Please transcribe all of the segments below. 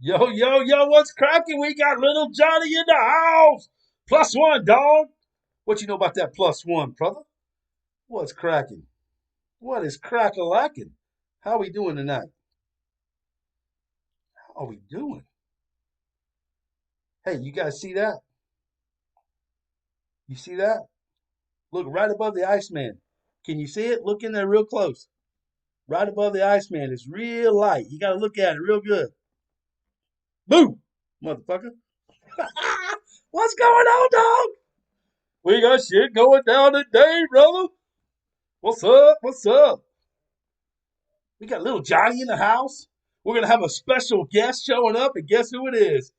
Yo, yo, yo, what's cracking? We got little Johnny in the house. +1, dog. What you know about that +1, brother? What's cracking? What is crack-a-lacking? How we doing tonight? How are we doing? Hey, you guys see that? You see that? Look right above the Iceman. Can you see it? Look in there real close. Right above the Iceman. It's real light. You got to look at it real good. Boom! Motherfucker. What's going on, dog? We got shit going down today, brother. What's up? What's up? We got little Johnny in the house. We're gonna have a special guest showing up, and guess who it is?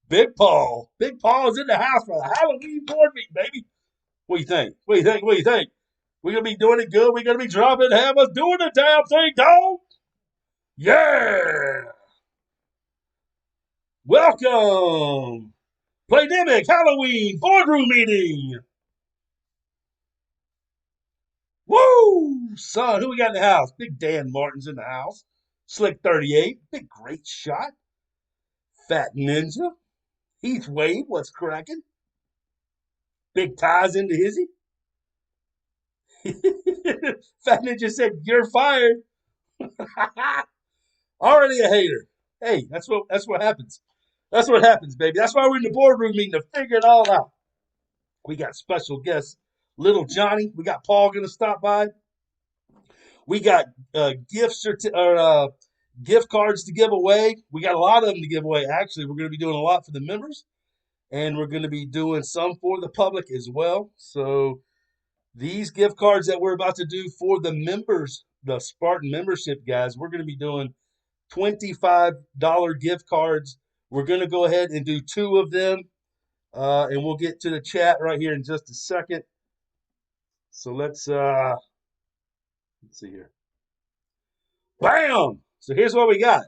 Big Paul. Big Paul is in the house for the Halloween board meeting, baby. What do you think? What do you think? What do you think? We're gonna be doing it good. We're gonna be dropping hammers, doing the damn thing, dog. Yeah. Welcome. Playdemic Halloween Boardroom Meeting. Woo! Son, who we got in the house? Big Dan Martin's in the house. Slick 38. Big great shot. Fat Ninja. Heath Wade, what's cracking? Big ties into hizzy. Fat Ninja said, "You're fired." Already a hater. Hey, that's what happens. That's what happens, baby. That's why we're in the boardroom meeting to figure it all out. We got special guests, little Johnny. We got Paul gonna stop by. We got gift cards to give away. We got a lot of them to give away. Actually, we're going to be doing a lot for the members, and we're going to be doing some for the public as well. So these gift cards that we're about to do for the members, the Spartan membership guys, we're going to be doing $25 gift cards. We're going to go ahead and do 2 of them, and we'll get to the chat right here in just a second. So let's see here. Bam! So here's what we got.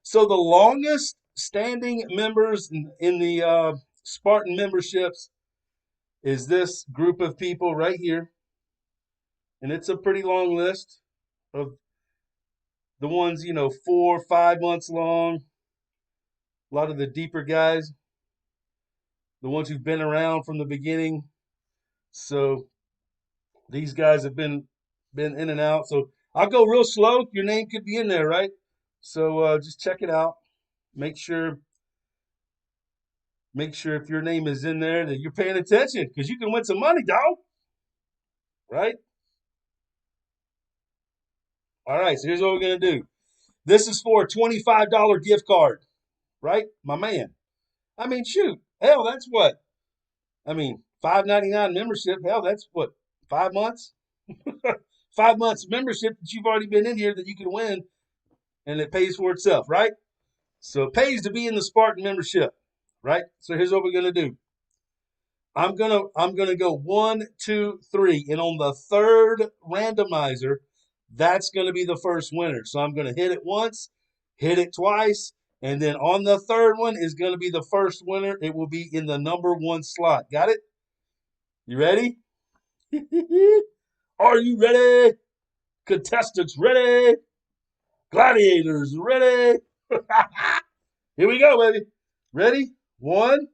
So the longest standing members in the Spartan memberships is this group of people right here. And it's a pretty long list of the ones, 4 or 5 months long. A lot of the deeper guys, the ones who've been around from the beginning. So these guys have been in and out. So I'll go real slow. Your name could be in there, right? So just check it out. Make sure if your name is in there that you're paying attention, because you can win some money, dog. Right? All right, so here's what we're going to do. This is for a $25 gift card, right? My man. I mean, shoot. Hell, that's what? I mean, $5.99 membership. Hell, that's what? 5 months? 5 months membership that you've already been in here that you can win, and it pays for itself, right? So it pays to be in the Spartan membership, right? So here's what we're going to do. I'm gonna go 1, 2, 3, and on the third randomizer, that's gonna be the first winner. So I'm gonna hit it once, hit it twice, and then on the third one is gonna be the first winner. It will be in the number 1 slot. Got it? You ready? Are you ready? Contestants ready? Gladiators ready? Here we go, baby. Ready? 1,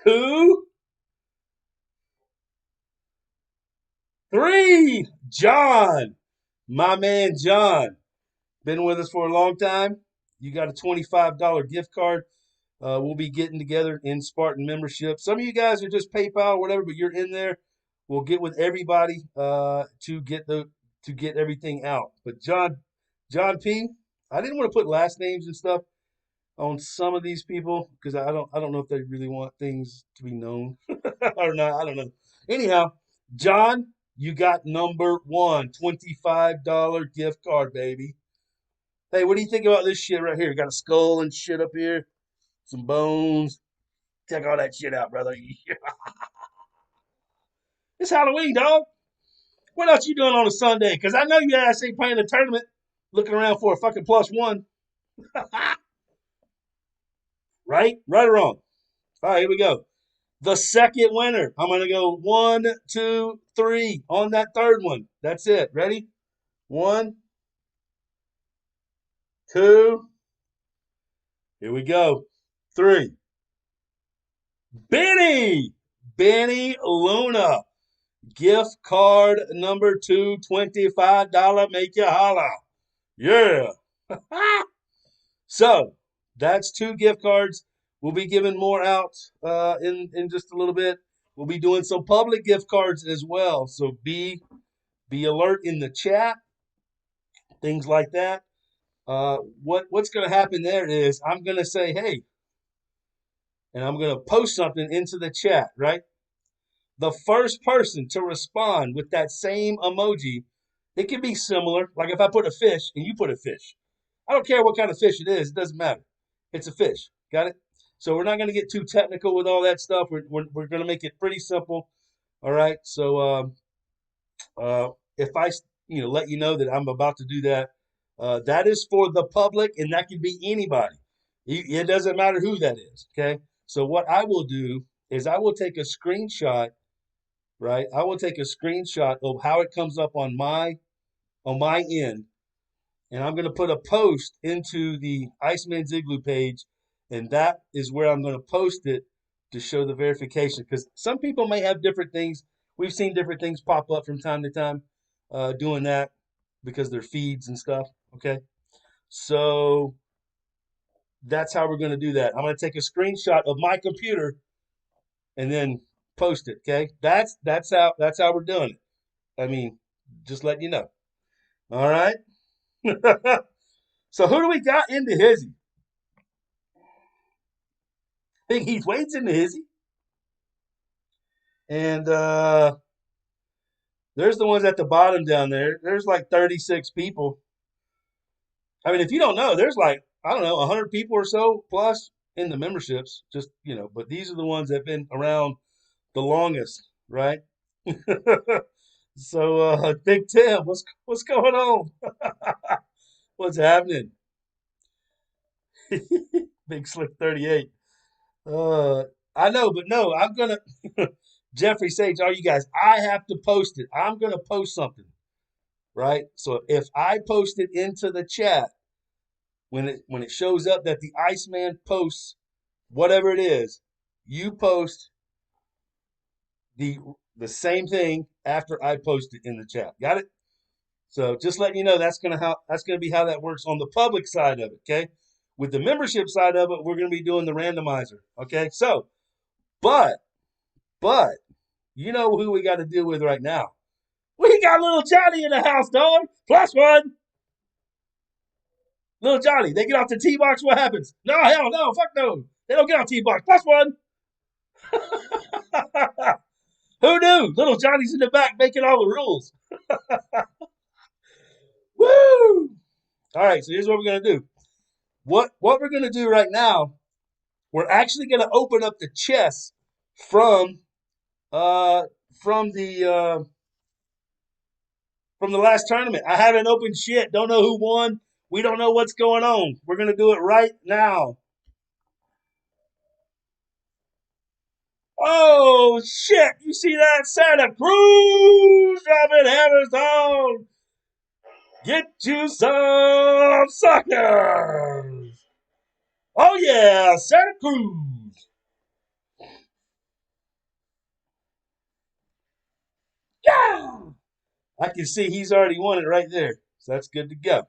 2, 3. John, my man John, been with us for a long time. You got a $25 gift card. We'll be getting together in Spartan membership. Some of you guys are just PayPal or whatever, but you're in there. We'll get with everybody to get everything out. But John P, I didn't want to put last names and stuff on some of these people because I don't know if they really want things to be known or not. I don't know. Anyhow, John, you got number 1, $25 gift card, baby. Hey, what do you think about this shit right here? Got a skull and shit up here, some bones. Check all that shit out, brother. It's Halloween, dog. What else you doing on a Sunday? Because I know you guys ain't playing a tournament, looking around for a fucking +1. Right? Right or wrong? All right, here we go. The second winner. I'm going to go 1, 2, 3 on that third one. That's it. Ready? 1, 2. Here we go. 3. Benny Luna. Gift card number 2, $25. Make you holla. Yeah. So that's 2 gift cards. We'll be giving more out in just a little bit. We'll be doing some public gift cards as well. So be alert in the chat, things like that. What's going to happen there is I'm going to say, hey, and I'm going to post something into the chat, right? The first person to respond with that same emoji, it can be similar. Like if I put a fish and you put a fish, I don't care what kind of fish it is. It doesn't matter. It's a fish. Got it? So we're not going to get too technical with all that stuff. We're going to make it pretty simple. All right. So if I let you know that I'm about to do that, that is for the public, and that can be anybody. It doesn't matter who that is. Okay. So what I will do is I will take a screenshot. Right. I will take a screenshot of how it comes up on my end, and I'm going to put a post into the Iceman's Igloo page, and that is where I'm going to post it to show the verification. Because some people may have different things. We've seen different things pop up from time to time doing that because they're feeds and stuff. Okay, so that's how we're going to do that. I'm going to take a screenshot of my computer and then post it. Okay, that's how we're doing it. I mean, just letting you know. All right. So who do we got into Hizzy? Big Heath Wade's into Hizzy. And there's the ones at the bottom down there. There's like 36 people. I mean, if you don't know, there's like, I don't know, 100 people or so plus in the memberships. Just, but these are the ones that have been around the longest, right? So, Big Tim, what's going on? What's happening? Big Slick 38. Uh, I know, but no, I'm gonna Jeffrey Sage, all you guys, I have to post it. I'm gonna post something, right? So if I post it into the chat, when it shows up that the Iceman posts whatever it is, you post the same thing after I post it in the chat. Got it? So just letting you know that's gonna be how that works on the public side of it. Okay. With the membership side of it, we're gonna be doing the randomizer. Okay. So, but you know who we got to deal with right now? We got little Johnny in the house, dog. +1. Little Johnny. They get off the T box. What happens? No, hell no. Fuck no. They don't get off T box. +1. Who knew? Little Johnny's in the back making all the rules. Woo! All right. So here's what we're gonna do. What we're gonna do right now? We're actually gonna open up the chest from uh from the uh from the last tournament. I haven't opened shit. Don't know who won. We don't know what's going on. We're going to do it right now. Oh, shit. You see that? Santa Cruz dropping hammers down. Get you some suckers. Oh, yeah. Santa Cruz. Yeah. I can see he's already won it right there. So that's good to go.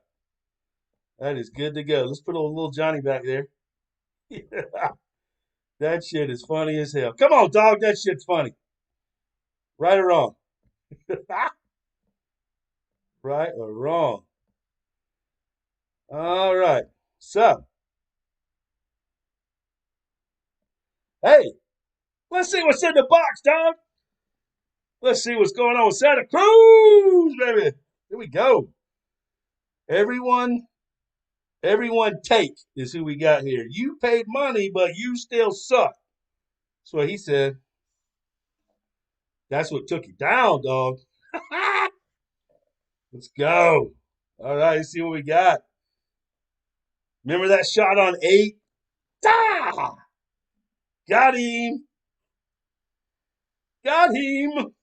That is good to go. Let's put a little Johnny back there. That shit is funny as hell. Come on, dog. That shit's funny. Right or wrong? Right or wrong? All right. So, hey, let's see what's in the box, dog. Let's see what's going on with Santa Cruz, baby. Here we go. Everyone take is who we got here. You paid money, but you still suck. That's what he said. That's what took you down, dog. Let's go. All right, let's see what we got. Remember that shot on 8? Ah! Got him. Got him.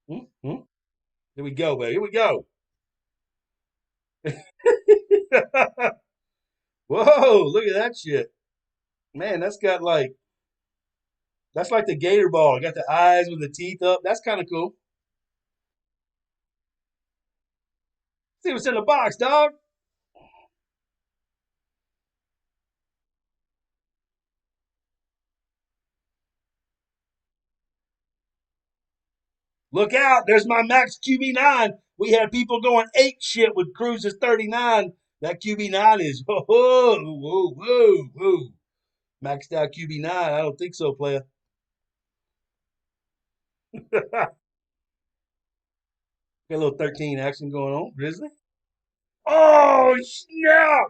Mm-hmm. Here we go, baby. Here we go. Whoa, look at that shit. Man, that's like the gator ball. Got the eyes with the teeth up. That's kind of cool. See what's in the box, dog. Look out. There's my max QB9. We had people going ape shit with Cruises 39. That QB9 is whoa, whoa, whoa, whoa. Maxed out QB9. I don't think so, player. Got a little 13 action going on. Grizzly. Oh, snap.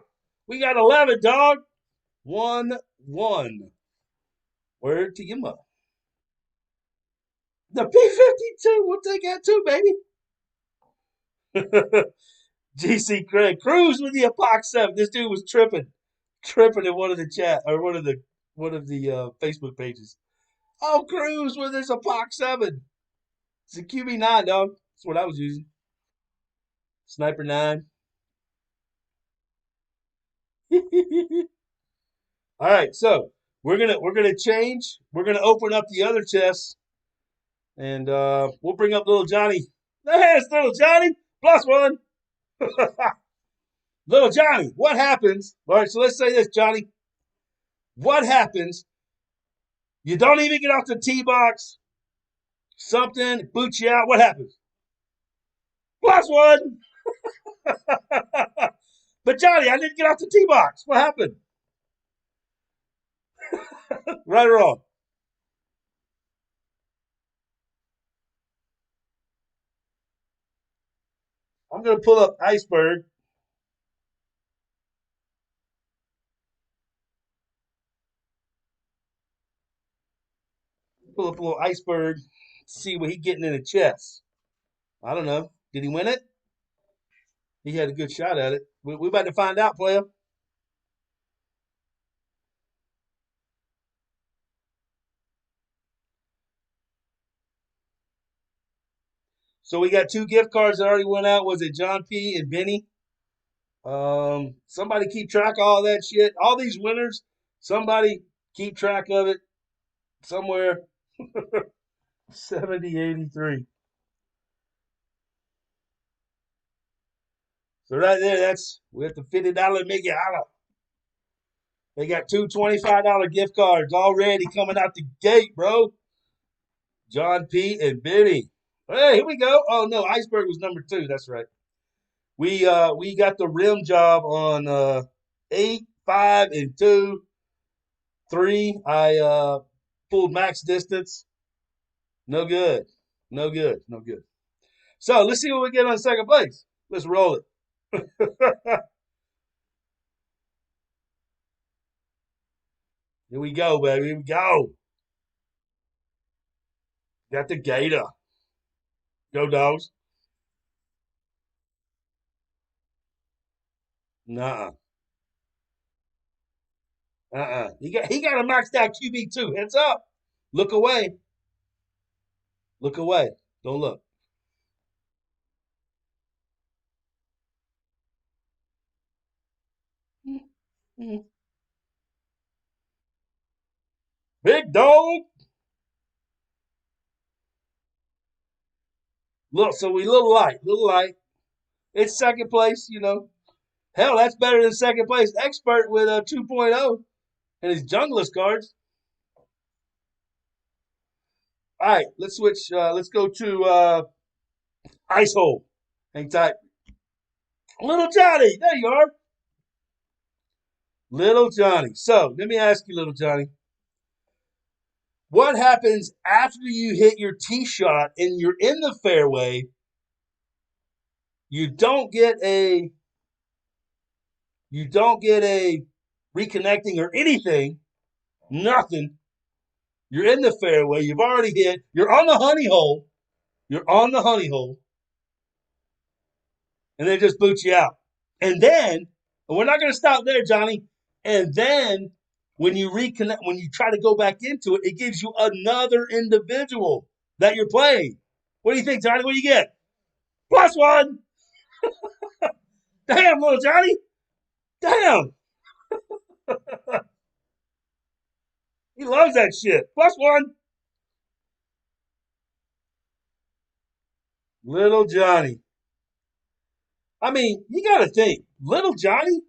We got 11, dog. 1-1. Word to your mother. The P-52. We'll take that too, baby. GC Craig. Cruise with the Apox 7. This dude was tripping in one of the chat or one of the Facebook pages. Oh, Cruise with his Apox 7. It's a QB9, dog. That's what I was using. Sniper 9. All right, so we're gonna change. We're gonna open up the other chest, and we'll bring up little Johnny. There's little Johnny. +1. Little Johnny, what happens? All right, so let's say this, Johnny. What happens? You don't even get off the tee box. Something boots you out. What happens? +1. But Johnny, I didn't get off the tee box. What happened? Right or wrong? I'm going to pull up Iceberg. Pull up a little Iceberg. See what he getting in the chest. I don't know. Did he win it? He had a good shot at it. We're about to find out, player. So we got 2 gift cards that already went out. Was it John P. and Benny? Somebody keep track of all that shit. All these winners, somebody keep track of it somewhere. 7083. So right there, that's with the $50 make it holler. They got 2 $25 gift cards already coming out the gate, bro. John P. and Benny. Hey, here we go. Oh no, Iceberg was number 2. That's right. We got the rim job on 8, 5, and 2. 3. I pulled max distance. No good. No good. No good. So let's see what we get on second place. Let's roll it. Here we go, baby. Here we go. Got the Gator. Go dogs. Nuh-uh. He got a maxed out QB too. Heads up. Look away. Look away. Don't look. Big dog. Look, so we little light, little light. It's second place, you know. Hell, that's better than second place. Expert with a 2.0 and his junglist cards. All right, let's switch. Let's go to Ice Hole. Hang tight. Little Johnny, there you are. Little Johnny. So let me ask you, little Johnny. What happens after you hit your tee shot and you're in the fairway? You don't get a reconnecting or anything. Nothing. You're in the fairway. You've already hit. You're on the honey hole. You're on the honey hole. And they just boot you out. And then, we're not going to stop there, Johnny. And then when you reconnect, when you try to go back into it, it gives you another individual that you're playing. What do you think, Johnny? What do you get? +1. Damn, little Johnny. Damn. He loves that shit. +1. Little Johnny. I mean, you got to think. Little Johnny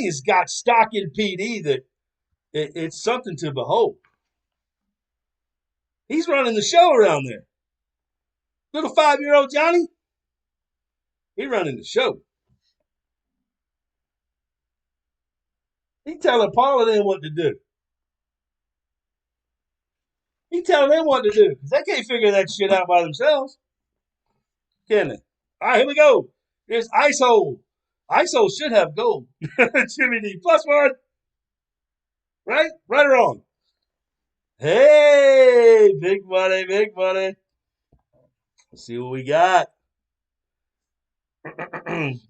has got stock in PD that it's something to behold. He's running the show around there. Little 5-year-old Johnny, he running the show. He telling Paul and them what to do. He telling them what to do because they can't figure that shit out by themselves, can they? All right, here we go. Here's ISO. ISO should have gold. Jimmy D +1. Right? Right or wrong? Hey, big money, big money. Let's see what we got.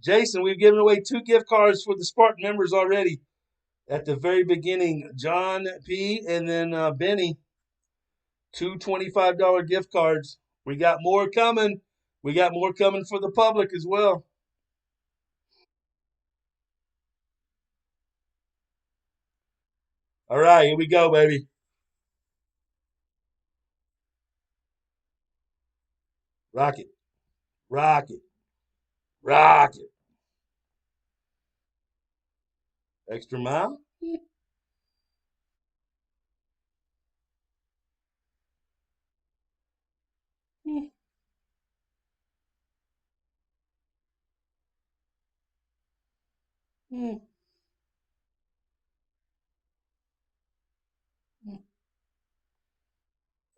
Jason, we've given away 2 gift cards for the Spartan members already. At the very beginning, John P. and then Benny. 2 $25 gift cards. We got more coming. We got more coming for the public as well. All right, here we go, baby. Rocket, rocket, rocket. Extra mile?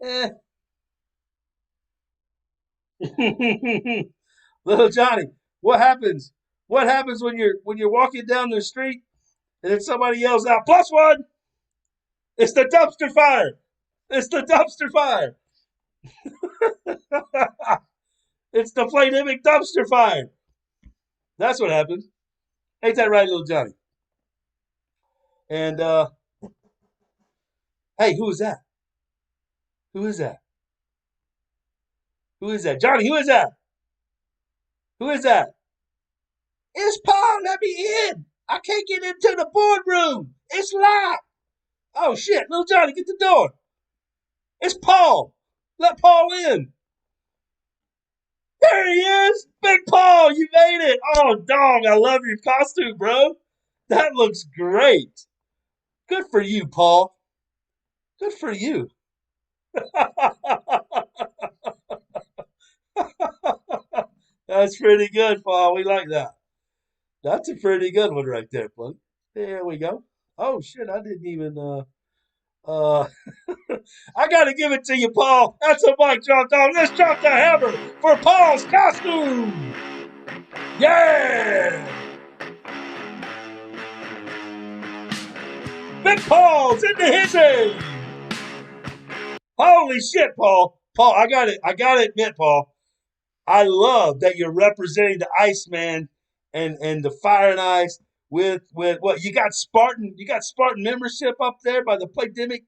Eh. Little Johnny, what happens? What happens when you're walking down the street and then somebody yells out +1? It's the dumpster fire. It's the dumpster fire. It's the Playdemic dumpster fire. That's what happens. Ain't that right, little Johnny? And hey, who is that? Who is that? Who is that? Johnny, who is that? Who is that? It's Paul. Let me in. I can't get into the boardroom. It's locked. Oh shit, little Johnny, get the door. It's Paul. Let Paul in. There he is. Big Paul, you made it. Oh, dog, I love your costume, bro. That looks great. Good for you, Paul. Good for you. That's pretty good, Paul. We like that. That's a pretty good one right there, buddy. There we go. Oh shit, I didn't even uh I gotta give it to you, Paul. That's a mic drop, dog. Let's drop the hammer for Paul's costume. Yeah! Big Paul's into his age. Holy shit, Paul. Paul, I gotta admit, Paul, I love that you're representing the Iceman and the Fire and Ice with what you got Spartan membership up there by the Playdemic.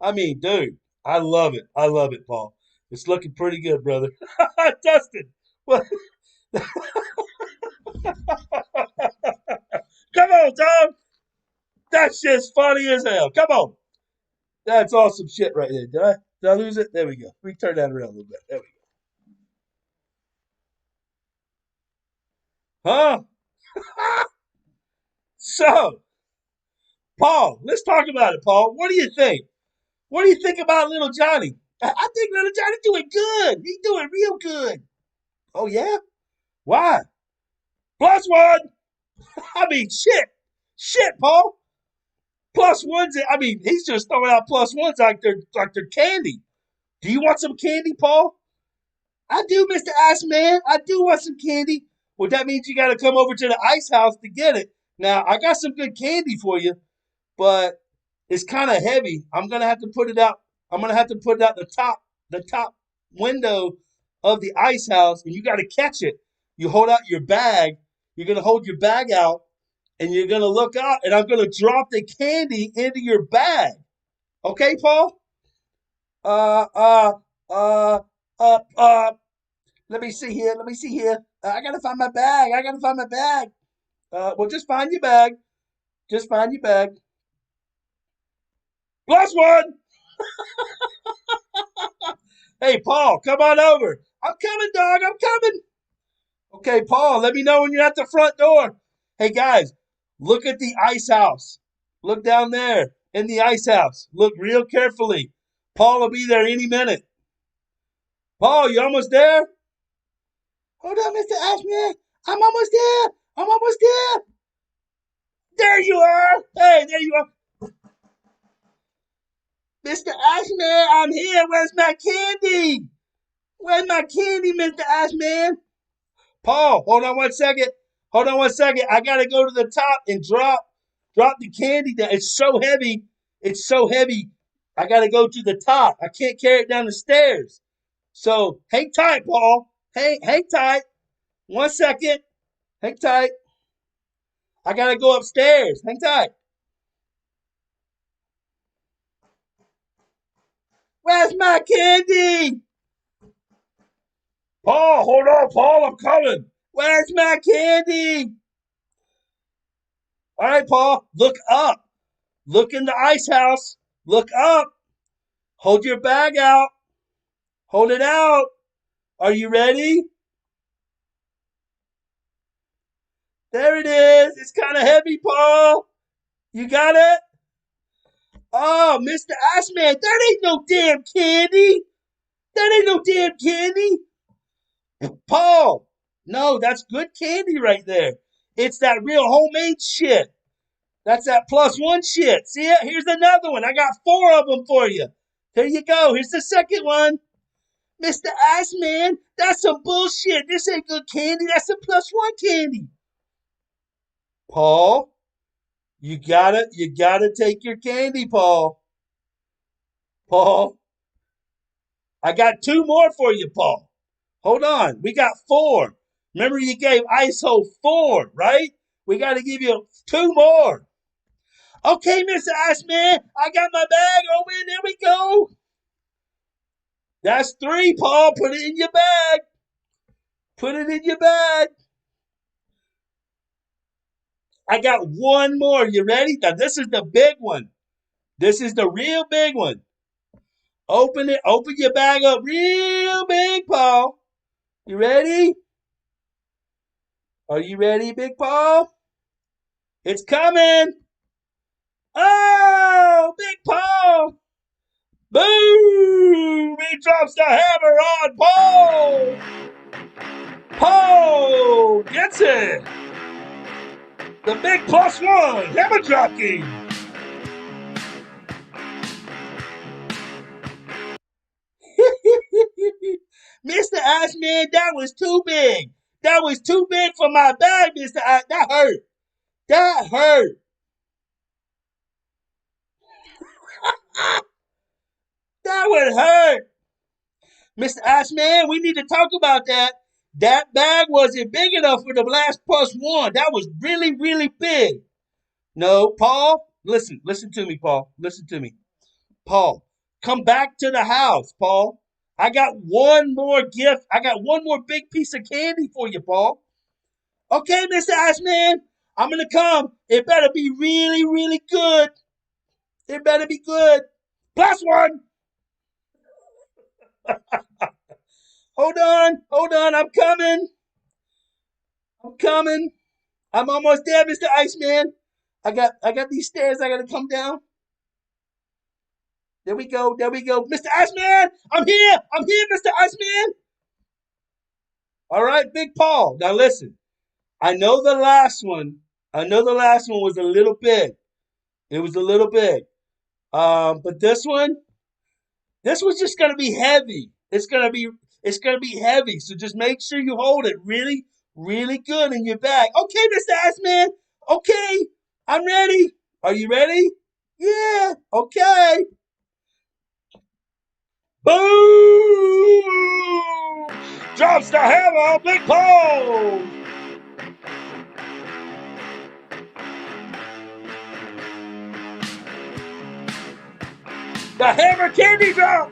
I mean, dude, I love it. I love it, Paul. It's looking pretty good, brother. Dustin, what? Come on, Tom. That shit's funny as hell. Come on. That's awesome shit right there. Did I lose it? There we go. We turn that around a little bit. There we go. Huh? So, Paul, let's talk about it, Paul. What do you think? What do you think about little Johnny? I think little Johnny doing good. He's doing real good. Oh yeah? Why? +1. I mean, shit, Paul. +1s. I mean, he's just throwing out +1s like they're candy. Do you want some candy, Paul? I do, Mr. Iceman. I do want some candy. Well, that means you got to come over to the ice house to get it. Now, I got some good candy for you, but it's kind of heavy. I'm gonna have to put it out. I'm gonna have to put it out the top window of the ice house, and you got to catch it. You hold out your bag. You're gonna hold your bag out, and you're gonna look out, and I'm gonna drop the candy into your bag. Okay, Paul? Uh, uh, uh, uh, uh. Let me see here. Let me see here. I gotta find my bag. I gotta find my bag. Well, just find your bag. Just find your bag. +1. Hey, Paul, come on over. I'm coming, dog. I'm coming. Okay, Paul, let me know when you're at the front door. Hey, guys, look at the ice house. Look down there in the ice house. Look real carefully. Paul will be there any minute. Paul, you almost there? Hold on, Mr. Ashman. I'm almost there. I'm almost there. There you are. Hey, there you are. Mr. Ashman, I'm here. Where's my candy? Where's my candy, Mr. Ashman? Paul, hold on 1 second. Hold on 1 second. I gotta go to the top and drop the candy down. It's so heavy. It's so heavy. I gotta go to the top. I can't carry it down the stairs. So hang tight, Paul. Hang tight. 1 second. Hang tight. I gotta go upstairs. Hang tight. Where's my candy? Paul, hold on, Paul. I'm coming. Where's my candy? All right, Paul. Look up. Look in the ice house. Look up. Hold your bag out. Hold it out. Are you ready? There it is. It's kind of heavy, Paul. You got it? Oh, Mr. Ashman, that ain't no damn candy. That ain't no damn candy. Paul, no, that's good candy right there. It's that real homemade shit. That's that +1 shit. See it? Here's another one. I got 4 of them for you. Here you go. Here's the second one. Mr. Ashman, that's some bullshit. This ain't good candy. That's some +1 candy. Paul, you gotta take your candy, Paul. Paul, I got 2 more for you, Paul. Hold on. We got 4. Remember you gave ISO 4, right? We got to give you 2 more. Okay, Mr. Ashman, I got my bag open. There we go. That's 3, Paul. Put it in your bag. Put it in your bag. I got 1 more. You ready? Now, this is the big one. This is the real big one. Open it. Open your bag up real big, Paul. You ready? Are you ready, Big Paul? It's coming. Oh, Big Paul. Boom! He drops the hammer on Paul. Paul gets it. The big +1 hammer dropping. Mr. Ashman, that was too big. That was too big for my bag, Mr. Ash. That hurt. That hurt. That would hurt. Mr. Ashman, we need to talk about that. That bag wasn't big enough for the last +1. That was really, really big. No, Paul, listen to me, Paul. Listen to me. Paul, come back to the house, Paul. I got 1 more gift. I got 1 more big piece of candy for you, Paul. Okay, Mr. Ashman, I'm going to come. It better be really, really good. It better be good. +1. Hold on. I'm coming. I'm almost there, Mr. Iceman. I got these stairs I gotta come down. There we go. Mr. Iceman! I'm here, Mr. Iceman! Alright, Big Paul. Now listen. I know the last one was a little big. It was a little big. But this one's just gonna be heavy. It's gonna be heavy. So just make sure you hold it really, really good in your bag. Okay, Mr. Ashman. Okay, I'm ready. Are you ready? Yeah. Okay. Boom! Drops the hammer on Big Paul. The hammer candy drop.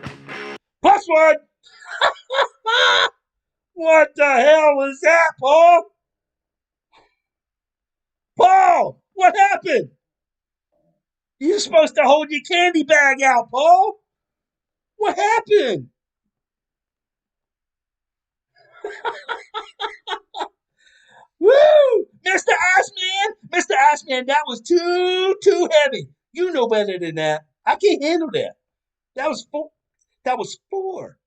+1. What the hell was that, Paul? happened? You're supposed to hold your candy bag out, Paul. What happened? Woo! Mr. Iceman! Mr. Iceman, that was too heavy. You know better than that. I can't handle that. That was four. That was four.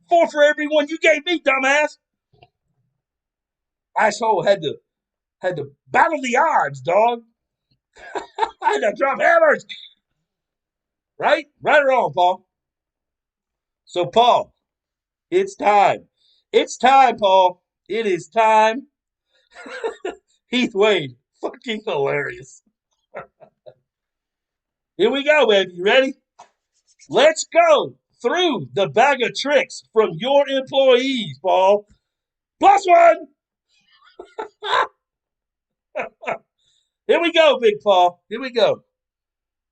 Four for every one you gave me, dumbass. Asshole had to battle the odds, dog. I had to drop hammers. Right? Right or wrong, Paul? So, Paul, it's time. It's time, Paul. It is time. Heath Wade. Fucking hilarious. Here we go, baby. You ready? Let's go through the bag of tricks from your employees, Paul. Plus one. Here we go, Big Paul. Here we go.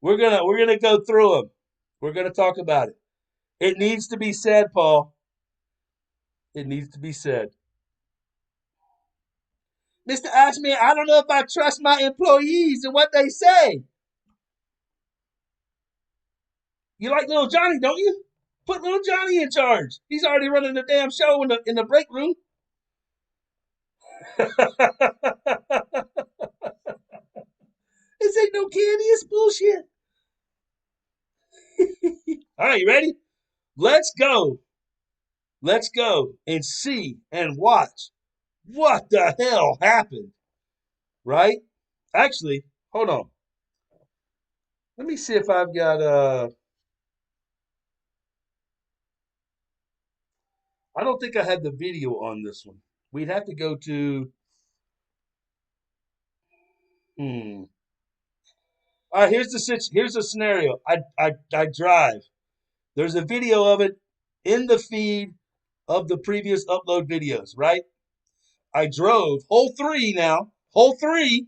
We're gonna go through them. We're gonna talk about it. It needs to be said, Paul. It needs to be said. Mr. Ashman, I don't know if I trust my employees and what they say. You like little Johnny, don't you? Put little Johnny in charge. He's already running the damn show in the break room. This ain't no candy, it's bullshit. All right, you ready? Let's go. Let's go and see and watch what the hell happened. Right? Actually, hold on. Let me see if I've got I don't think I had the video on this one. We'd have to go to All right, here's the scenario. I drive. There's a video of it in the feed of the previous upload videos, right? I drove hole 3 now. Hole 3,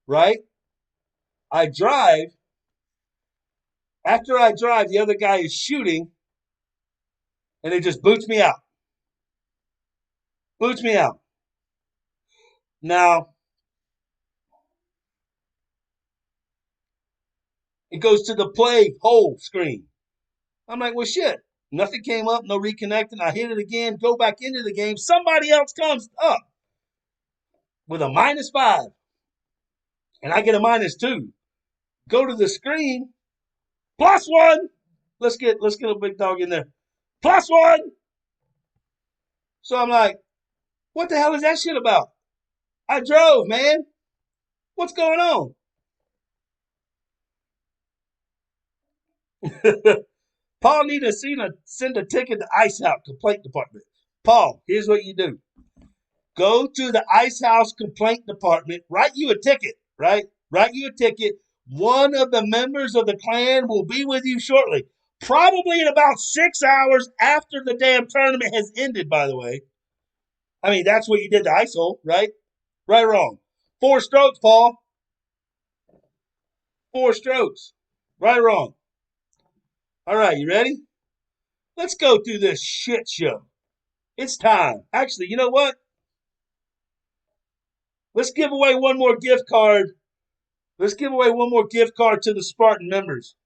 right? I drive. After I drive, the other guy is shooting, and it just boots me out. Boots me out. Now, it goes to the play hole screen. I'm like, well, shit. Nothing came up, no reconnecting. I hit it again, go back into the game. Somebody else comes up with a -5, and I get a -2. Go to the screen, +1. Let's get a big dog in there. +1. So I'm like, what the hell is that shit about? I drove, man. What's going on? Paul need to send a ticket to Ice House Complaint Department. Paul, here's what you do. Go to the Ice House Complaint Department, write you a ticket, right? Write you a ticket. One of the members of the clan will be with you shortly. Probably in about 6 hours after the damn tournament has ended, by the way. I mean, that's what you did to Ice Hole, right? Right or wrong? 4 strokes, Paul. 4 strokes. Right or wrong? All right, you ready? Let's go through this shit show. It's time. Actually, you know what? Let's give away one more gift card. Let's give away one more gift card to the Spartan members.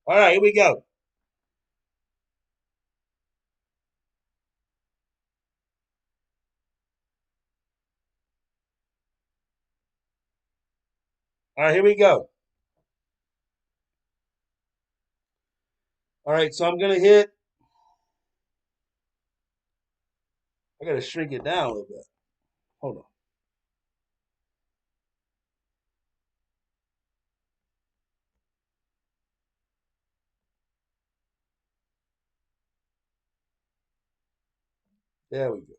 All right, here we go. All right, here we go. All right, so I'm going to hit. I got to shrink it down a little bit. Hold on. There we go.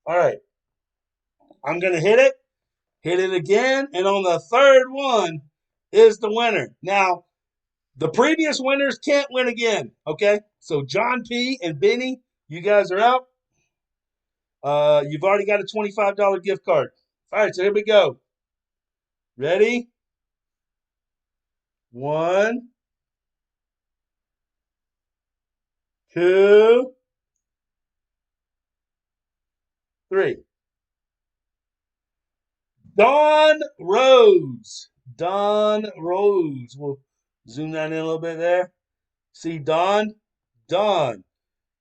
All right. I'm going to hit it again, and on the third one is the winner. Now, the previous winners can't win again, okay? So John P. and Benny, you guys are out. You've already got a $25 gift card. All right, so here we go. Ready? 1, 2, 3. Dawn Rhodes. Dawn Rhodes. We'll zoom that in a little bit there. See Dawn? Dawn.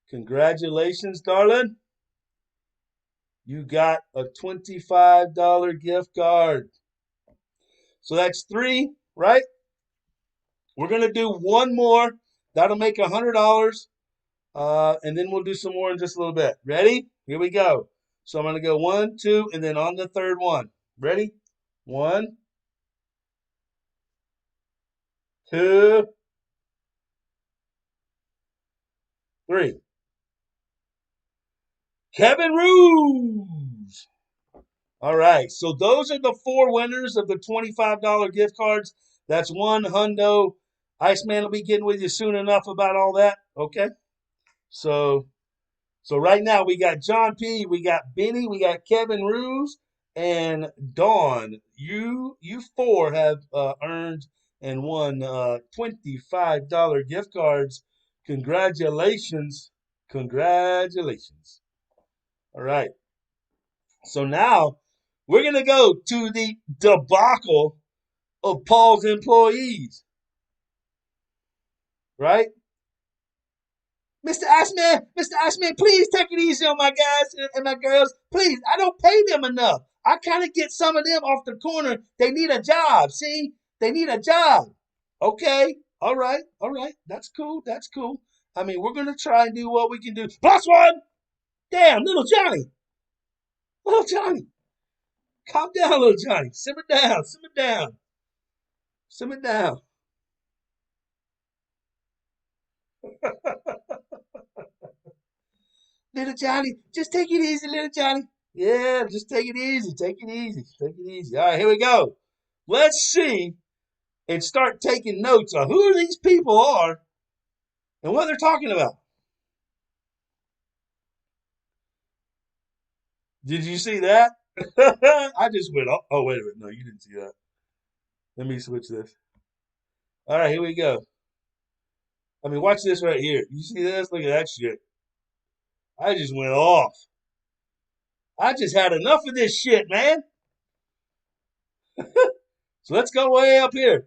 Congratulations, darling. You got a $25 gift card. So that's 3, right? We're going to do one more. That'll make $100. And then we'll do some more in just a little bit. Ready? Here we go. So I'm going to go 1, 2, and then on the third one. Ready? 1, 2, 3. Kevin Ruse. All right. So those are the 4 winners of the $25 gift cards. That's one hundo. Iceman will be getting with you soon enough about all that. Okay. So right now we got John P, we got Benny, we got Kevin Ruse, and Dawn. You 4 have earned and won $25 gift cards. Congratulations. Congratulations. All right. So now we're going to go to the debacle of Paul's employees. Right? Mr. Ashman, please take it easy on my guys and my girls. Please, I don't pay them enough. I kind of get some of them off the corner. They need a job. See? They need a job. Okay. All right. That's cool. I mean, we're going to try and do what we can do. +1. Damn, little Johnny. Little Johnny. Calm down, little Johnny. Simmer down. Little Johnny, just take it easy, little Johnny. Yeah, just take it easy. All right, here we go. Let's see and start taking notes on who these people are and what they're talking about. Did you see that? I just went, oh, wait a minute. No, you didn't see that. Let me switch this. All right, here we go. I mean, watch this right here. You see this? Look at that shit. I just went off. I just had enough of this shit, man. So let's go way up here.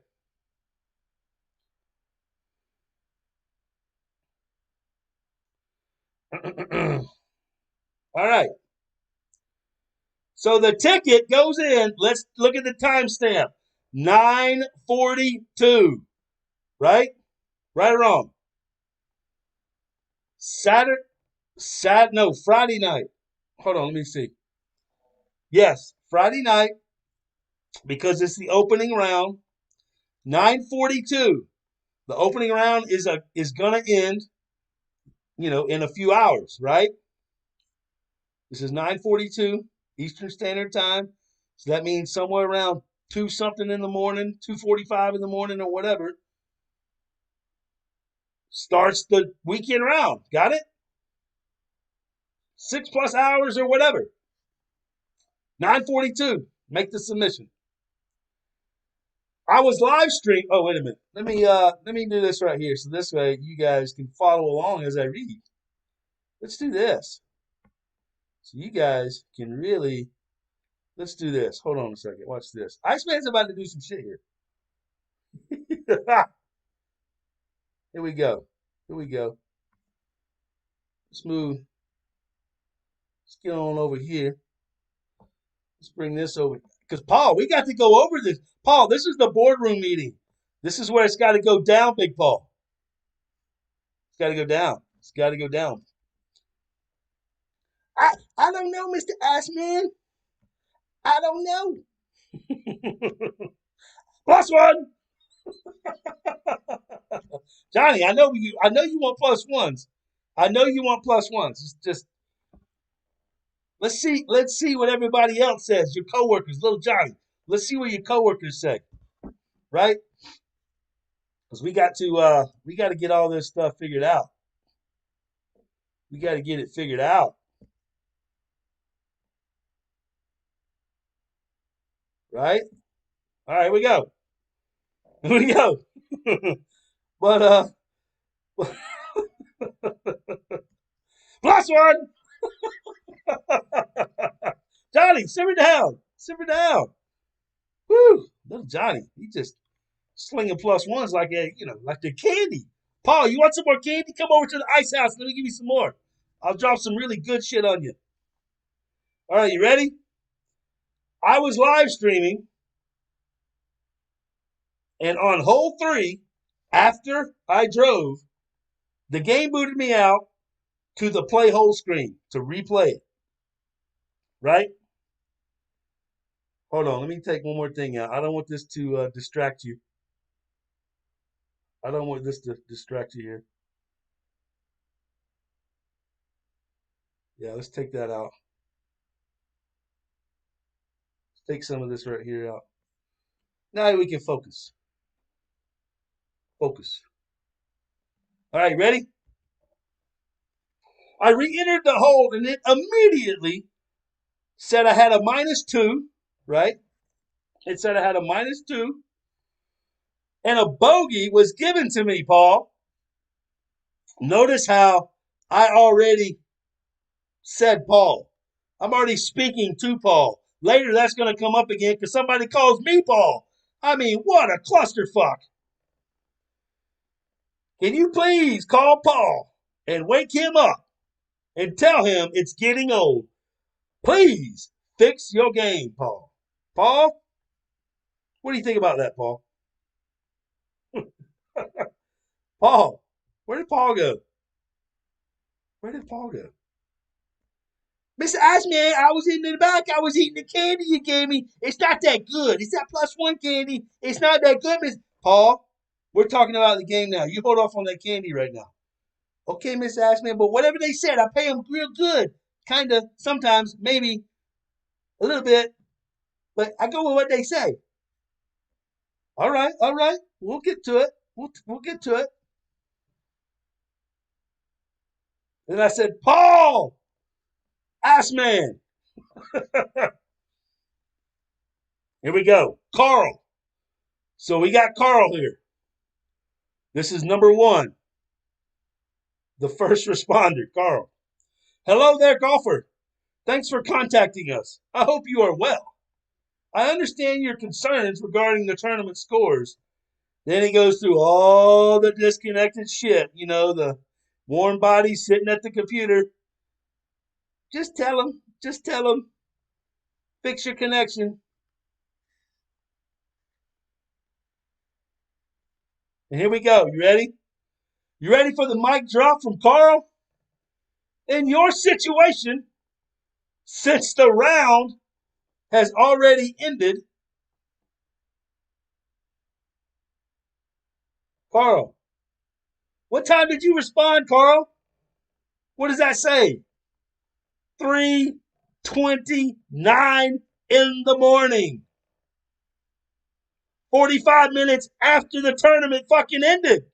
All right. So the ticket goes in. Let's look at the timestamp. 9:42. Right? Right or wrong? Friday night. Hold on, let me see. Yes, Friday night, because it's the opening round. 9:42. The opening round is gonna end, in a few hours, right? This is 9:42 Eastern Standard Time. So that means somewhere around 2 something in the morning, 2:45 in the morning or whatever, starts the weekend round. Got it? 6+ hours or whatever. 9:42. Make the submission. I was live stream. Oh, wait a minute. Let me do this right here. So this way you guys can follow along as I read. Let's do this. So you guys can really, let's do this. Hold on a second. Watch this. Iceman's about to do some shit here. Here we go. Let's move. Let's get on over here. Let's bring this over. Because, Paul, we got to go over this. Paul, this is the boardroom meeting. This is where it's got to go down, Big Paul. It's got to go down. I don't know, Mr. Ashman. I don't know. +1. Johnny, I know you want +1s. It's just let's see what everybody else says. Your coworkers, little Johnny. Let's see what your coworkers say. Right? Because we got to get all this stuff figured out. We got to get it figured out. Right? All right, here we go. But Plus one. Johnny, simmer down. Simmer down. Woo. Little Johnny, he just slinging plus ones like like the candy. Paul, you want some more candy? Come over to the ice house. Let me give you some more. I'll drop some really good shit on you. All right, you ready? I was live streaming, and on hole 3, after I drove, the game booted me out to the play hole screen to replay it. Right? Hold on, let me take one more thing out. I don't want this to distract you. I don't want this to distract you here. Yeah, let's take that out. Let's take some of this right here out. Now we can focus. Focus. All right, ready? I re-entered the hole and it immediately said I had a -2, right? It said I had a -2. And a bogey was given to me, Paul. Notice how I already said Paul. I'm already speaking to Paul. Later, that's going to come up again because somebody calls me Paul. I mean, what a clusterfuck. Can you please call Paul and wake him up and tell him it's getting old? Please fix your game, Paul. Paul? What do you think about that, Paul? Paul, where did Paul go? Where did Paul go? Mr. Iceman, I was in the back. I was eating the candy you gave me. It's not that good. It's that +1 candy. It's not that good, Miss Paul. We're talking about the game now. You hold off on that candy right now. Okay, Mr. Iceman, but whatever they said, I pay them real good. Kind of, sometimes, maybe a little bit. But I go with what they say. All right. We'll get to it. We'll get to it. Then I said, Paul, Iceman. Here we go. Carl. So we got Carl here. This is number 1. The first responder, Carl. Hello there, golfer. Thanks for contacting us. I hope you are well. I understand your concerns regarding the tournament scores. Then he goes through all the disconnected shit. You know, the warm body sitting at the computer. Just tell him. Fix your connection. And here we go. You ready? You ready for the mic drop from Carl? In your situation, since the round has already ended, Carl, what time did you respond, Carl? What does that say? 3:29 in the morning. 45 minutes after the tournament fucking ended.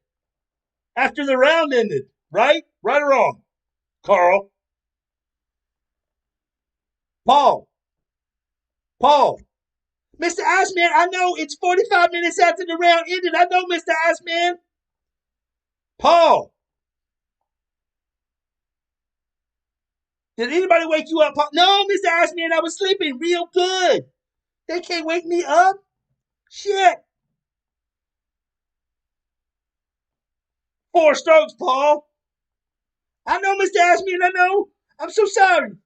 After the round ended. Right? Right or wrong? Carl. Paul. Mr. Iceman, I know it's 45 minutes after the round ended. I know, Mr. Iceman. Paul. Did anybody wake you up? Paul? No, Mr. Iceman, I was sleeping real good. They can't wake me up. Shit. 4 strokes, Paul. I know, Mr. Iceman, I know. I'm so sorry.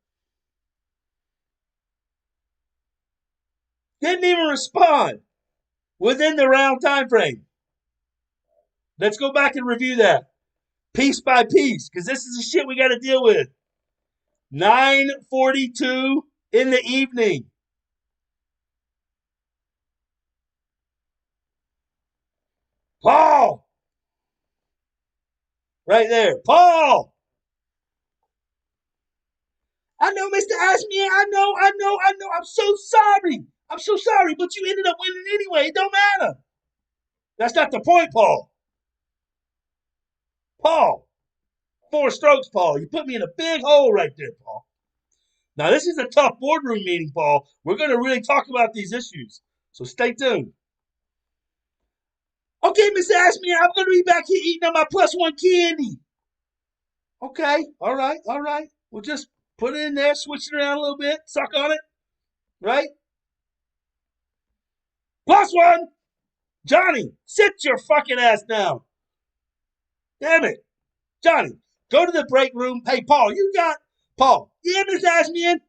Didn't even respond within the round time frame. Let's go back and review that piece by piece because this is the shit we got to deal with. 9:42 in the evening. Paul. Right there. Paul. I know, Mr. Iceman. I know. I'm so sorry, but you ended up winning anyway. It don't matter. That's not the point, Paul. 4 strokes, Paul. You put me in a big hole right there, Paul. Now, this is a tough boardroom meeting, Paul. We're going to really talk about these issues. So stay tuned. Okay, Mr. Iceman, I'm going to be back here eating on my +1 candy. Okay, all right, all right. We'll just put it in there, switch it around a little bit, suck on it, right? +1. Johnny, sit your fucking ass down. Damn it. Johnny, go to the break room. Hey, Paul, Paul, yeah, Miss Ashman?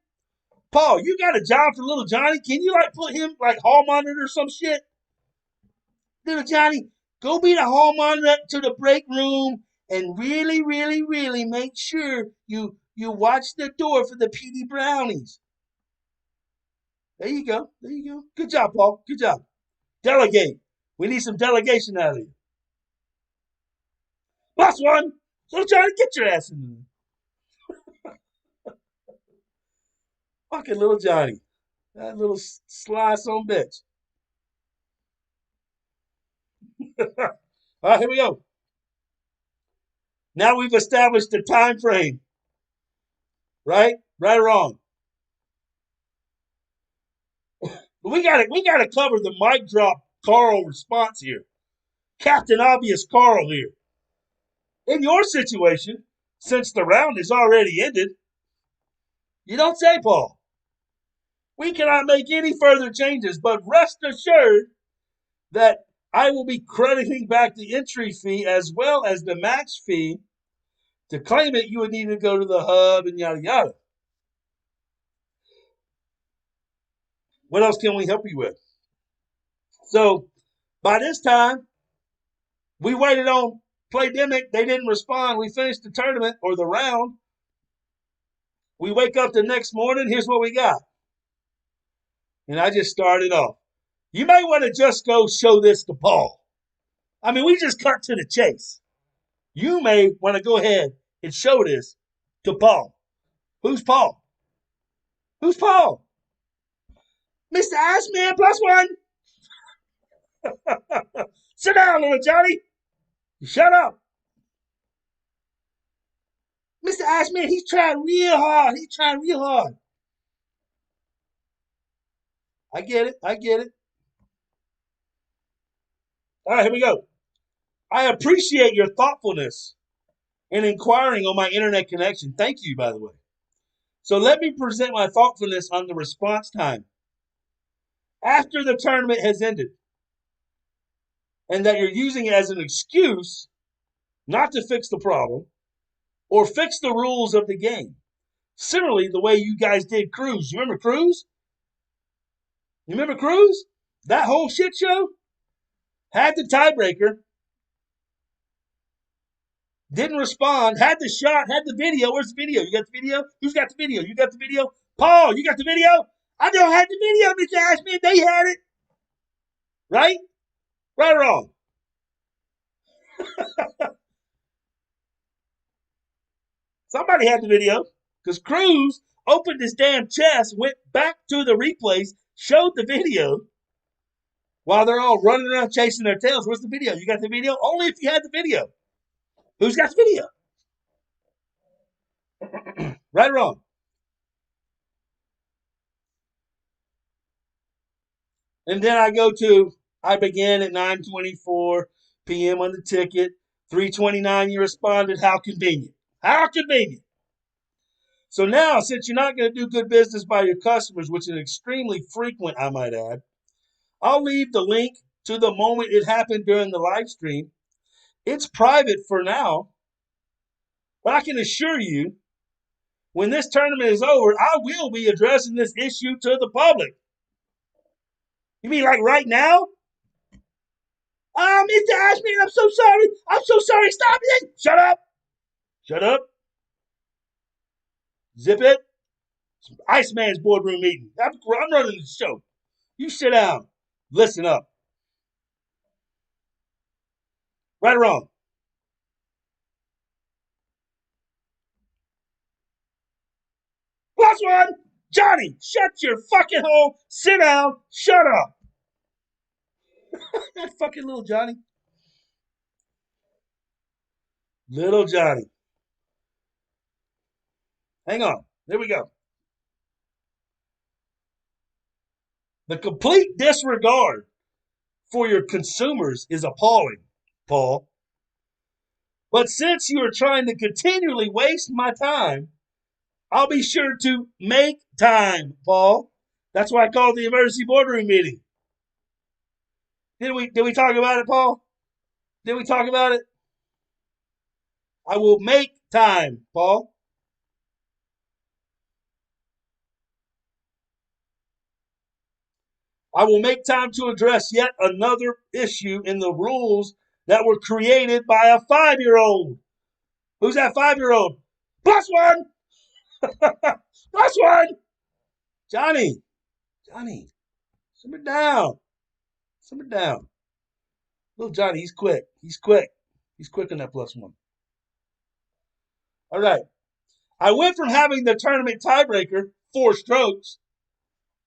Paul, you got a job for little Johnny? Can you, put him, hall monitor or some shit? Little Johnny, go be the hall monitor to the break room and really, really, really make sure you watch the door for the PD brownies. There you go. There you go. Good job, Paul. Good job. Delegate. We need some delegation out of you. +1. Little Johnny, get your ass in there. Fucking little Johnny. That little sly son bitch. All right, here we go. Now we've established the time frame. Right? Right or wrong? We gotta cover the mic drop Carl response here. Captain Obvious Carl here. In your situation, since the round is already ended, you don't say, Paul. We cannot make any further changes, but rest assured that I will be crediting back the entry fee as well as the match fee. To claim it, you would need to go to the hub and yada yada. What else can we help you with? So by this time, we waited on Playdemic. They didn't respond. We finished the tournament or the round. We wake up the next morning. Here's what we got. And I just started off. You may want to just go show this to Paul. I mean, we just cut to the chase. You may want to go ahead and show this to Paul. Who's Paul? Who's Paul? Mr. Ashman +1. Sit down, little Johnny. Shut up. Mr. Ashman, he's trying real hard. He's trying real hard. I get it. I get it. All right, here we go. I appreciate your thoughtfulness in inquiring on my internet connection. Thank you, by the way. So let me present my thoughtfulness on the response time. After the tournament has ended, and that you're using it as an excuse not to fix the problem or fix the rules of the game. Similarly, the way you guys did Cruz. You remember Cruz? You remember Cruz? That whole shit show? Had the tiebreaker. Didn't respond. Had the shot. Had the video. Where's the video? You got the video? Who's got the video? You got the video? Paul, you got the video? I don't have the video, Mr. Ashman. They had it. Right? Right or wrong? Somebody had the video because Cruz opened his damn chest, went back to the replays, showed the video while they're all running around chasing their tails. Where's the video? You got the video? Only if you had the video. Who's got the video? Right or wrong? And then I began at 9:24 p.m. on the ticket. 3:29, you responded. How convenient. How convenient. So now, since you're not going to do good business by your customers, which is extremely frequent, I might add, I'll leave the link to the moment it happened during the live stream. It's private for now, but I can assure you, when this tournament is over, I will be addressing this issue to the public. You mean like right now? Mr. Ashman, I'm so sorry. I'm so sorry. Stop it. Shut up. Shut up. Zip it. It's Iceman's boardroom meeting. I'm running the show. You sit down. Listen up. Right or wrong? +1. Johnny, shut your fucking hole. Sit down. Shut up. That fucking little Johnny. Little Johnny. Hang on. There we go. The complete disregard for your consumers is appalling, Paul. But since you are trying to continually waste my time, I'll be sure to make time, Paul. That's why I called the emergency boardroom meeting. Did we talk about it, Paul? Did we talk about it? I will make time, Paul. I will make time to address yet another issue in the rules that were created by a 5-year-old. Who's that 5-year-old? Plus one! Plus one! Johnny, simmer down. Simmer down. Little Johnny, he's quick. He's quick on that plus one. All right. I went from having the tournament tiebreaker, 4 strokes,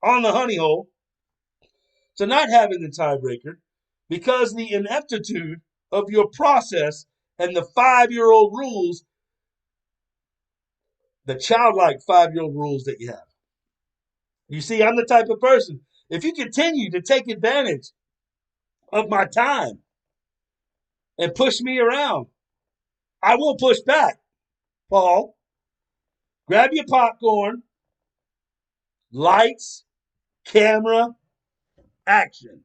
on the honey hole, to not having the tiebreaker because the ineptitude of your process and the 5-year-old rules, the childlike 5-year-old rules that you have. You see, I'm the type of person, if you continue to take advantage of my time and push me around, I will push back. Paul, grab your popcorn, lights, camera, action.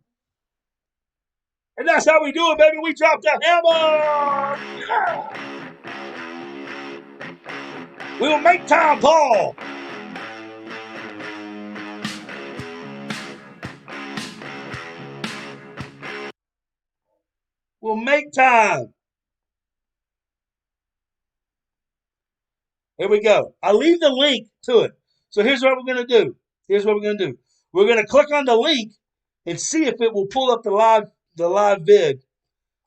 And that's how we do it, baby. We drop the hammer. Yeah. We will make time, Paul. We'll make time. Here we go. I'll leave the link to it. So here's what we're going to do. We're going to click on the link and see if it will pull up the live vid.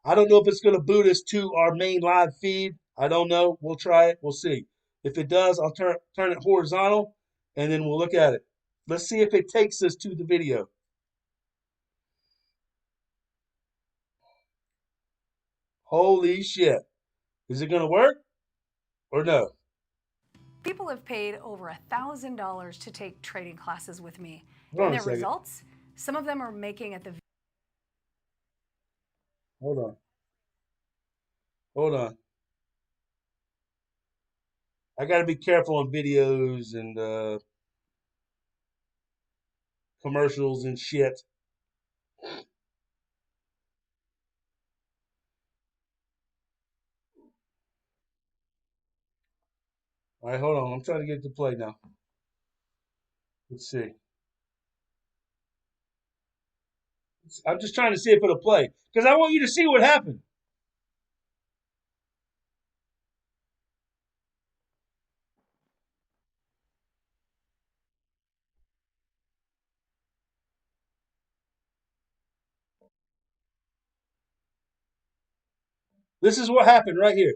I don't know if it's going to boot us to our main live feed. I don't know. We'll try it. We'll see. If it does, I'll turn it horizontal, and then we'll look at it. Let's see if it takes us to the video. Holy shit. Is it going to work or no? People have paid over $1,000 to take trading classes with me. Hold and on their results, some of them are making at the... Hold on. I got to be careful on videos and commercials and shit. All right, hold on. I'm trying to get it to play now. Let's see. I'm just trying to see if it'll play because I want you to see what happened. This is what happened right here.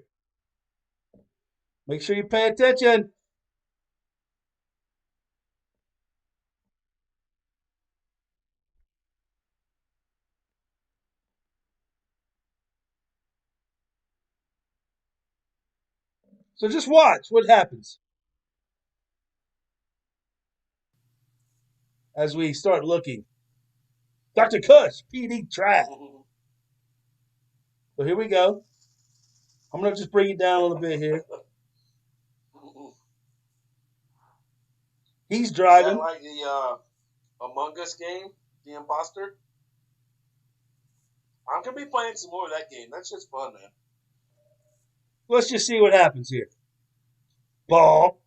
Make sure you pay attention. So just watch what happens as we start looking. Dr. Kush, PD track. So here we go. I'm going to just bring it down a little bit here. He's driving. Is that like the Among Us game, the imposter? I'm going to be playing some more of that game. That's just fun, man. Let's just see what happens here. Ball.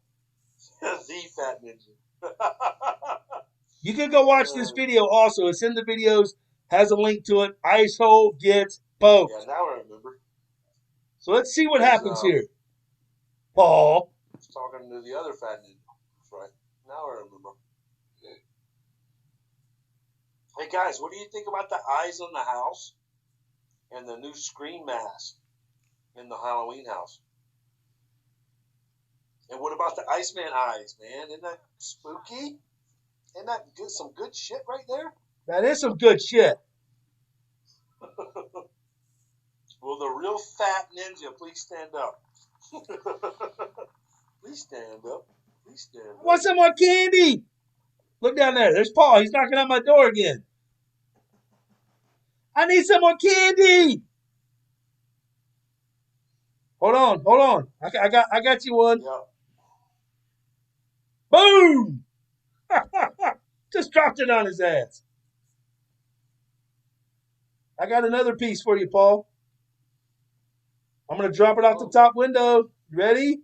The Fat Ninja. You can go watch this video also. It's in the videos. Has a link to it. Ice hole gets poked. Yeah, now I remember. So let's see what happens here. Paul. I was talking to the other Fat Ninja. That's right. Now I remember. Hey, guys, what do you think about the eyes on the house and the new screen mask in the Halloween house? And what about the Iceman eyes, man? Isn't that spooky? Isn't that some good shit right there? That is some good shit. Will the real Fat Ninja please stand up? Please stand up. Please stand up. Want some more candy? Look down there. There's Paul. He's knocking on my door again. I need some more candy. Hold on. I got you one. Yep. Boom! Just dropped it on his ass. I got another piece for you, Paul. I'm going to drop it out the top window. You ready?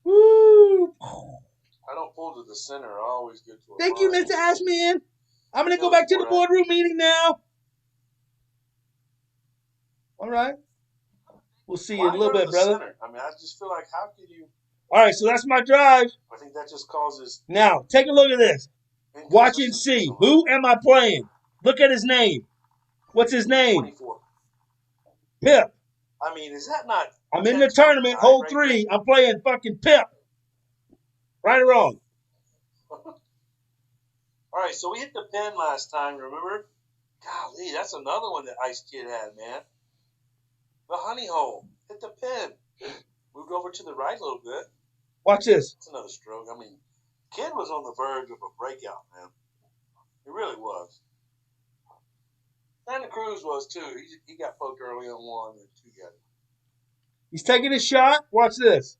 Woo! I don't pull to the center. I always get to a Thank you, line. Mr. Ashman. I'm going to go back to the boardroom meeting now. All right. We'll see you in a little bit, brother. Center? I mean, I just feel like, how could you? All right, so that's my drive. I think that just causes. Now, take a look at this. Watch and see. Who am I playing? Look at his name. What's his name? 24. Pip. I mean, is that not? I'm in the tournament, hole 3. I'm playing fucking Pip. Right or wrong? All right, so we hit the pin last time, remember? Golly, that's another one that Ice Kid had, man. The honey hole. Hit the pin. Moved over to the right a little bit. Watch this. That's another stroke. I mean, Kid was on the verge of a breakout, man. He really was. Santa Cruz was, too. He got poked early on 1 and 2 got it. He's taking a shot. Watch this.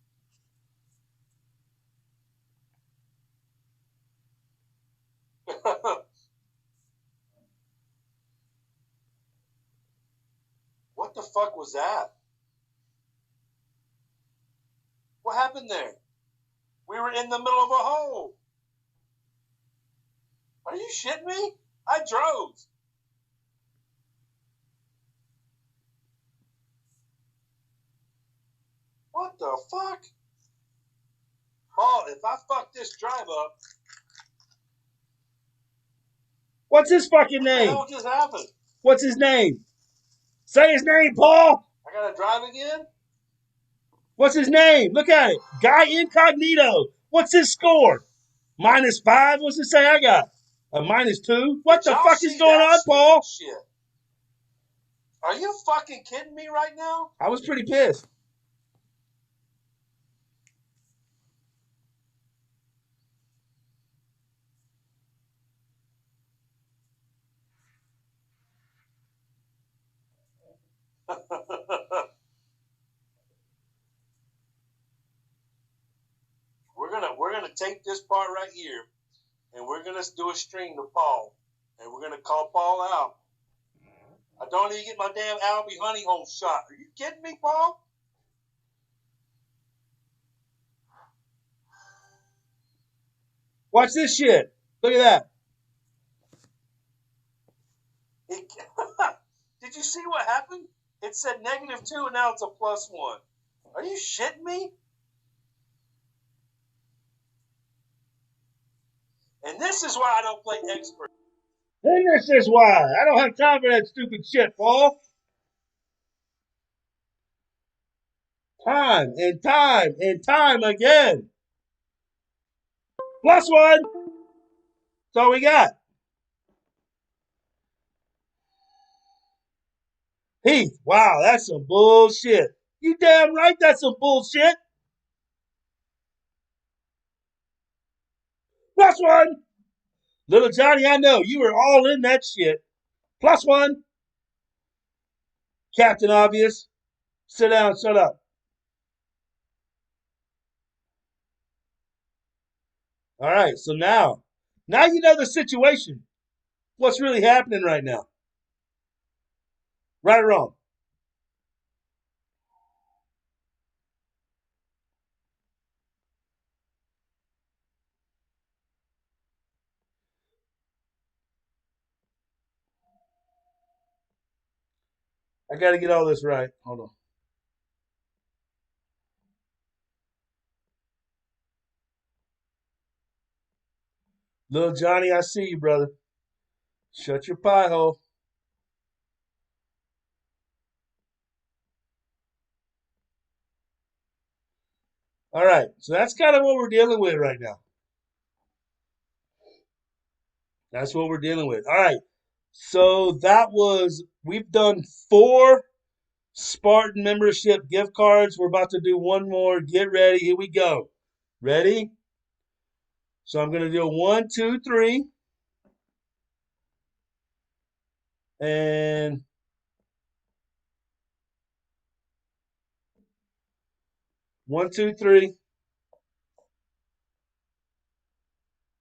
What the fuck was that? What happened there? We were in the middle of a hole. Are you shitting me? I drove. What the fuck? Oh, if I fuck this drive up. What's his fucking name? What the hell just happened? What's his name? Say his name, Paul. I gotta drive again? What's his name? Look at it. Guy Incognito. What's his score? -5? What's it say I got? A -2? What the fuck is going on, Paul? Shit. Are you fucking kidding me right now? I was pretty pissed. We're gonna take this part right here, and we're gonna do a string to Paul, and we're gonna call Paul out. I don't even get my damn Albie honey hole shot. Are you kidding me, Paul? Watch this shit. Look at that. Did you see what happened? It said -2 and now it's a +1. Are you shitting me? And this is why I don't play expert. And this is why. I don't have time for that stupid shit, Paul. Time and time and time again. +1. That's all we got. Heath, wow, that's some bullshit. You damn right that's some bullshit. +1. Little Johnny, I know you were all in that shit. +1. Captain Obvious, sit down, shut up. All right, so now you know the situation. What's really happening right now? Right or wrong? I got to get all this right. Hold on. Little Johnny, I see you, brother. Shut your pie hole. All right, so that's kind of what we're dealing with right now. That's what we're dealing with. All right, so we've done 4 Spartan membership gift cards. We're about to do one more. Get ready. Here we go. Ready? So I'm going to do 1, 2, 3. And 1, 2, 3.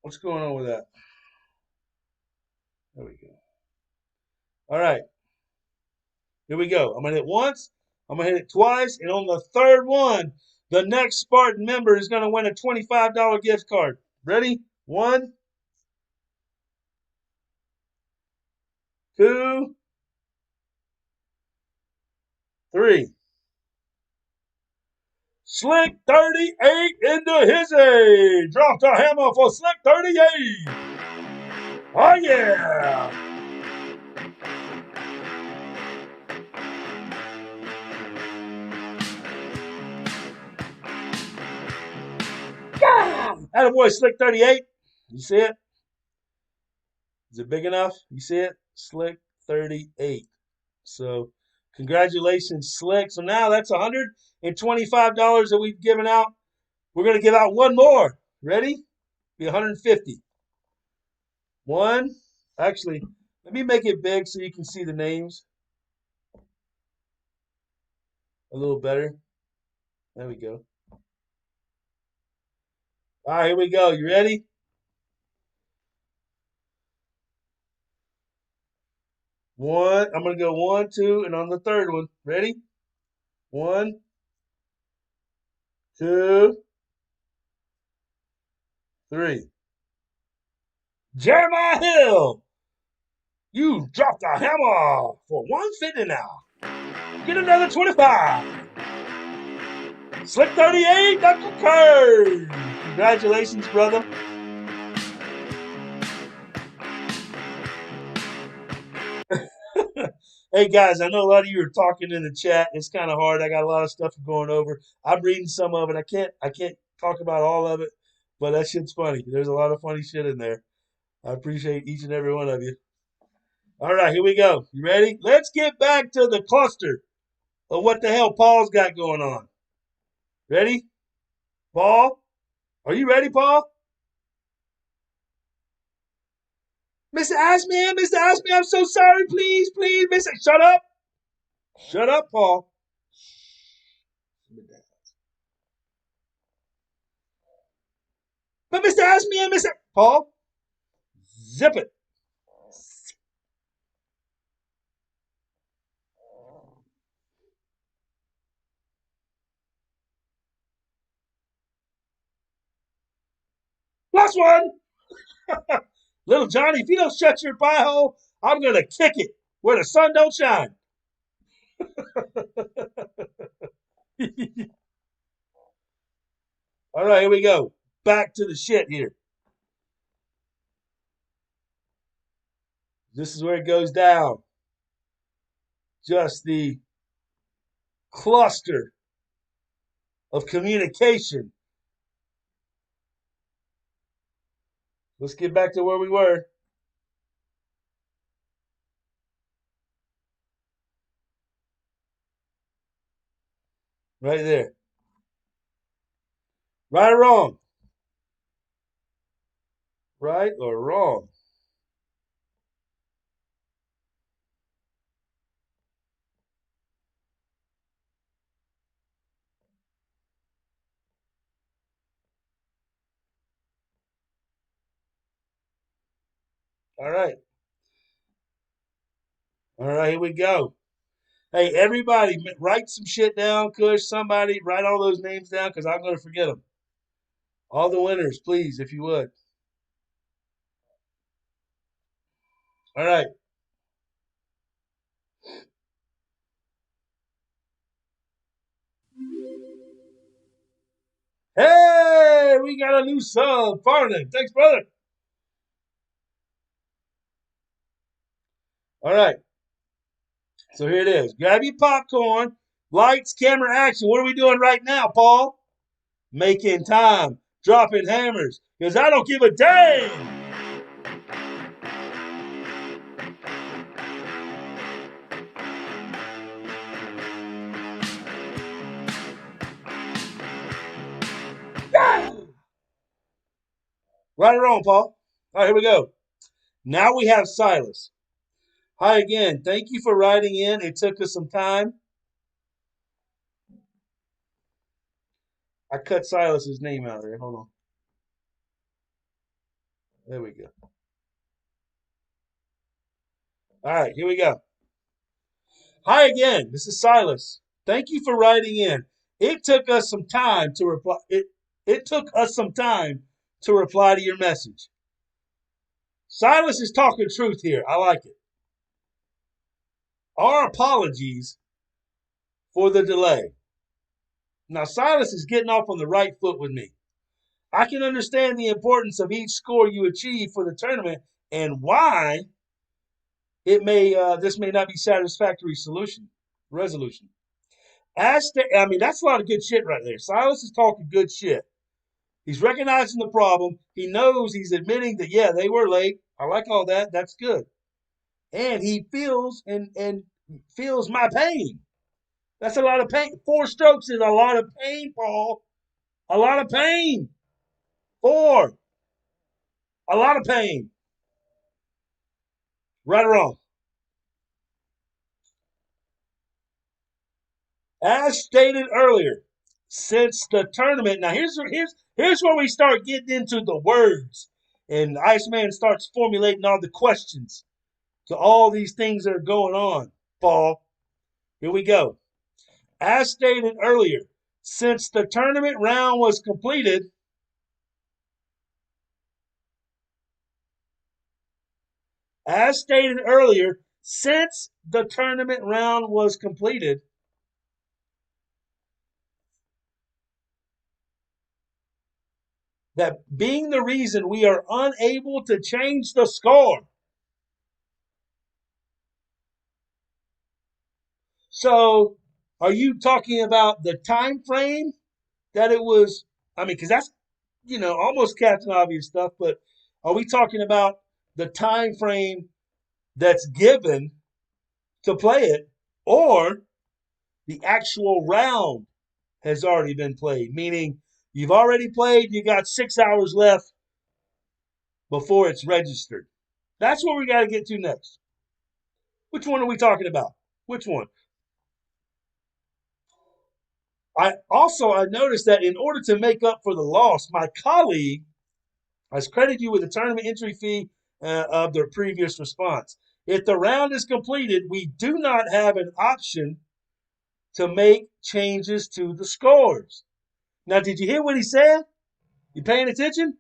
What's going on with that? There we go. All right. Here we go. I'm going to hit once. I'm going to hit it twice. And on the third one, the next Spartan member is going to win a $25 gift card. Ready? 1, 2, 3. Slick 38 into hizzy. Dropped a hammer for Slick 38. Oh, yeah. Attaboy, Slick 38. You see it? Is it big enough? You see it? Slick 38. So, congratulations, Slick. So now that's $125 that we've given out. We're going to give out one more. Ready? Be $150. One. Actually, let me make it big so you can see the names a little better. There we go. All right, here we go. You ready? One. I'm going to go 1, 2, and on the third one. Ready? 1, 2, 3. Jeremiah Hill, you dropped a hammer for $150 now. Get another 25. Slick 38, Dr. Curry. Congratulations, brother. Hey guys, I know a lot of you are talking in the chat. It's kind of hard. I got a lot of stuff going over. I'm reading some of it. I can't talk about all of it, but that shit's funny. There's a lot of funny shit in there. I appreciate each and every one of you. All right, here we go. You ready? Let's get back to the cluster of what the hell Paul's got going on. Ready? Paul? Are you ready, Paul? Mr. Ashman, I'm so sorry. Please, Mr. Shut up. Shut up, Paul. But Mr. Ashman, Paul, zip it. +1. Little Johnny, if you don't shut your pie hole, I'm going to kick it where the sun don't shine. All right, here we go. Back to the shit here. This is where it goes down. Just the cluster of communication. Let's get back to where we were. Right there. Right or wrong? Right or wrong? All right. All right, here we go. Hey, everybody, write some shit down, Kush. Somebody, write all those names down because I'm going to forget them. All the winners, please, if you would. All right. Hey, we got a new sub. Farland. Thanks, brother. All right. So here it is. Grab your popcorn. Lights, camera, action. What are we doing right now, Paul? Making time. Dropping hammers. Because I don't give a damn. Right or wrong, Paul? All right, here we go. Now we have Silas. Hi again. Thank you for writing in. It took us some time. I cut Silas's name out there. Hold on. There we go. All right, here we go. Hi again. This is Silas. Thank you for writing in. It took us some time to reply. It took us some time to reply to your message. Silas is talking truth here. I like it. Our apologies for the delay. Now, Silas is getting off on the right foot with me. I can understand the importance of each score you achieve for the tournament and why this may not be satisfactory resolution. That's a lot of good shit right there. Silas is talking good shit. He's recognizing the problem. He knows, he's admitting that, yeah, they were late. I like all that. That's good. And he feels and feels my pain. That's a lot of pain. 4 strokes is a lot of pain, Paul. A lot of pain. 4. A lot of pain. Right or wrong? As stated earlier, since the tournament, now here's where we start getting into the words, and Iceman starts formulating all the questions to all these things that are going on. Paul, here we go. As stated earlier, since the tournament round was completed, as stated earlier, since the tournament round was completed, that being the reason we are unable to change the score. So, are you talking about the time frame that it was? I mean, because that's, almost Captain Obvious stuff, but are we talking about the time frame that's given to play it, or the actual round has already been played? Meaning, you've already played, you got 6 hours left before it's registered. That's what we got to get to next. Which one are we talking about? Which one? I noticed that in order to make up for the loss, my colleague has credited you with a tournament entry fee of their previous response. If the round is completed, we do not have an option to make changes to the scores. Now, did you hear what he said? You paying attention?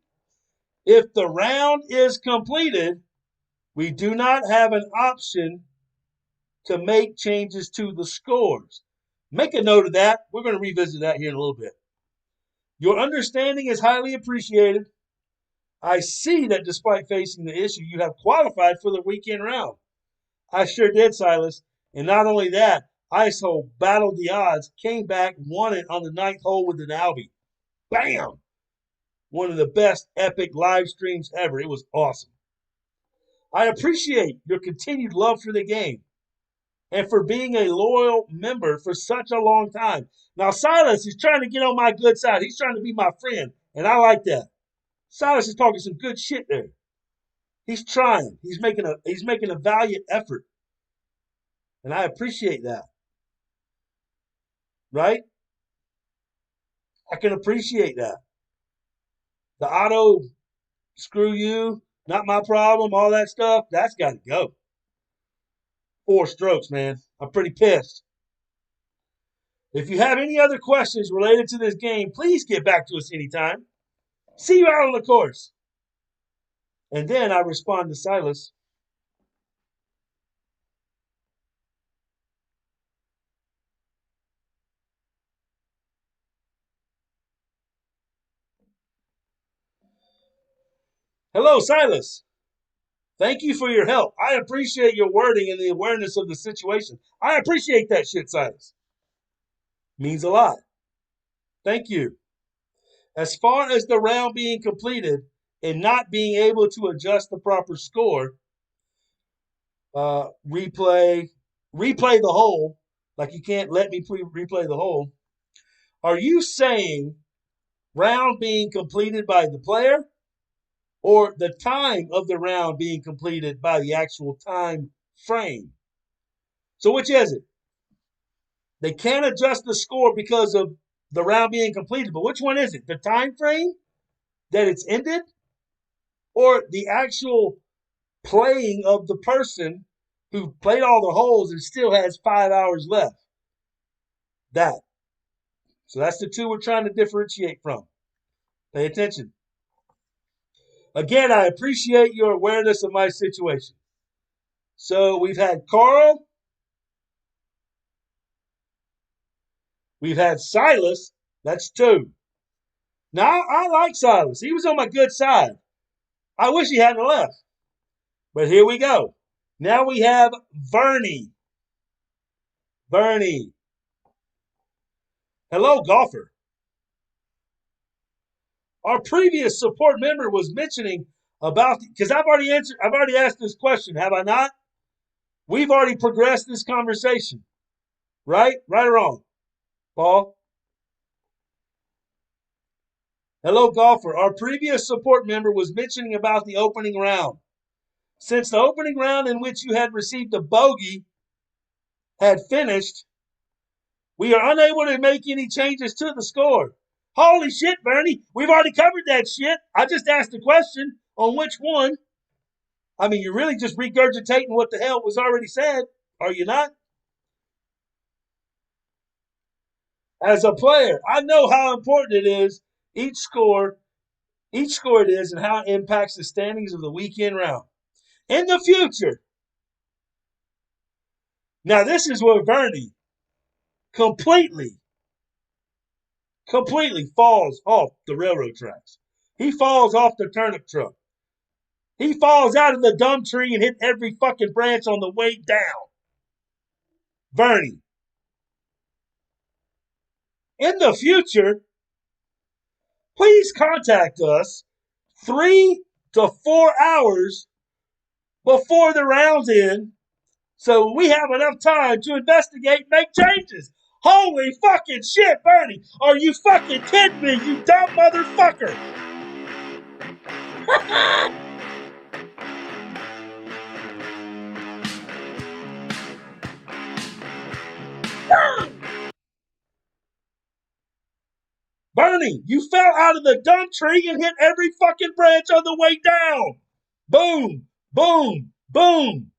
If the round is completed, we do not have an option to make changes to the scores. Make a note of that. We're going to revisit that here in a little bit. Your understanding is highly appreciated. I see that despite facing the issue, you have qualified for the weekend round. I sure did, Silas. And not only that, Icehole battled the odds, came back, won it on the 9th hole with an Albie. Bam! One of the best epic live streams ever. It was awesome. I appreciate your continued love for the game and for being a loyal member for such a long time. Now, Silas is trying to get on my good side. He's trying to be my friend, and I like that. Silas is talking some good shit there. He's trying. He's making a valiant effort. And I appreciate that. Right? I can appreciate that. The auto, screw you, not my problem, all that stuff, that's got to go. 4 strokes, man. I'm pretty pissed. If you have any other questions related to this game, please get back to us anytime. See you out on the course. And then I respond to Silas. Hello, Silas. Thank you for your help. I appreciate your wording and the awareness of the situation. I appreciate that shit, Silas. Means a lot. Thank you. As far as the round being completed and not being able to adjust the proper score, replay the hole, like you can't let me replay the hole. Are you saying round being completed by the player or the time of the round being completed by the actual time frame? So which is it? They can't adjust the score because of the round being completed. But which one is it? The time frame that it's ended, or the actual playing of the person who played all the holes and still has 5 hours left? That. So that's the two we're trying to differentiate from. Pay attention. Again, I appreciate your awareness of my situation. So we've had Carl. We've had Silas. That's two. Now, I like Silas. He was on my good side. I wish he hadn't left. But here we go. Now we have Vernie. Vernie. Hello, golfer. Our previous support member was mentioning about, because I've already asked this question, have I not? We've already progressed this conversation. Right? Right or wrong? Paul? Hello, golfer. Our previous support member was mentioning about the opening round. Since the opening round in which you had received a bogey had finished, we are unable to make any changes to the score. Holy shit, Bernie. We've already covered that shit. I just asked a question on which one. I mean, you're really just regurgitating what the hell was already said, are you not? As a player, I know how important it is, each score it is, and how it impacts the standings of the weekend round. In the future, now this is where Vernie completely falls off the railroad tracks. He falls off the turnip truck. He falls out of the dumb tree and hit every fucking branch on the way down. Vernie. In the future, please contact us 3 to 4 hours before the round's end so we have enough time to investigate and make changes. Holy fucking shit, Bernie. Are you fucking kidding me, you dumb motherfucker? Bernie, you fell out of the dumb tree and hit every fucking branch on the way down. Boom, boom, boom.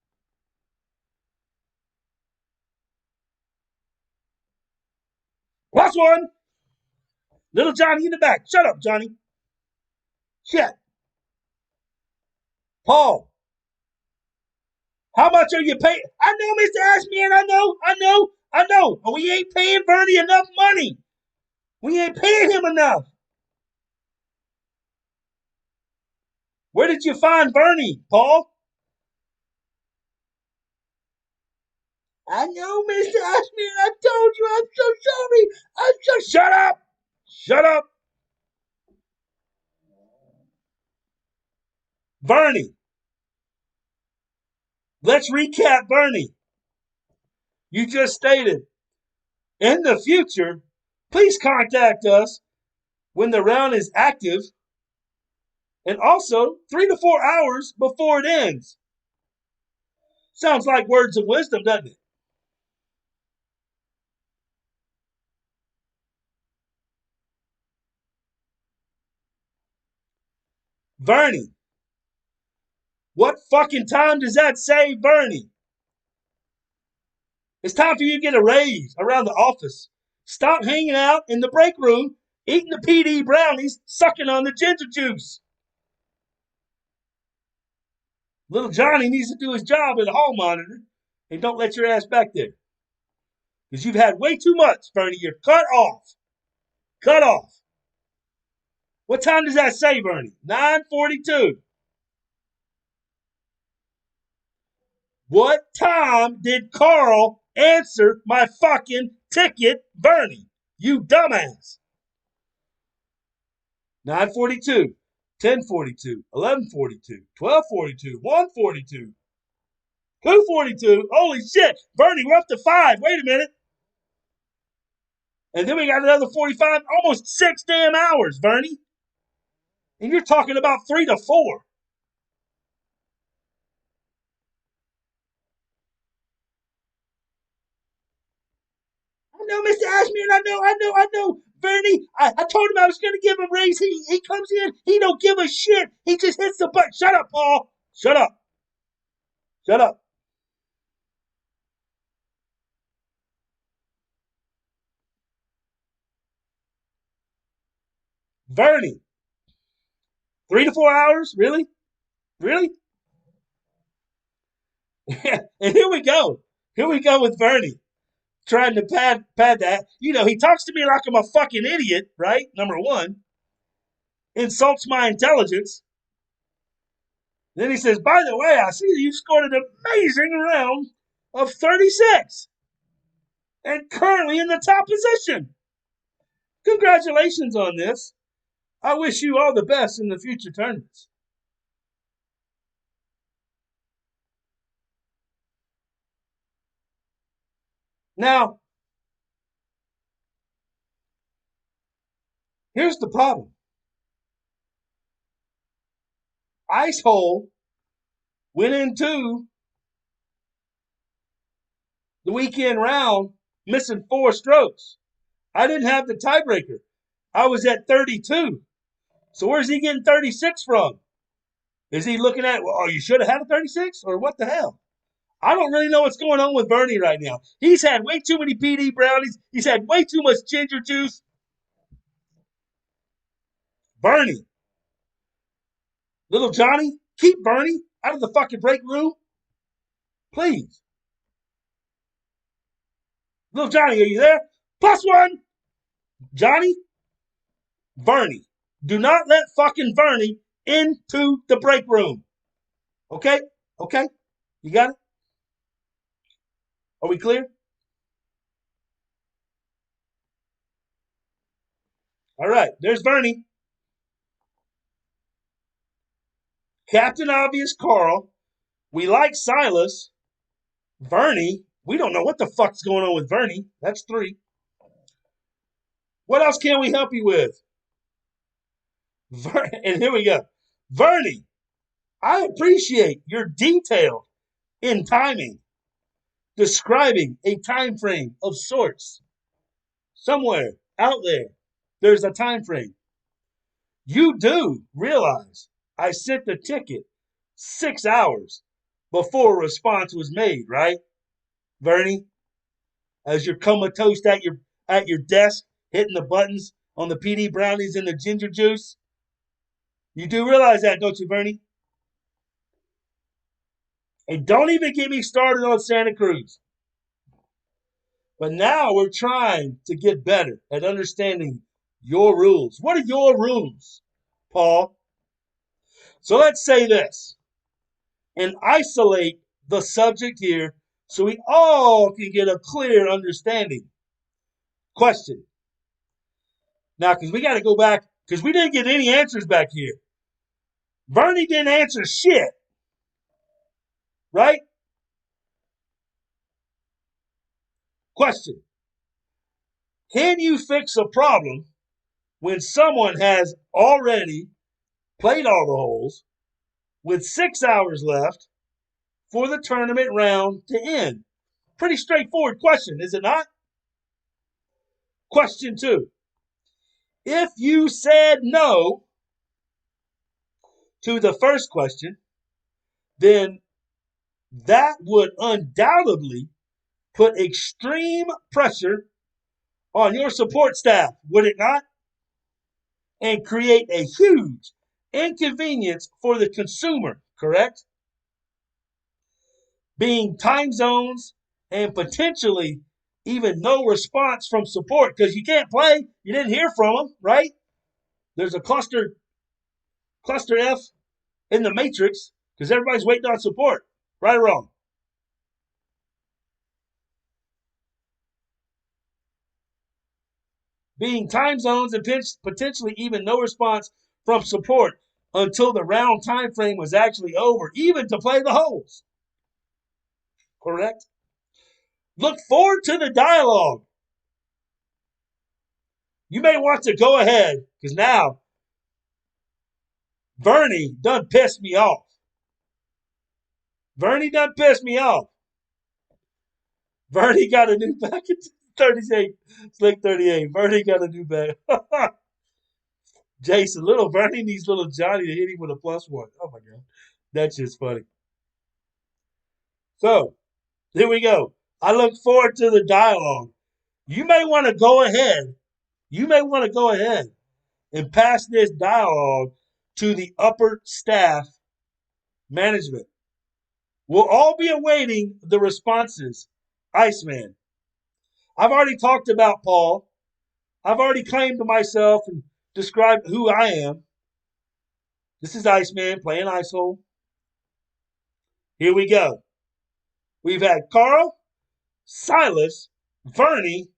Plus one. Little Johnny in the back. Shut up, Johnny. Shit. Paul. How much are you paying? I know, Mr. Ashman. I know. But we ain't paying Bernie enough money. We ain't paying him enough. Where did you find Bernie, Paul? I know, Mr. Ashman. I told you. I'm so sorry. Shut up. Shut up. Bernie. Let's recap Bernie. You just stated, in the future, please contact us when the round is active and also 3 to 4 hours before it ends. Sounds like words of wisdom, doesn't it? Bernie. What fucking time does that say, Bernie? It's time for you to get a raise around the office. Stop hanging out in the break room, eating the PD brownies, sucking on the ginger juice. Little Johnny needs to do his job in the hall monitor, and don't let your ass back there. Because you've had way too much, Bernie. You're cut off. Cut off. What time does that say, Bernie? 9:42. What time did Carl answer my fucking ticket, Bernie? You dumbass. 9:42, 10:42, 11:42, 12:42, 1:42, 2:42. Holy shit, Bernie, we're up to 5. Wait a minute. And then we got another 45, almost 6 damn hours, Bernie. And you're talking about 3 to 4. I know, Mr. Ashman, I know. Vernie, I told him I was going to give him a raise. He comes in. He don't give a shit. He just hits the button. Shut up, Paul. Shut up. Shut up. Vernie. 3 to 4 hours? Really? Really? And here we go. Here we go with Vernie. Trying to pad that. You know, he talks to me like I'm a fucking idiot, right? Number one. Insults my intelligence. Then he says, by the way, I see you scored an amazing round of 36 and currently in the top position. Congratulations on this. I wish you all the best in the future tournaments. Now, here's the problem. Icehole went into the weekend round missing 4 strokes. I didn't have the tiebreaker. I was at 32. So where's he getting 36 from? Is he looking at, well, oh, you should have had a 36? Or what the hell? I don't really know what's going on with Vernie right now. He's had way too many PD brownies. He's had way too much ginger juice. Vernie. Little Johnny, keep Vernie out of the fucking break room. Please. Little Johnny, are you there? +1. Johnny, Vernie. Do not let fucking Vernie into the break room. Okay? Okay? You got it? Are we clear? All right. There's Vernie. Captain Obvious Carl. We like Silas. Vernie. We don't know what the fuck's going on with Vernie. That's 3. What else can we help you with? And here we go. Vernie, I appreciate your detail in timing, describing a time frame of sorts. Somewhere out there, there's a time frame. You do realize I sent the ticket 6 hours before a response was made, right, Vernie? As you're comatose at your desk, hitting the buttons on the PD brownies and the ginger juice. You do realize that, don't you, Vernie? And don't even get me started on Santa Cruz. But now we're trying to get better at understanding your rules. What are your rules, Paul? So let's say this and isolate the subject here so we all can get a clear understanding. Question. Now, because we got to go back, because we didn't get any answers back here. Vernie didn't answer shit. Right? Question. Can you fix a problem when someone has already played all the holes with 6 hours left for the tournament round to end? Pretty straightforward question, is it not? Question 2. If you said no to the first question, then that would undoubtedly put extreme pressure on your support staff, would it not? And create a huge inconvenience for the consumer, correct? Being time zones and potentially even no response from support because you can't play. You didn't hear from them, right? There's a cluster F in the matrix because everybody's waiting on support, right or wrong? Being time zones and potentially even no response from support until the round time frame was actually over, even to play the holes. Correct? Look forward to the dialogue. You may want to go ahead, because now Vernie done pissed me off. Vernie done pissed me off. Vernie got a new package. 38. Slick 38. Bernie got to do better. Jason, little Bernie needs little Johnny to hit him with a +1. Oh, my God. That's just funny. So, here we go. I look forward to the dialogue. You may want to go ahead. And pass this dialogue to the upper staff management. We'll all be awaiting the responses. Iceman. I've already talked about Paul. I've already claimed to myself and described who I am. This is Iceman playing Icehole. Here we go. We've had Carl, Silas, Vernie.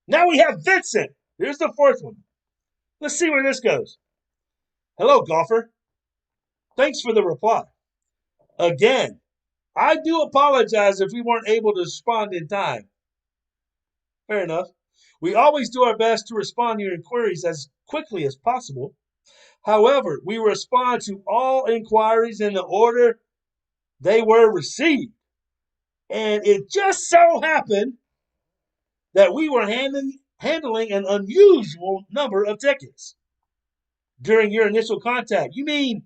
Now we have Vincent. Here's the fourth one. Let's see where this goes. Hello, golfer. Thanks for the reply. Again, I do apologize if we weren't able to respond in time. Fair enough. We always do our best to respond to your inquiries as quickly as possible. However, we respond to all inquiries in the order they were received. And it just so happened that we were handling an unusual number of tickets during your initial contact. You mean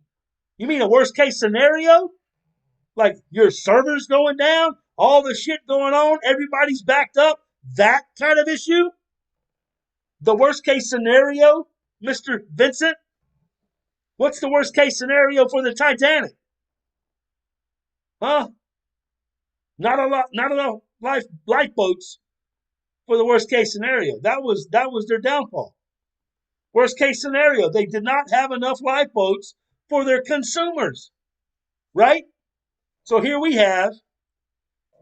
a worst case scenario? Like your server's going down, all the shit going on, everybody's backed up, that kind of issue? The worst case scenario, Mr. Vincent? What's the worst case scenario for the Titanic? Huh? Not enough lifeboats for the worst case scenario. That was their downfall. Worst case scenario, they did not have enough lifeboats for their consumers. Right? So here we have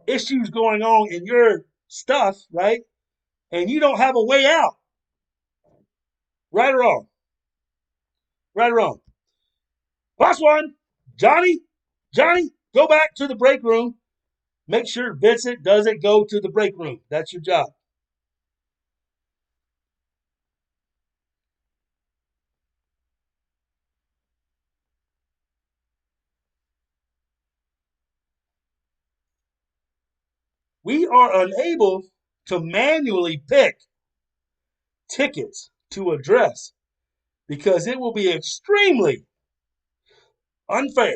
issues going on in your stuff, right? And you don't have a way out. Right or wrong? Right or wrong? Last one. Johnny, go back to the break room. Make sure Vincent doesn't go to the break room. That's your job. We are unable to manually pick tickets to address because it will be extremely unfair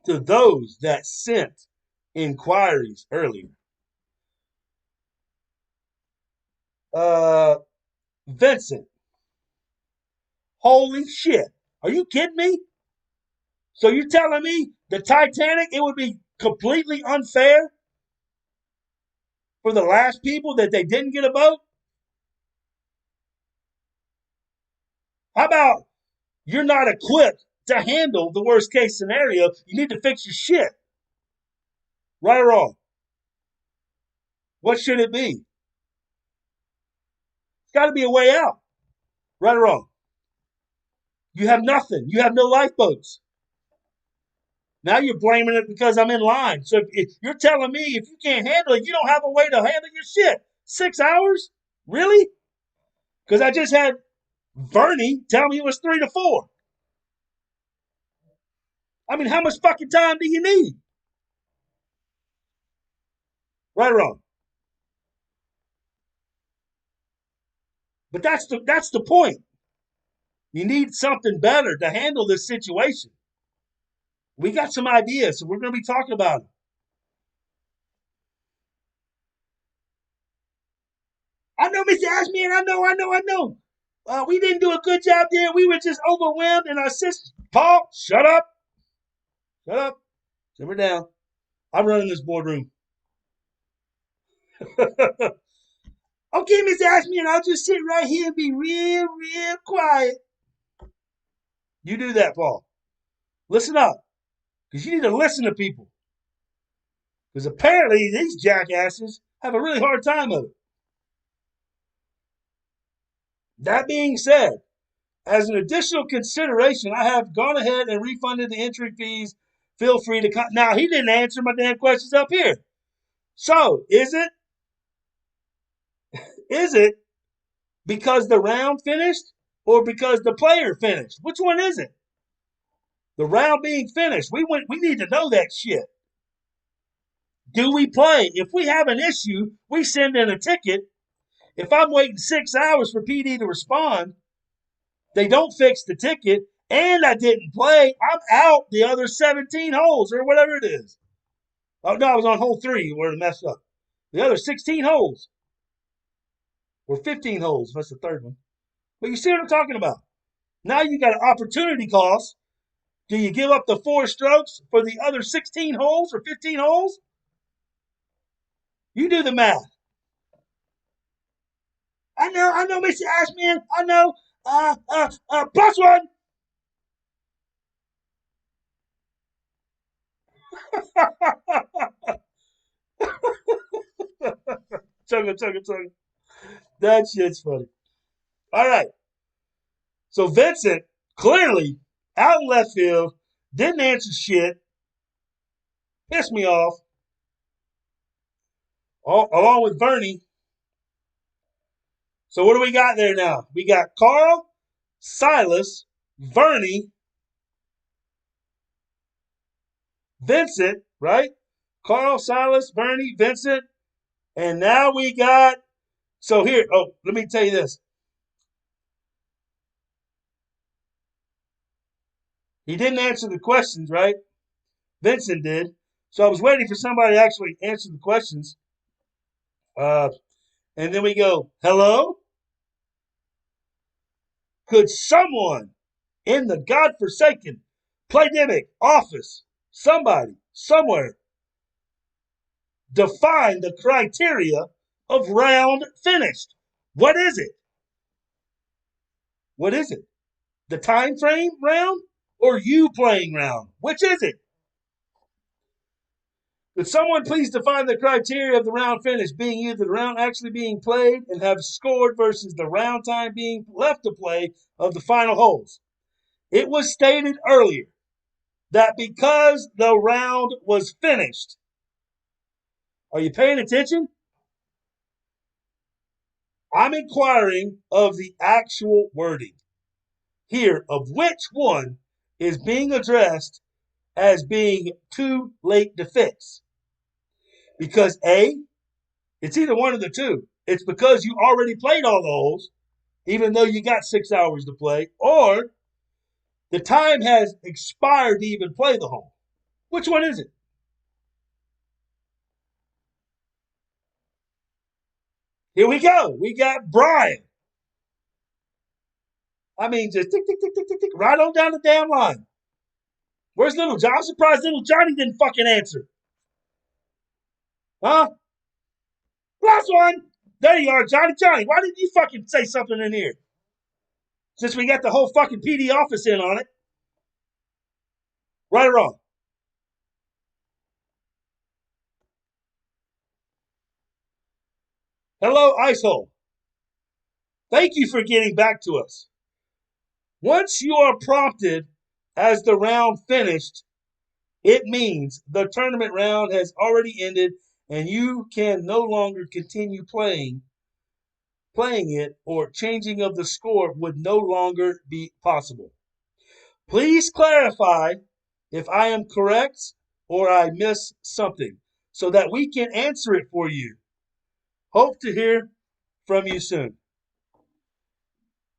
to those that sent inquiries earlier. Vincent, holy shit. Are you kidding me? So you're telling me the Titanic, it would be completely unfair for the last people that they didn't get a boat? How about you're not equipped to handle the worst case scenario? You need to fix your shit. Right or wrong? What should it be? It's got to be a way out. Right or wrong? You have nothing. You have no lifeboats. Now you're blaming it because I'm in line. So if you're telling me if you can't handle it, you don't have a way to handle your shit. 6 hours? Really? Because I just had Vernie tell me it was 3 to 4. I mean, how much fucking time do you need? Right or wrong? But that's the point. You need something better to handle this situation. We got some ideas, so we're going to be talking about it. I know, Mr. Ashman. I know. We didn't do a good job there. We were just overwhelmed, and our sister, Paul, shut up. Simmer down. I'm running this boardroom. Okay, Mr. Ashman, I'll just sit right here and be real quiet. You do that, Paul. Listen up, because you need to listen to people. Because apparently these jackasses have a really hard time of it. That being said, as an additional consideration, I have gone ahead and refunded the entry fees. Feel free to now, he didn't answer my damn questions up here. So, is it because the round finished or because the player finished? Which one is it? The round being finished. We need to know that shit. do we play? If we have an issue, we send in a ticket. If I'm waiting 6 hours for PD to respond, they don't fix the ticket, and I didn't play, I'm out the other 17 holes or whatever it is. Oh, no, I was on hole 3 where it messed up. The other 16 holes, or 15 holes, that's the third one. But you see what I'm talking about? Now you got an opportunity cost. Do you give up the 4 strokes for the other 16 holes or 15 holes? You do the math. I know, Mr. Ashman. I know. +1. Chugga. That shit's funny. All right. So Vincent, clearly, out in left field, didn't answer shit. Pissed me off. Along with Bernie. So what do we got there now? We got Carl, Silas, Bernie, Vincent, right? Carl, Silas, Bernie, Vincent. And now we got, so here, let me tell you this. He didn't answer the questions, right? Vincent did. So I was waiting for somebody to actually answer the questions. And then we go, hello? Could someone in the godforsaken Playdemic office, somebody, somewhere, define the criteria of round finished? What is it? What is it? The time frame round or you playing round? Which is it? Could someone please define the criteria of the round finish being either the round actually being played and have scored versus the round time being left to play of the final holes? It was stated earlier that because the round was finished. Are you paying attention? I'm inquiring of the actual wording here of which one is being addressed as being too late to fix. Because A, it's either one of the two. It's because you already played all the holes, even though you got 6 hours to play, or the time has expired to even play the hole. Which one is it? Here we go. We got Brian. I mean, just tick, tick, tick, tick, tick, tick, right on down the damn line. Where's Little Johnny? I'm surprised Little Johnny didn't fucking answer. Huh? +1. There you are, Johnny. Johnny, why didn't you fucking say something in here? Since we got the whole fucking PD office in on it. Right or wrong? Hello, Icehole. Thank you for getting back to us. Once you are prompted as the round finished, it means the tournament round has already ended and you can no longer continue playing it, or changing of the score would no longer be possible. Please clarify if I am correct or I miss something so that we can answer it for you. Hope to hear from you soon.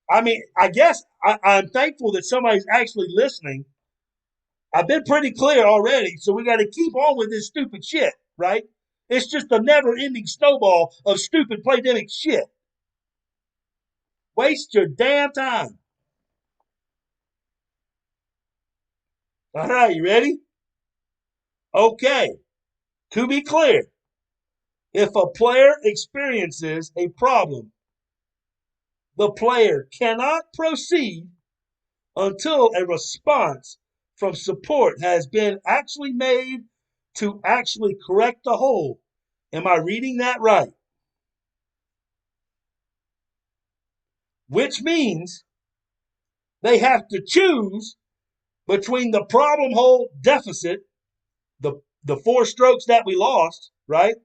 I mean, I guess I'm thankful that somebody's actually listening. I've been pretty clear already, so we got to keep on with this stupid shit, right? It's just a never-ending snowball of stupid Playdemic shit. Waste your damn time. All right, you ready? Okay. To be clear, if a player experiences a problem, the player cannot proceed until a response from support has been actually made to actually correct the hole. Am I reading that right? Which means they have to choose between the problem hole deficit, the 4 strokes that we lost, right,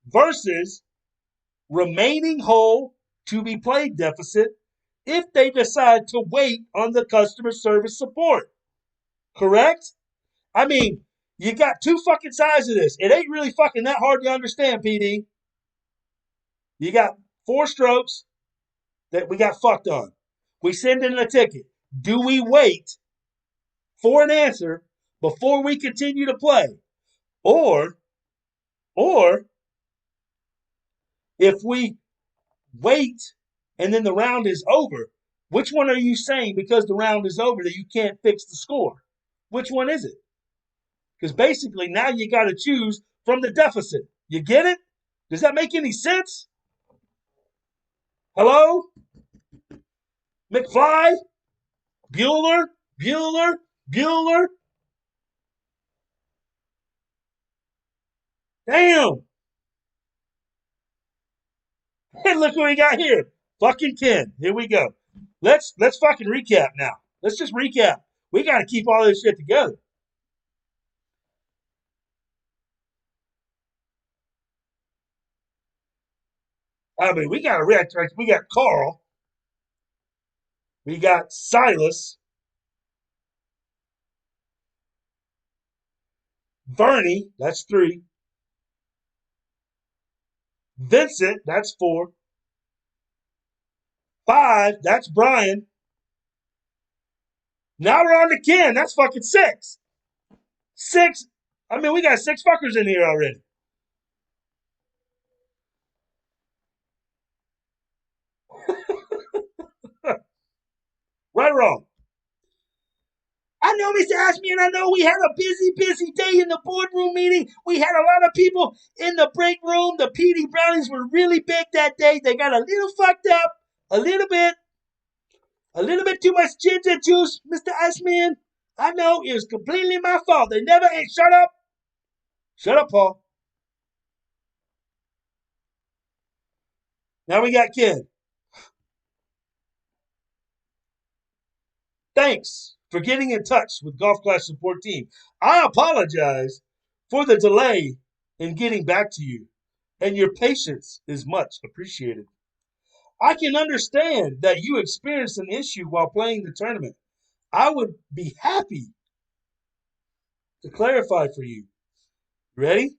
versus remaining hole to be played deficit if they decide to wait on the customer service support. Correct? I mean, You got two fucking sides of this. It ain't really fucking that hard to understand, PD. You got 4 strokes that we got fucked on. We send in a ticket. Do we wait for an answer before we continue to play? Or if we wait and then the round is over, which one are you saying because the round is over that you can't fix the score? Which one is it? Because basically now you got to choose from the deficit. You get it? Does that make any sense? Hello? McFly? Bueller? Bueller? Bueller? Damn! And look what we got here. Fucking Ken. Here we go. Let's fucking recap now. Let's just recap. We got to keep all this shit together. I mean, we got a react. We got Carl. We got Silas. Bernie, that's 3. Vincent, that's 4. 5, that's Brian. Now we're on to Ken. That's fucking 6. 6. I mean, we got 6 fuckers in here already. Right or wrong? I know, Mr. Ashby, and I know we had a busy day in the boardroom meeting. We had a lot of people in the break room. The PD Brownies were really big that day. They got a little fucked up, a little bit too much ginger juice, Mr. Ashman. I know it was completely my fault. They never ate. Shut up. Shut up, Paul. Now we got Ken. Thanks for getting in touch with Golf Clash Support Team. I apologize for the delay in getting back to you, and your patience is much appreciated. I can understand that you experienced an issue while playing the tournament. I would be happy to clarify for you. You ready?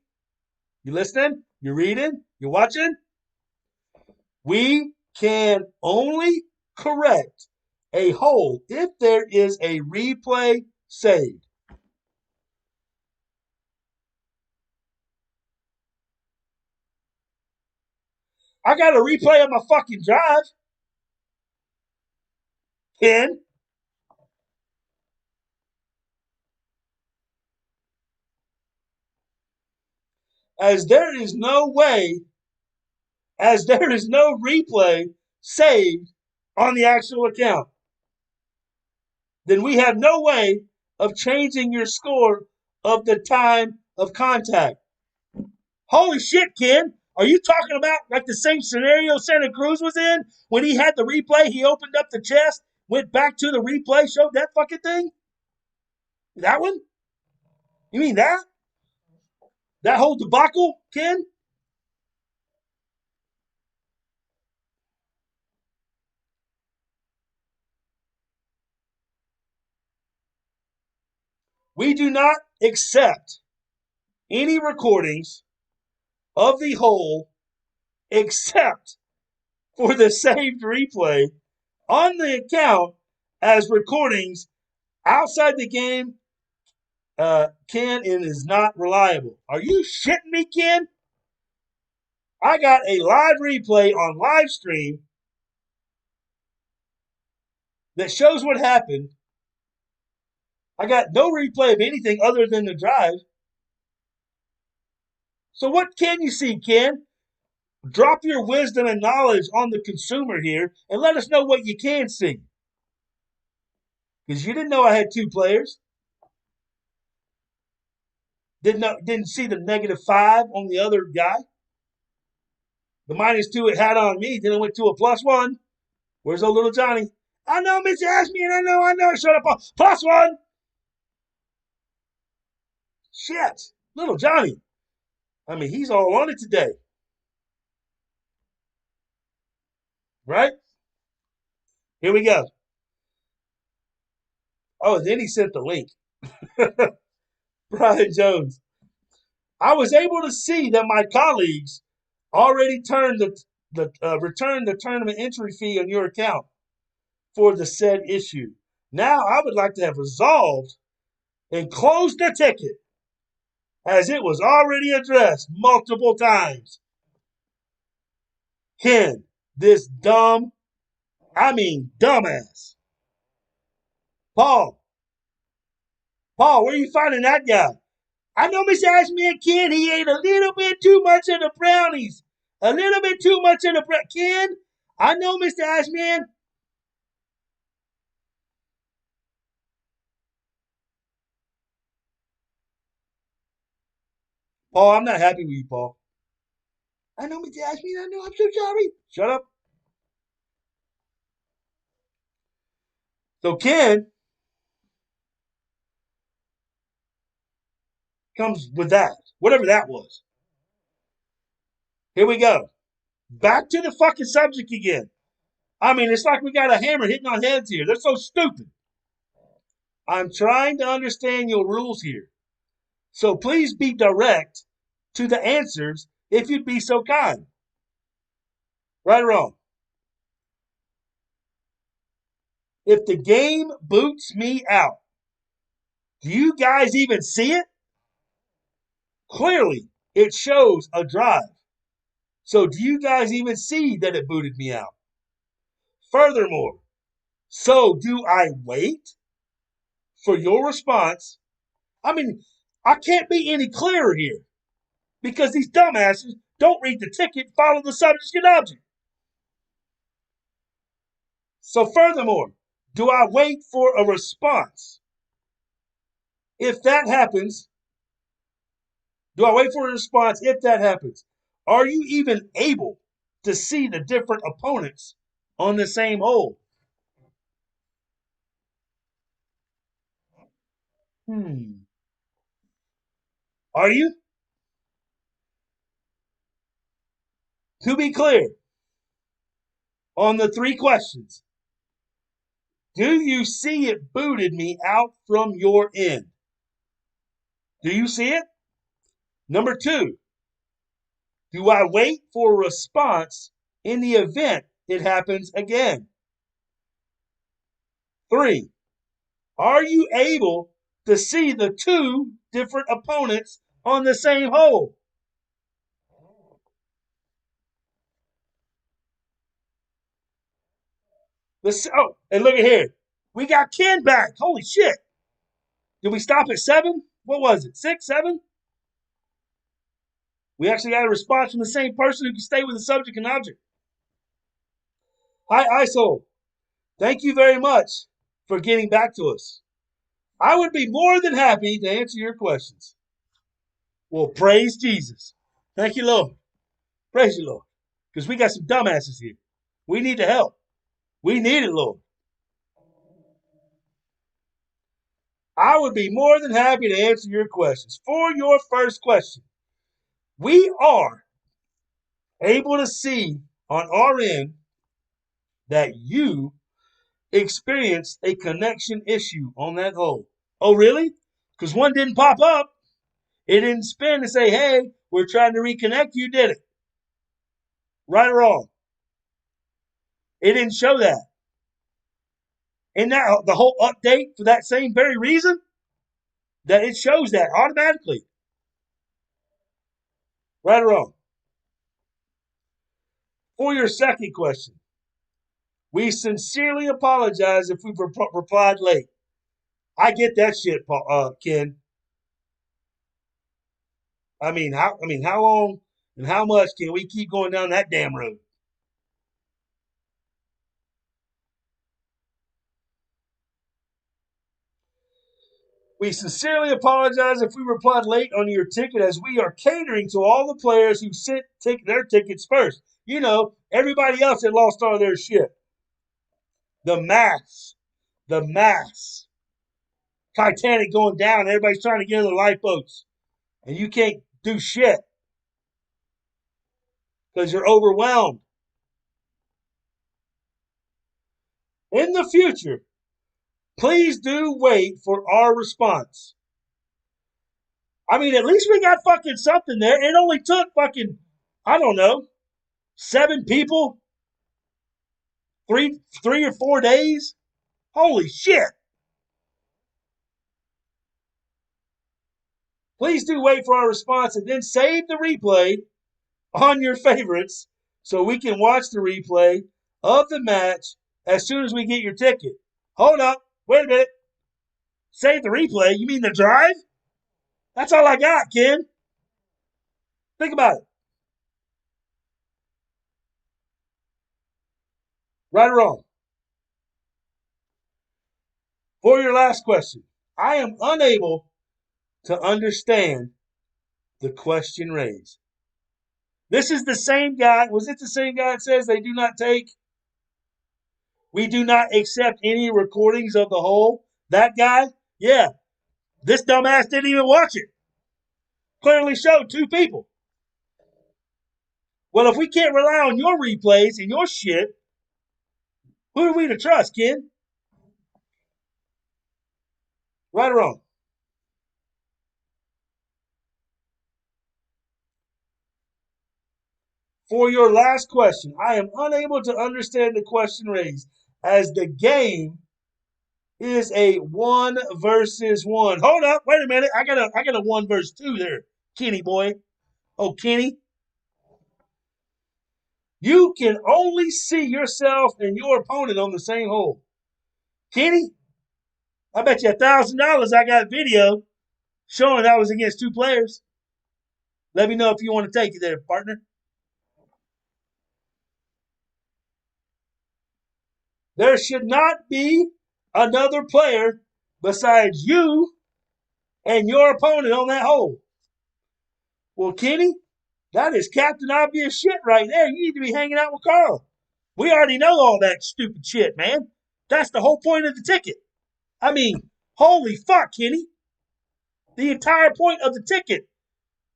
You listening? You reading? You watching? We can only correct a hole if there is a replay saved. I got a replay of my fucking drive. Ken. As there is no replay saved on the actual account, then we have no way of changing your score of the time of contact. Holy shit, Ken. Are you talking about like the same scenario Santa Cruz was in? When he had the replay, he opened up the chest, went back to the replay, showed that fucking thing? That one? You mean that? That whole debacle, Ken? We do not accept any recordings of the hole except for the saved replay on the account as recordings outside the game. Ken, and is not reliable. Are you shitting me, Ken? I got a live replay on live stream that shows what happened. I got no replay of anything other than the drive. So what can you see, Ken? Drop your wisdom and knowledge on the consumer here and let us know what you can see. Because you didn't know I had 2 players. Didn't see the -5 on the other guy. The -2 it had on me. Then it went to a +1. Where's old little Johnny? I know, Mr. Ashby, and I know. Shut up. +1. Shit. Little Johnny. I mean, he's all on it today. Right? Here we go. Oh, then he sent the link. Brian Jones. I was able to see that my colleagues already returned the tournament entry fee on your account for the said issue. Now I would like to have resolved and closed the ticket as it was already addressed multiple times. Ken, this dumbass. Paul, where are you finding that guy? I know Mr. Ashman Ken, he ate a little bit too much of the brownies. A little bit too much of the Ken, I know Mr. Ashman. Paul, I'm not happy with you, Paul. I know Mr. Ashman, I know, I'm so sorry. Shut up. So Ken comes with that, whatever that was. Here we go. Back to the fucking subject again. I mean, it's like we got a hammer hitting on heads here. They're so stupid. I'm trying to understand your rules here. So please be direct to the answers if you'd be so kind. Right or wrong? If the game boots me out, do you guys even see it? Clearly, it shows a drive. So do you guys even see that it booted me out? Furthermore, so do I wait for your response? I mean, I can't be any clearer here because these dumbasses don't read the ticket, follow the subject and object. So furthermore, do I wait for a response? If that happens, do I wait for a response if that happens? Are you even able to see the different opponents on the same hole? Are you? To be clear, on the three questions, do you see it booted me out from your end? Do you see it? Number two, do I wait for a response in the event it happens again? 3, are you able to see the two different opponents on the same hole? Oh, and look at here. We got Ken back. Holy shit. Did we stop at 7? What was it? 6, 7? We actually got a response from the same person who can stay with the subject and object. Hi, ISO. Thank you very much for getting back to us. I would be more than happy to answer your questions. Well, praise Jesus. Thank you, Lord. Praise you, Lord. Because we got some dumbasses here. We need the help. We need it, Lord. I would be more than happy to answer your questions. For your first question, we are able to see on our end that you experienced a connection issue on that hole. Oh, really? Because one didn't pop up. It didn't spin to say, hey, we're trying to reconnect you, did it? Right or wrong? It didn't show that. And now the whole update for that same very reason that it shows that automatically. Right or wrong? For your second question, we sincerely apologize if we've replied late. I get that shit, Ken. I mean, how long and how much can we keep going down that damn road? We sincerely apologize if we replied late on your ticket, as we are catering to all the players who sent their tickets first. You know, everybody else that lost all their shit. The mass. Titanic going down. Everybody's trying to get in the lifeboats. And you can't do shit because you're overwhelmed. In the future, please do wait for our response. I mean, at least we got fucking something there. It only took fucking, I don't know, 7 people, 3 or 4 days. Holy shit. Please do wait for our response and then save the replay on your favorites so we can watch the replay of the match as soon as we get your ticket. Hold up. Wait a minute. Save the replay? You mean the drive? That's all I got, Ken. Think about it. Right or wrong? For your last question, I am unable to understand the question raised. This is the same guy. Was it the same guy that says they do not take? We do not accept any recordings of the whole? That guy? Yeah. This dumbass didn't even watch it. Clearly showed 2 people. Well, if we can't rely on your replays and your shit, who are we to trust, Ken? Right or wrong? For your last question, I am unable to understand the question raised as the game is a 1 versus 1. Hold up, wait a minute. I got a 1 versus 2 there, Kenny boy. Oh, Kenny. You can only see yourself and your opponent on the same hole. Kenny, I bet you $1,000 I got video showing I was against 2 players. Let me know if you want to take it there, partner. There should not be another player besides you and your opponent on that hole. Well, Kenny, that is Captain Obvious shit right there. You need to be hanging out with Carl. We already know all that stupid shit, man. That's the whole point of the ticket. I mean, holy fuck, Kenny. The entire point of the ticket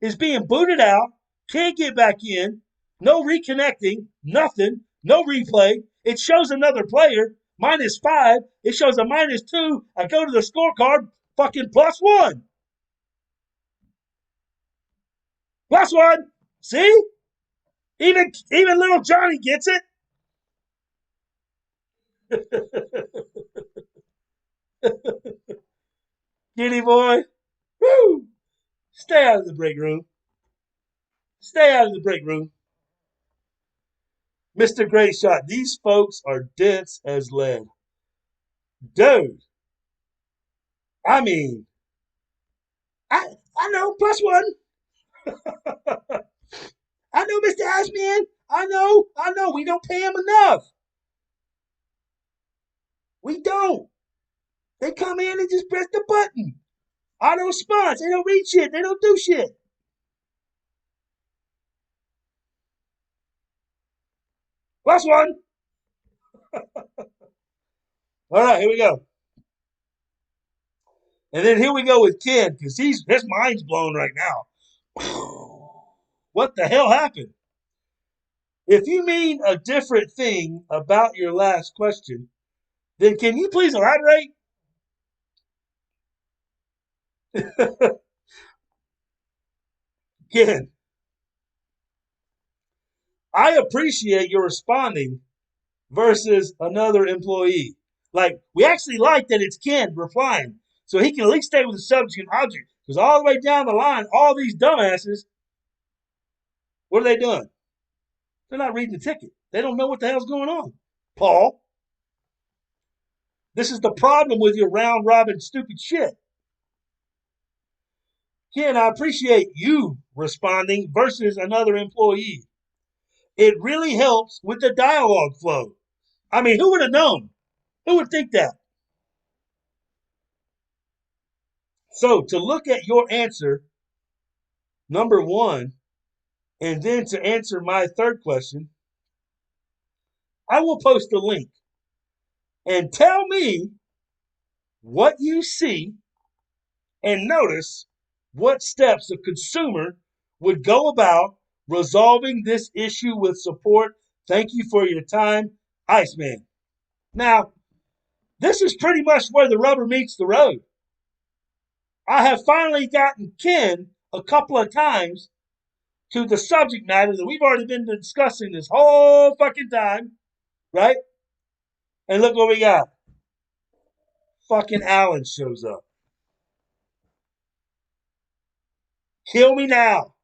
is being booted out, can't get back in, no reconnecting, nothing, no replay. It shows another player, -5. It shows a -2. I go to the scorecard, fucking +1. +1. See? Even little Johnny gets it. Kitty boy. Woo! Stay out of the break room. Stay out of the break room. Mr. Great Shot. These folks are dense as lead. Dude. I mean, I know, +1. I know, Mr. Ashman. I know. We don't pay him enough. We don't. They come in and just press the button. Auto response. They don't read shit. They don't do shit. +1. All right, here we go. And then here we go with Ken, because his mind's blown right now. What the hell happened? If you mean a different thing about your last question, then can you please elaborate? Ken, I appreciate your responding versus another employee. Like, we actually like that it's Ken replying, so he can at least stay with the subject and object. Because all the way down the line, all these dumbasses, what are they doing? They're not reading the ticket. They don't know what the hell's going on. Paul, this is the problem with your round-robin stupid shit. Ken, I appreciate you responding versus another employee. It really helps with the dialogue flow. I mean, who would have known? Who would think that? So to look at your answer, number 1, and then to answer my third question, I will post a link. And tell me what you see and notice what steps a consumer would go about resolving this issue with support. Thank you for your time, Iceman. Now, this is pretty much where the rubber meets the road. I have finally gotten Ken a couple of times to the subject matter that we've already been discussing this whole fucking time, right? And look what we got. Fucking Alan shows up. Kill me now.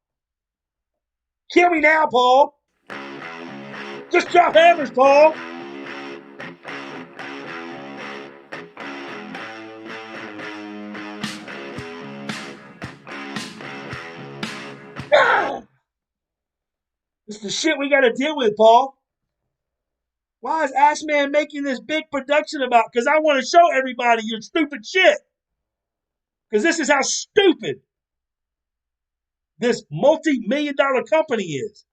Kill me now, Paul. Just drop hammers, Paul. Ah! This is the shit we got to deal with, Paul. Why is Ashman making this big production about? Because I want to show everybody your stupid shit. Because this is how stupid this multi-million-dollar company is.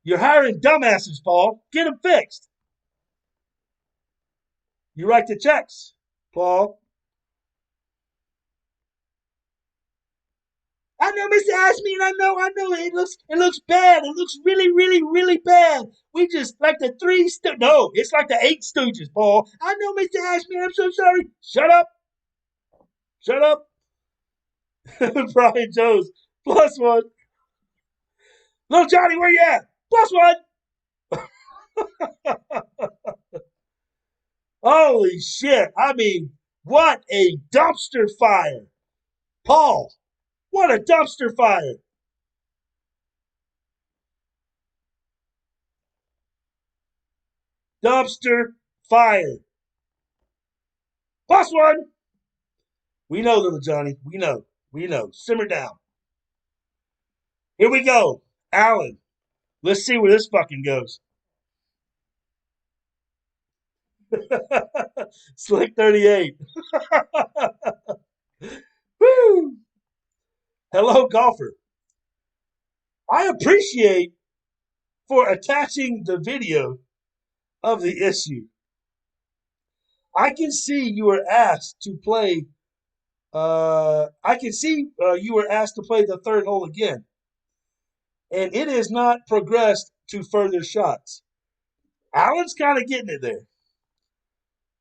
You're hiring dumbasses, Paul. Get them fixed. You write the checks, Paul. I know, Mr. Ashman. I know. It looks bad. It looks really, really, really bad. We just like the three. No, it's like the 8 Stooges, Paul. I know, Mr. Ashman. I'm so sorry. Shut up. Shut up. Brian Jones, +1. Little Johnny, where you at? +1. Holy shit. I mean, what a dumpster fire. Paul, what a dumpster fire. Dumpster fire. +1. We know, little Johnny. We know. Simmer down. Here we go. Alan. Let's see where this fucking goes. Slick 38. Woo! Hello, golfer. I appreciate for attaching the video of the issue. I can see you were asked to play. You were asked to play the 3rd hole again, and it has not progressed to further shots. Alan's kind of getting it there.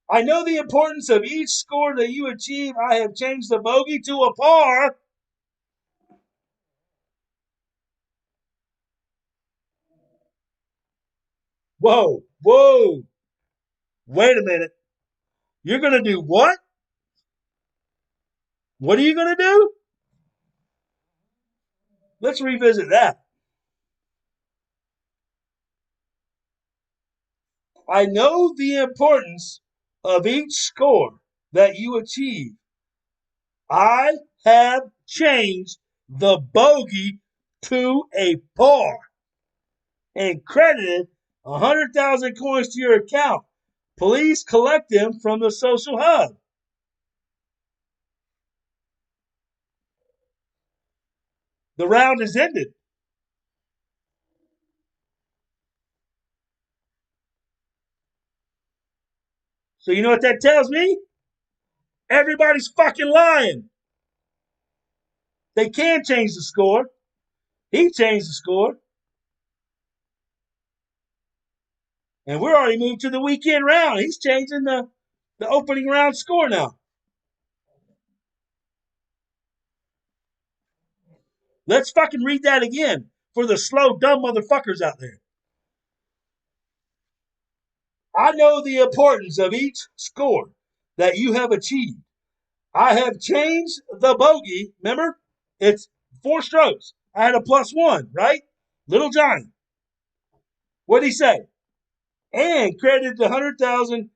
I know the importance of each score that you achieve. I have changed the bogey to a par. Whoa. Wait a minute. You're going to do what? What are you going to do? Let's revisit that. I know the importance of each score that you achieve. I have changed the bogey to a par and credited 100,000 coins to your account. Please collect them from the social hub. The round is ended. So you know what that tells me? Everybody's fucking lying. They can change the score. He changed the score. And we're already moved to the weekend round. He's changing the opening round score now. Let's fucking read that again for the slow, dumb motherfuckers out there. I know the importance of each score that you have achieved. I have changed the bogey. Remember? It's 4 strokes. I had a +1, right? Little Johnny. What'd he say? And credited 100,000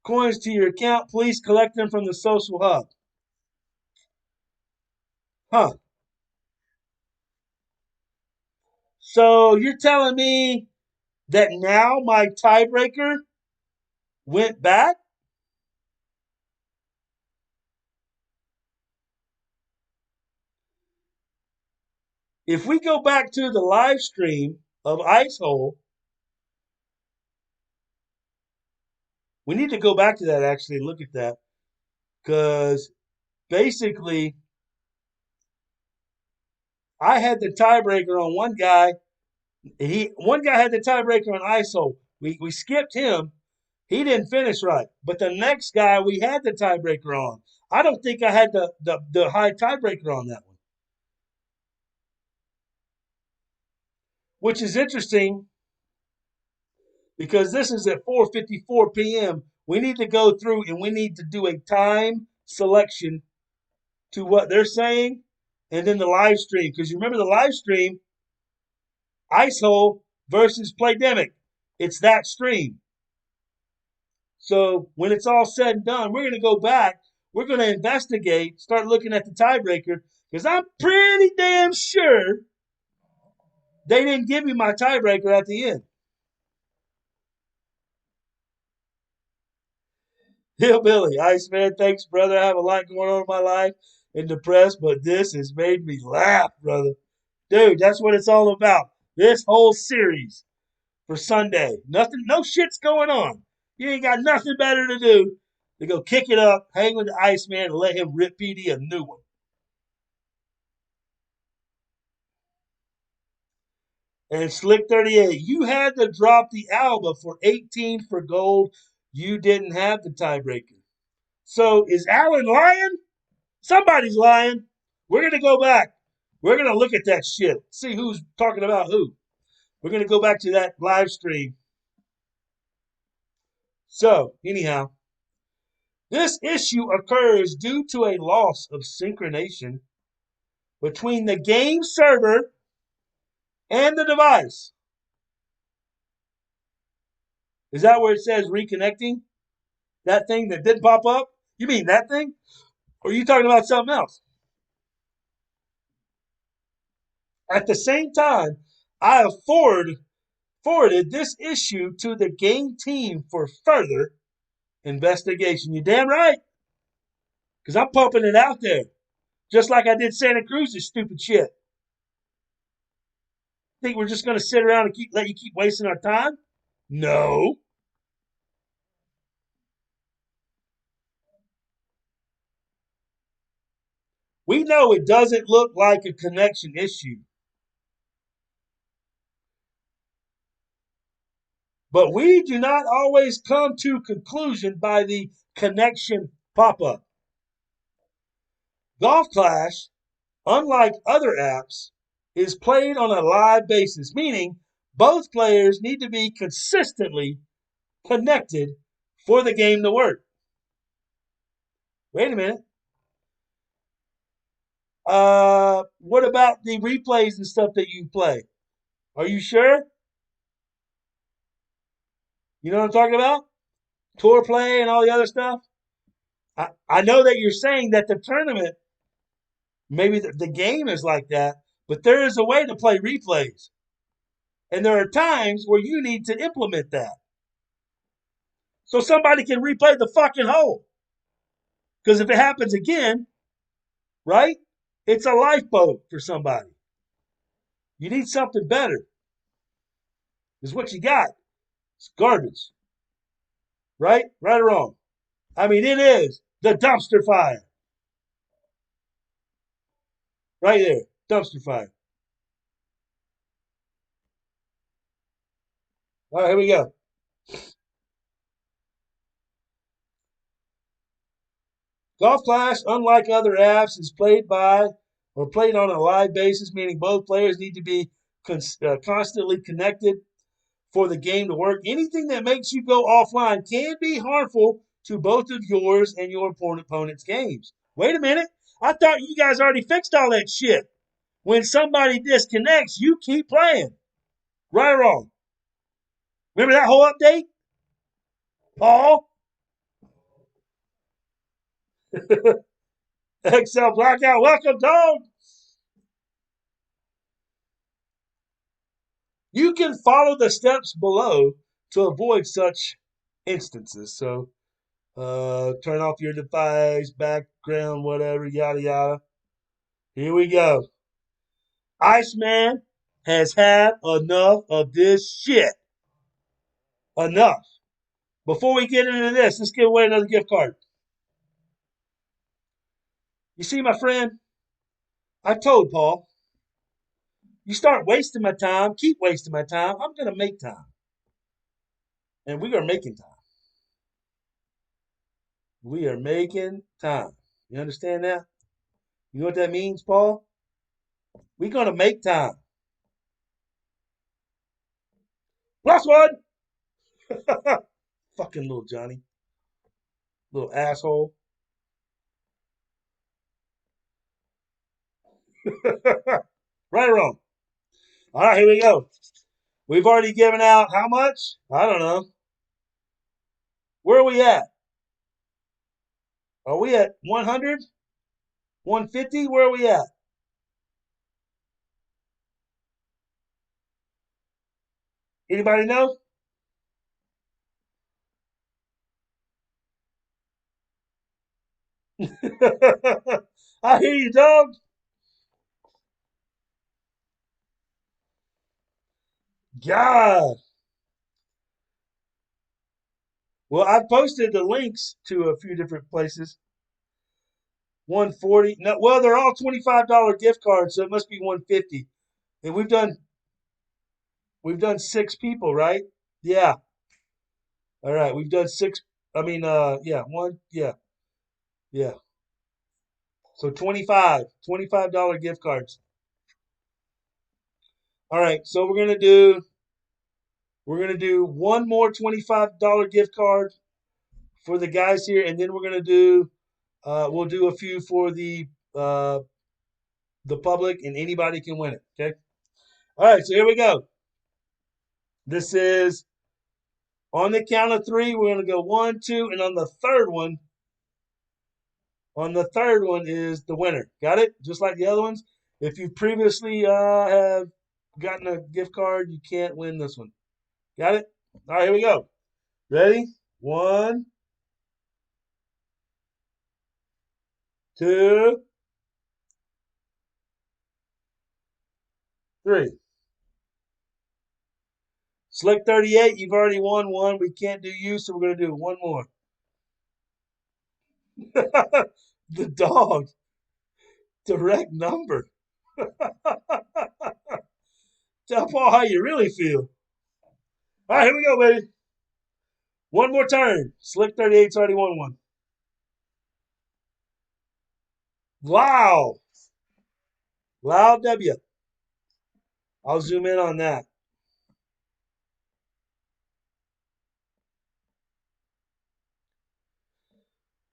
coins to your account. Please collect them from the social hub. Huh. So you're telling me that now my tiebreaker went back? If we go back to the live stream of Ice Hole, we need to go back to that actually and look at that. Because basically, I had the tiebreaker on one guy. One guy had the tiebreaker on Ice Hole. We skipped him. He didn't finish right. But the next guy we had the tiebreaker on. I don't think I had the high tiebreaker on that one, which is interesting because this is at 4:54 p.m. We need to go through and we need to do a time selection to what they're saying, and then the live stream. Because you remember the live stream, Icehole versus Playdemic. It's that stream. So when it's all said and done, we're going to go back. We're going to investigate, start looking at the tiebreaker, because I'm pretty damn sure they didn't give me my tiebreaker at the end. Hillbilly, Iceman, thanks, brother. I have a lot going on in my life and depressed, but this has made me laugh, brother. Dude, that's what it's all about. This whole series for Sunday. Nothing, no shit's going on. You ain't got nothing better to do to go kick it up, hang with the Iceman, and let him rip PD a new one. And Slick 38, you had to drop the Alba for 18 for gold. You didn't have the tiebreaker. So is Alan lying? Somebody's lying. We're going to go back. We're going to look at that shit. See who's talking about who. We're going to go back to that live stream. So, anyhow, this issue occurs due to a loss of synchronization between the game server and the device. Is that where it says reconnecting? That thing that didn't pop up? You mean that thing? Or are you talking about something else? At the same time, I have forwarded this issue to the game team for further investigation. You damn right. Because I'm pumping it out there. Just like I did Santa Cruz's stupid shit. Think we're just going to sit around and let you keep wasting our time? No. We know it doesn't look like a connection issue. But we do not always come to conclusion by the connection pop-up. Golf Clash, unlike other apps, is played on a live basis, meaning both players need to be consistently connected for the game to work. Wait a minute. What about the replays and stuff that you play? Are you sure? You know what I'm talking about? Tour play and all the other stuff? I know that you're saying that the tournament, maybe the game is like that, but there is a way to play replays. And there are times where you need to implement that. So somebody can replay the fucking hole. Because if it happens again, right, it's a lifeboat for somebody. You need something better. Is what you got. It's garbage. Right? Right or wrong? I mean, it is the dumpster fire. Right there. Dumpster fire. All right, here we go. Golf Clash, unlike other apps, is played on a live basis, meaning both players need to be constantly connected for the game to work. Anything that makes you go offline can be harmful to both of yours and your opponent's games. Wait a minute. I thought you guys already fixed all that shit. When somebody disconnects, you keep playing. Right or wrong? Remember that whole update? Paul? Excel Blackout, welcome, dog. You can follow the steps below to avoid such instances. So, turn off your device, background, whatever, yada, yada. Here we go. Iceman has had enough of this shit. Enough. Before we get into this, let's give away another gift card. You see, my friend, I told Paul, you start wasting my time, keep wasting my time, I'm going to make time. And we are making time. We are making time. You understand that? You know what that means, Paul? We're going to make time. +1. Fucking little Johnny. Little asshole. Right or wrong? All right, here we go. We've already given out how much? I don't know. Where are we at? Are we at 100? 150? Where are we at? Anybody know? I hear you, dog. God. Well, I've posted the links to a few different places. 140. No, well, they're all $25 gift cards, so it must be 150. And we've done 6 people, right? Yeah. All right, we've done 6. I mean, yeah, one, yeah. So $25 gift cards. All right, so we're gonna do one more $25 gift card for the guys here, and then we'll do a few for the public, and anybody can win it. Okay. All right, so here we go. This is on the count of 3. We're gonna go 1, 2, and on the third one is the winner. Got it? Just like the other ones. If you previously have gotten a gift card, you can't win this one. Got it? All right, here we go. Ready? 1, 2, 3. Slick 38, you've already won one. We can't do you, so we're going to do one more. The dog. Direct number. Tell Paul how you really feel. All right, here we go, baby. One more turn. Slick 38's already won one. Wow. Loud W. I'll zoom in on that.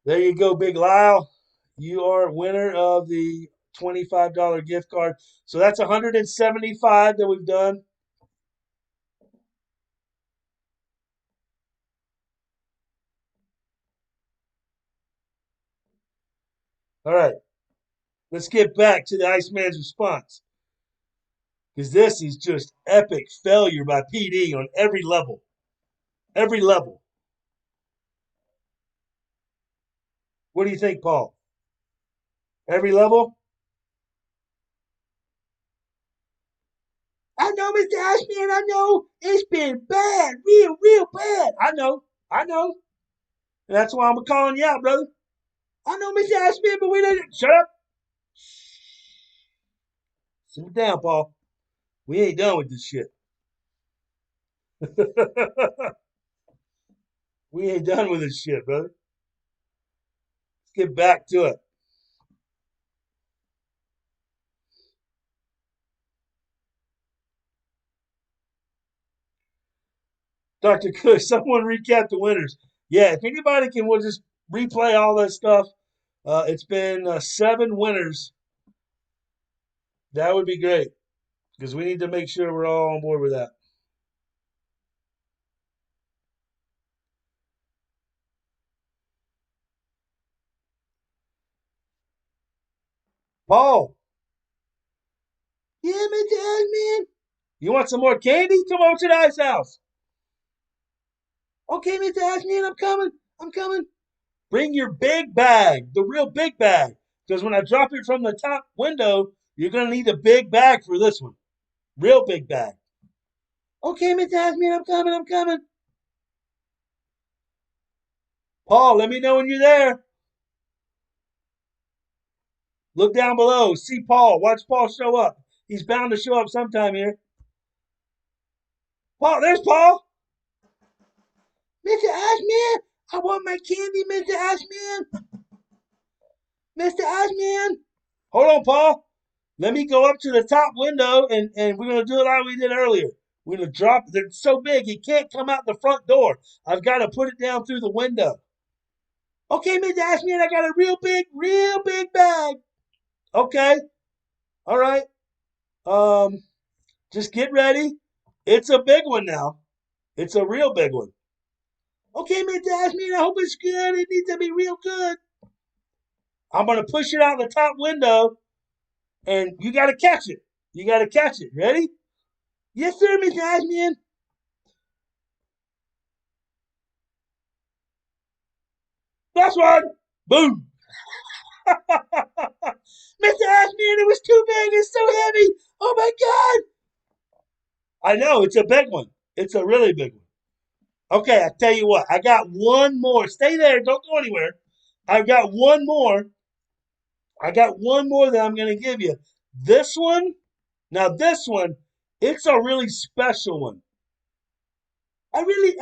There you go, Big Lyle. You are winner of the $25 gift card. So that's 175 that we've done. All right. Let's get back to the Iceman's response. Because this is just epic failure by PD on every level. Every level. What do you think, Paul? Every level? I know, Mr. Ashman, I know. It's been bad. Real bad. I know. And that's why I'm calling you out, brother. I know, Mr. Ashman, but we didn't. Shut up. Sit down, Paul. We ain't done with this shit. We ain't done with this shit, brother. Let's get back to it. Dr. Kush, someone recap the winners. Yeah, if anybody can, we'll just replay all that stuff. It's been 7 winners. That would be great because we need to make sure we're all on board with that. Paul. Yeah, Mr. Ashman. You want some more candy? Come over to the ice house. Okay, Mr. Ashman, I'm coming. Bring your big bag, the real big bag. Because when I drop it from the top window, you're going to need a big bag for this one. Real big bag. Okay, Mr. Ashman, I'm coming. Paul, let me know when you're there. Look down below. See Paul. Watch Paul show up. He's bound to show up sometime here. Paul, there's Paul. Mr. Ashman, I want my candy, Mr. Ashman. Mr. Iceman. Hold on, Paul. Let me go up to the top window, and we're going to do it like we did earlier. We're going to drop it. It's so big, it can't come out the front door. I've got to put it down through the window. Okay, Mr. Iceman, I got a real big bag. Okay. All right. Just get ready. It's a big one now. It's a real big one. Okay, Mr. Iceman, I hope it's good. It needs to be real good. I'm going to push it out the top window, and you got to catch it. You got to catch it. Ready? Yes, sir, Mr. Iceman. That's one. Boom. Mr. Iceman, it was too big. It's so heavy. Oh, my God. I know. It's a big one. It's a really big one. Okay, I tell you what. I got one more. Stay there. Don't go anywhere. I've got one more. That I'm going to give you. This one, now this one, it's a really special one. A really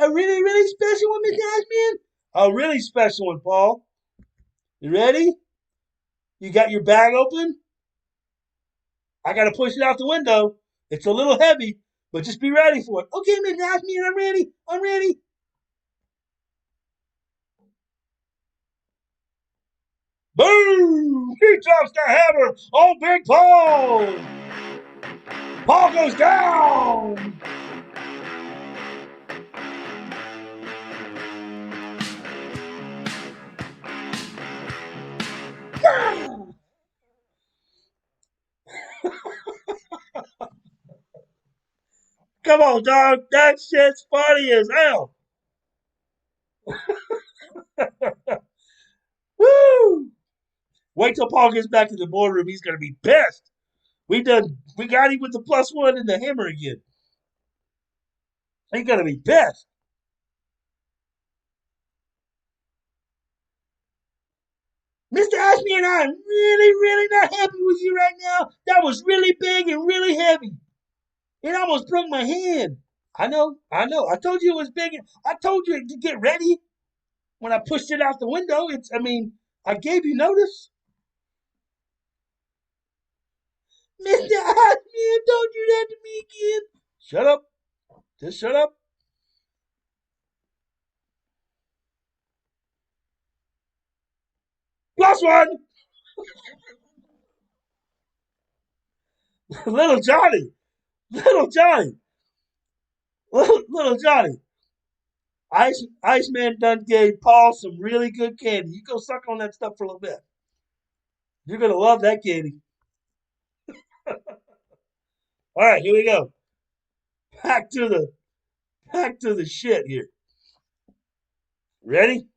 special one, Mr. Iceman? A really special one, Paul. You ready? You got your bag open? I got to push it out the window. It's a little heavy, but just be ready for it. Okay, Mr. Iceman, I'm ready. I'm ready. Boom! He drops the hammer on Big Paul. Paul goes down. Come on, dog. That shit's funny as hell. Woo! Wait till Paul gets back to the boardroom. He's gonna be pissed. We got him with the +1 and the hammer again. He's gonna be pissed. Mr. Iceman, I'm really not happy with you right now. That was really big and really heavy. It almost broke my hand. I know. I told you it was big. I told you to get ready when I pushed it out the window. I gave you notice. Mr. Iceman, don't do that to me again. Shut up. Just shut up. +1. Little Johnny. Little Johnny. Little Johnny. Iceman done gave Paul some really good candy. You go suck on that stuff for a little bit. You're gonna love that candy. All right, here we go. Back to the shit here. Ready?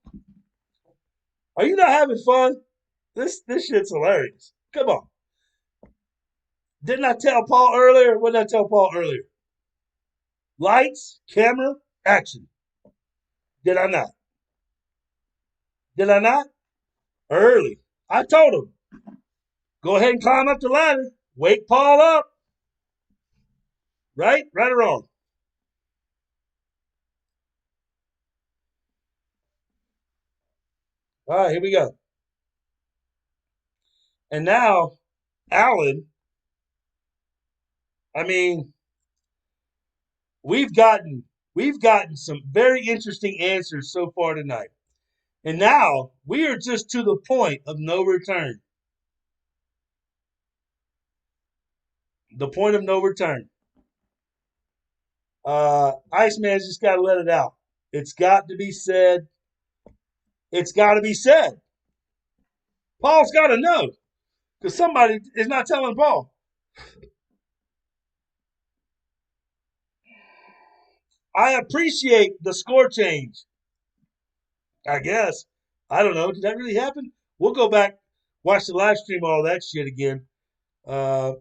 Are you not having fun? This shit's hilarious. Come on. Didn't I tell Paul earlier? What did I tell Paul earlier? Lights, camera, action. Did I not? Did I not? Early. I told him. Go ahead and climb up the ladder. Wake Paul up. Right? Right or wrong? All right, here we go. And now, Alan, we've gotten some very interesting answers so far tonight. And now we are just to the point of no return. The point of no return. Iceman's just got to let it out. It's got to be said. It's got to be said. Paul's got to know because somebody is not telling Paul. I appreciate the score change. I guess. I don't know. Did that really happen? We'll go back, watch the live stream, all that shit again. I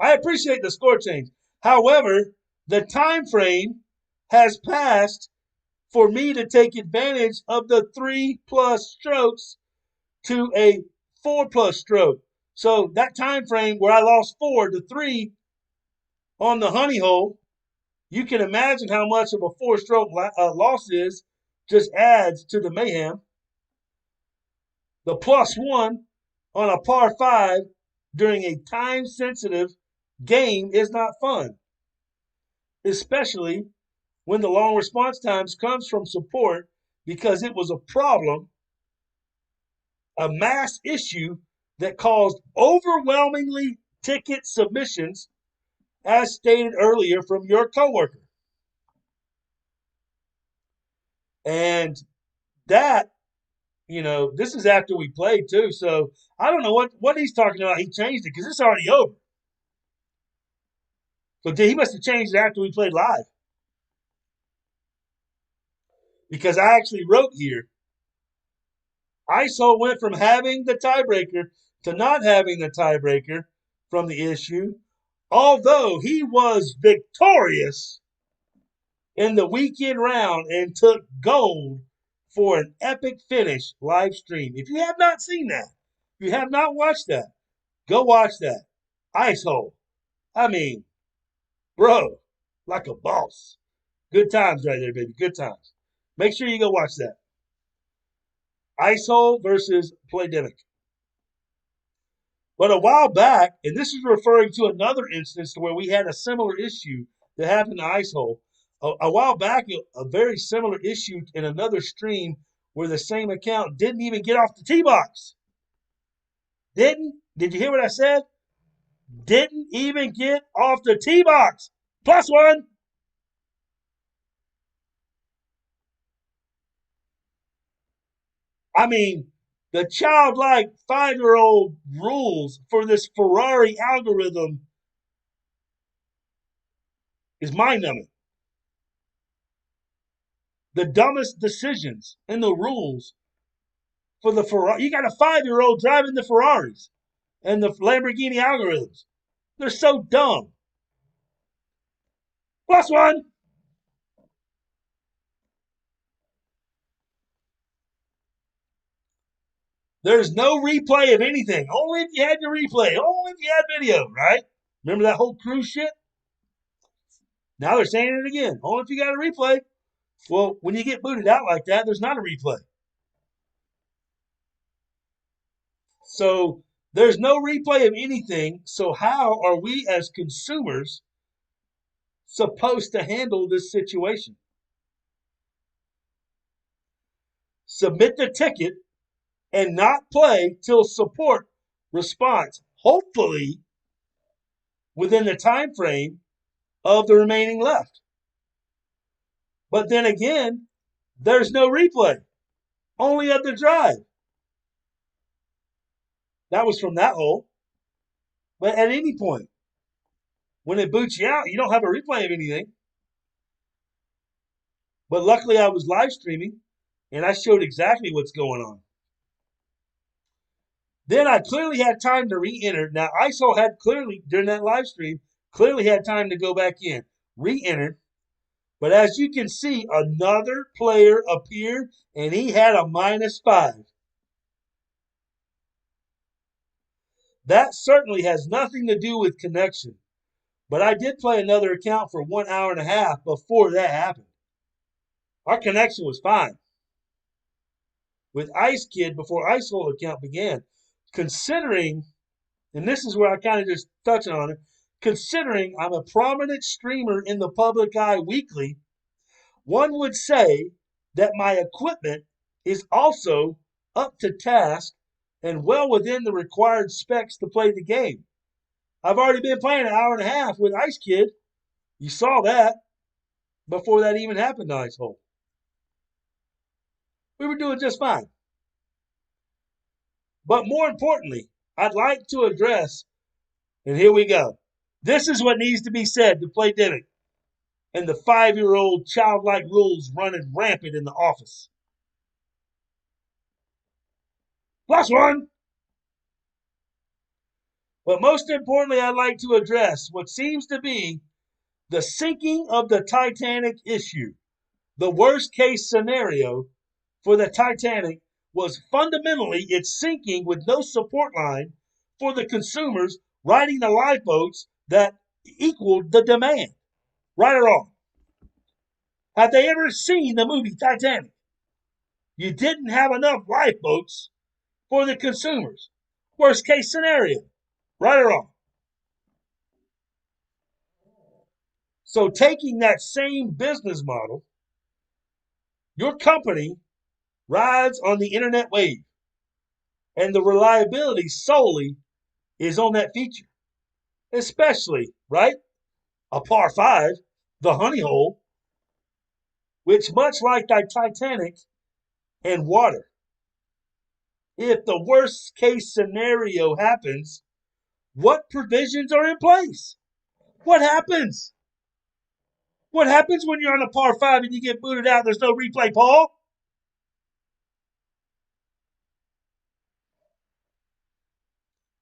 appreciate the score change. However, the time frame has passed for me to take advantage of the 3+ strokes to a 4+ stroke. So that time frame where I lost 4 to 3 on the honey hole, you can imagine how much of a 4-stroke loss is. Just adds to the mayhem. The +1 on a par 5 during a time-sensitive game is not fun, especially when the long response times comes from support because it was a problem, a mass issue that caused overwhelmingly ticket submissions, as stated earlier from your coworker. And that, this is after we played too. So I don't know what he's talking about. He changed it because it's already over. So he must have changed it after we played live. Because I actually wrote here, ISO went from having the tiebreaker to not having the tiebreaker from the issue, although he was victorious in the weekend round and took gold for an epic finish live stream. If you have not seen that, if you have not watched that, go watch that. ISO. I mean, bro, like a boss. Good times right there, baby. Good times. Make sure you go watch that. ISO versus Playdemic. But a while back, and this is referring to another instance where we had a similar issue that happened to ISO. A while back, a very similar issue in another stream where the same account didn't even get off the tee box. Did you hear what I said? Didn't even get off the tee box. +1. I mean, the childlike 5-year-old rules for this Ferrari algorithm is mind-numbing. The dumbest decisions in the rules for the Ferrari. You got a 5-year-old driving the Ferraris and the Lamborghini algorithms. They're so dumb. +1. There's no replay of anything. Only if you had your replay. Only if you had video, right? Remember that whole cruise shit? Now they're saying it again. Only if you got a replay. Well, when you get booted out like that, there's not a replay. So there's no replay of anything. So how are we as consumers supposed to handle this situation? Submit the ticket and not play till support response, hopefully within the time frame of the remaining left. But then again, there's no replay, only of the drive. That was from that hole. But at any point, when it boots you out, you don't have a replay of anything. But luckily I was live streaming and I showed exactly what's going on. Then I clearly had time to re-enter. Now, ISO had clearly, during that live stream, clearly had time to go back in, re-enter. But as you can see, another player appeared, and he had a -5. That certainly has nothing to do with connection. But I did play another account for 1 hour and a half before that happened. Our connection was fine. With Ice Kid before ISO account began. Considering, and this is where I kind of just touch on it, considering I'm a prominent streamer in the public eye weekly, one would say that my equipment is also up to task and well within the required specs to play the game. I've already been playing an hour and a half with Ice Kid. You saw that before that even happened to Ice Hole. We were doing just fine. But more importantly, I'd like to address, and here we go. This is what needs to be said to Playdemic and the 5-year-old childlike rules running rampant in the office. +1. But most importantly, I'd like to address what seems to be the sinking of the Titanic issue. The worst case scenario for the Titanic was fundamentally its sinking with no support line for the consumers riding the lifeboats that equaled the demand. Right or wrong? Have they ever seen the movie Titanic? You didn't have enough lifeboats for the consumers. Worst case scenario, right or wrong? So taking that same business model, your company rides on the internet wave, and the reliability solely is on that feature, especially, right? A par 5, the honey hole, which much like the Titanic and water, if the worst case scenario happens, what provisions are in place? What happens? What happens when you're on a par 5 and you get booted out? There's no replay, Paul.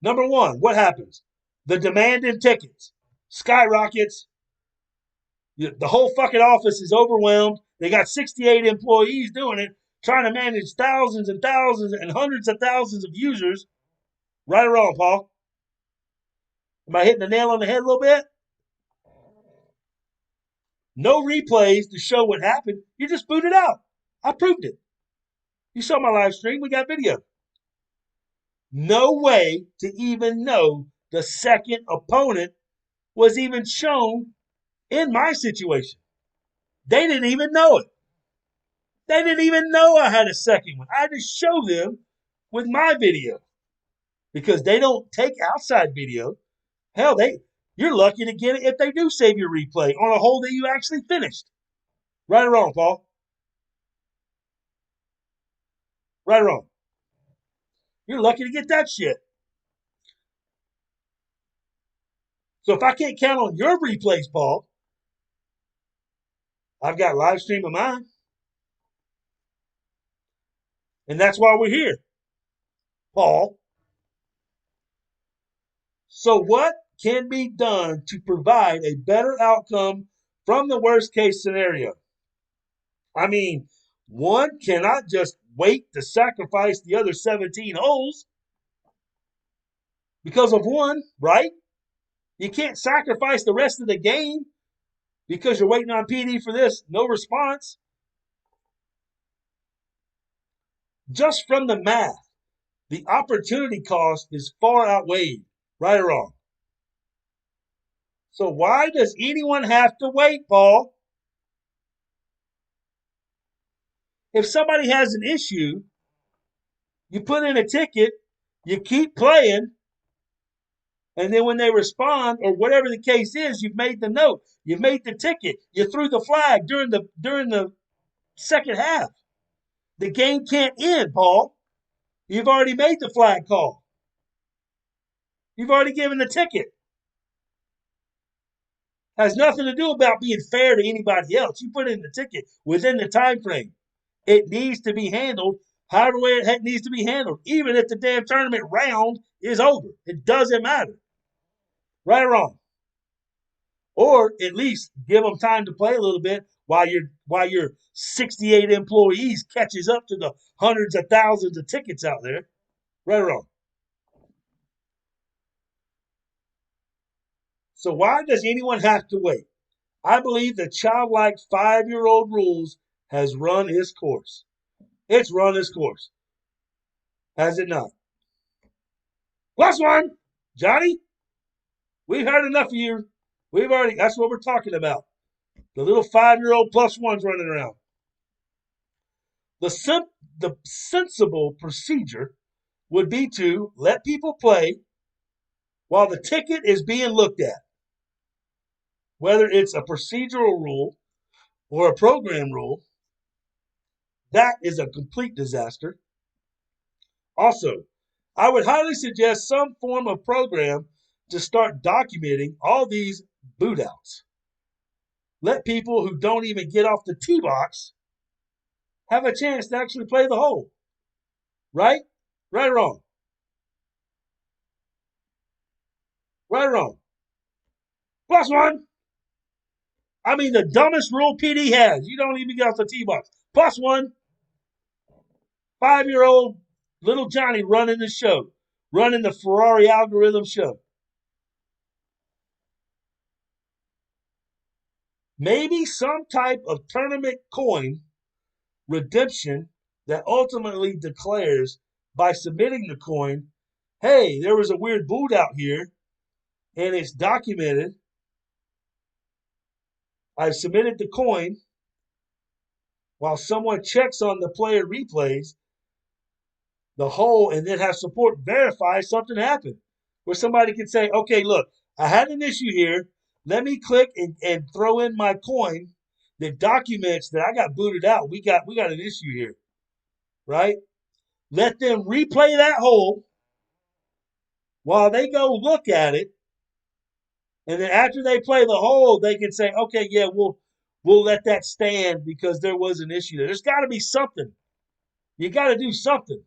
Number one, what happens? The demand in tickets skyrockets. The whole fucking office is overwhelmed. They got 68 employees doing it, trying to manage thousands and thousands and hundreds of thousands of users. Right or wrong, Paul? Am I hitting the nail on the head a little bit? No replays to show what happened. You just booted out. I proved it. You saw my live stream. We got video. No way to even know the second opponent was even shown in my situation. They didn't even know it. They didn't even know I had a second one. I had to show them with my video because they don't take outside video. Hell, you're lucky to get it if they do save your replay on a hole that you actually finished. Right or wrong, Paul? Right or wrong? You're lucky to get that shit. So if I can't count on your replays, Paul, I've got live stream of mine. And that's why we're here, Paul. So what can be done to provide a better outcome from the worst case scenario? I mean, one cannot just wait to sacrifice the other 17 holes because of one, right? You can't sacrifice the rest of the game because you're waiting on PD for this. No response. Just from the math, the opportunity cost is far outweighed, right or wrong? So why does anyone have to wait, Paul? If somebody has an issue, you put in a ticket, you keep playing, and then when they respond, or whatever the case is, you've made the note, you've made the ticket, you threw the flag during the second half. The game can't end, Paul. You've already made the flag call. You've already given the ticket. Has nothing to do about being fair to anybody else. You put in the ticket within the time frame. It needs to be handled however way it needs to be handled, even if the damn tournament round is over. It doesn't matter. Right or wrong? Or at least give them time to play a little bit while your 68 employees catches up to the hundreds of thousands of tickets out there. Right or wrong? So why does anyone have to wait? I believe the childlike 5-year-old rules has run its course. It's run its course. Has it not? Plus one, Johnny. We've heard enough of you. That's what we're talking about. The little 5-year-old plus ones running around. The sensible procedure would be to let people play while the ticket is being looked at. Whether it's a procedural rule or a program rule, that is a complete disaster. Also, I would highly suggest some form of program to start documenting all these boot outs. Let people who don't even get off the tee box have a chance to actually play the hole. Right? Right or wrong? Right or wrong? Plus one. I mean, the dumbest rule PD has. You don't even get off the tee box. Plus one. 5-year-old little Johnny running the show. Running the Ferrari algorithm show. Maybe some type of tournament coin redemption that ultimately declares by submitting the coin, hey, there was a weird boot out here, and it's documented. I've submitted the coin while someone checks on the player replays the whole and then have support verify something happened. Where somebody can say, okay, look, I had an issue here. Let me click and throw in my coin that documents that I got booted out. We got an issue here, right? Let them replay that hole while they go look at it. And then after they play the hole, they can say, okay, yeah, we'll let that stand because there was an issue there. There's got to be something. You got to do something.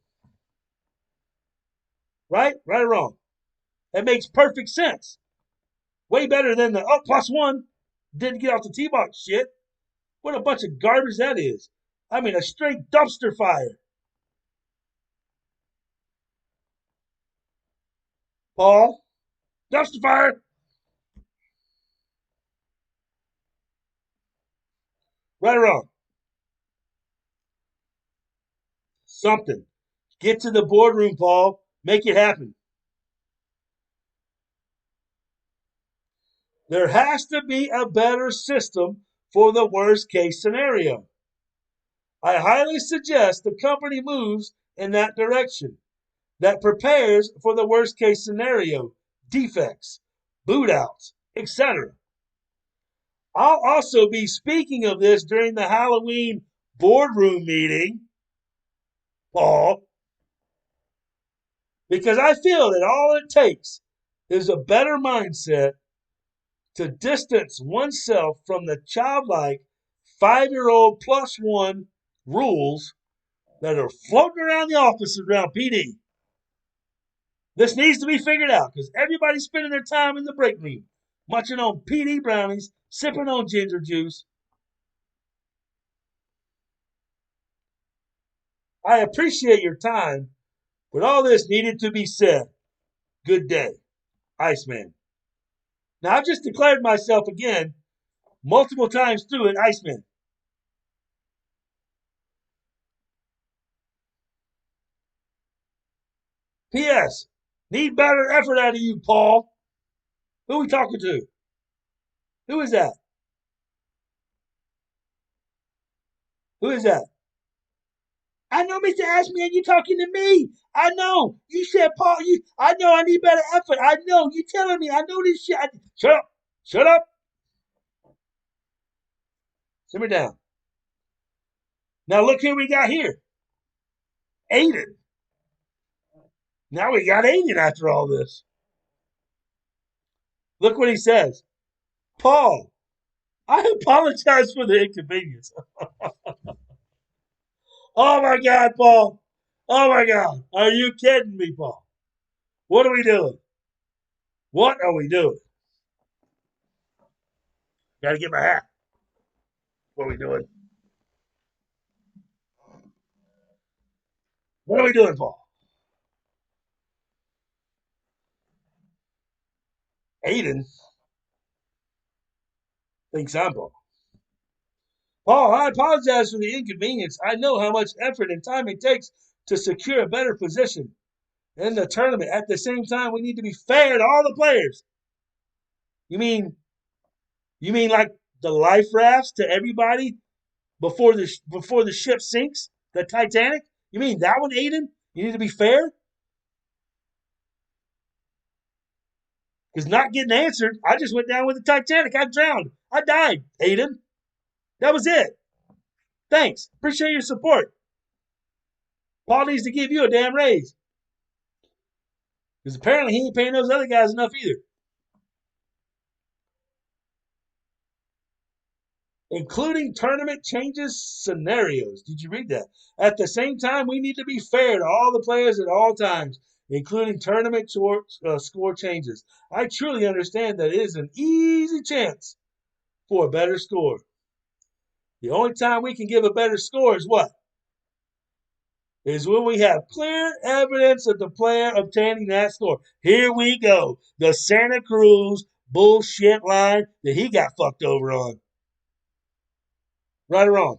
Right? Right or wrong? That makes perfect sense. Way better than the, +1, didn't get off the tee box shit. What a bunch of garbage that is. I mean, a straight dumpster fire. Paul, dumpster fire. Right or wrong? Something. Get to the boardroom, Paul. Make it happen. There has to be a better system for the worst case scenario. I highly suggest the company moves in that direction, that prepares for the worst case scenario, defects, boot outs, etc. I'll also be speaking of this during the Halloween boardroom meeting, Paul, because I feel that all it takes is a better mindset to distance oneself from the childlike 5-year-old +1 rules that are floating around the office around PD. This needs to be figured out because everybody's spending their time in the break room, munching on PD brownies, sipping on ginger juice. I appreciate your time, but all this needed to be said. Good day, Iceman. Now, I've just declared myself again, multiple times through it, Iceman. P.S. Need better effort out of you, Paul. Who are we talking to? Who is that? Who is that? I know, Mr. Ashman, you're talking to me. I know. You said, Paul, I know I need better effort. I know. You're telling me. I know this shit. Shut up. Shut up. Simmer down. Now look who we got here. Aiden. Now we got Aiden after all this. Look what he says. Paul, I apologize for the inconvenience. Oh my God, Paul. Oh my God. Are you kidding me, Paul? What are we doing? What are we doing? Got to get my hat. What are we doing? What are we doing, Paul? Aiden thinks I'm Paul. Paul, I apologize for the inconvenience. I know how much effort and time it takes to secure a better position in the tournament. At the same time, we need to be fair to all the players. You mean like the life rafts to everybody before the ship sinks, the Titanic? You mean that one, Aiden? You need to be fair? Because not getting answered, I just went down with the Titanic. I drowned. I died, Aiden. That was it. Thanks. Appreciate your support. Paul needs to give you a damn raise. Because apparently he ain't paying those other guys enough either. Including tournament changes scenarios. Did you read that? At the same time, we need to be fair to all the players at all times, including tournament score changes. I truly understand that it is an easy chance for a better score. The only time we can give a better score is what? Is when we have clear evidence of the player obtaining that score. Here we go. The Santa Cruz bullshit line that he got fucked over on. Right or wrong?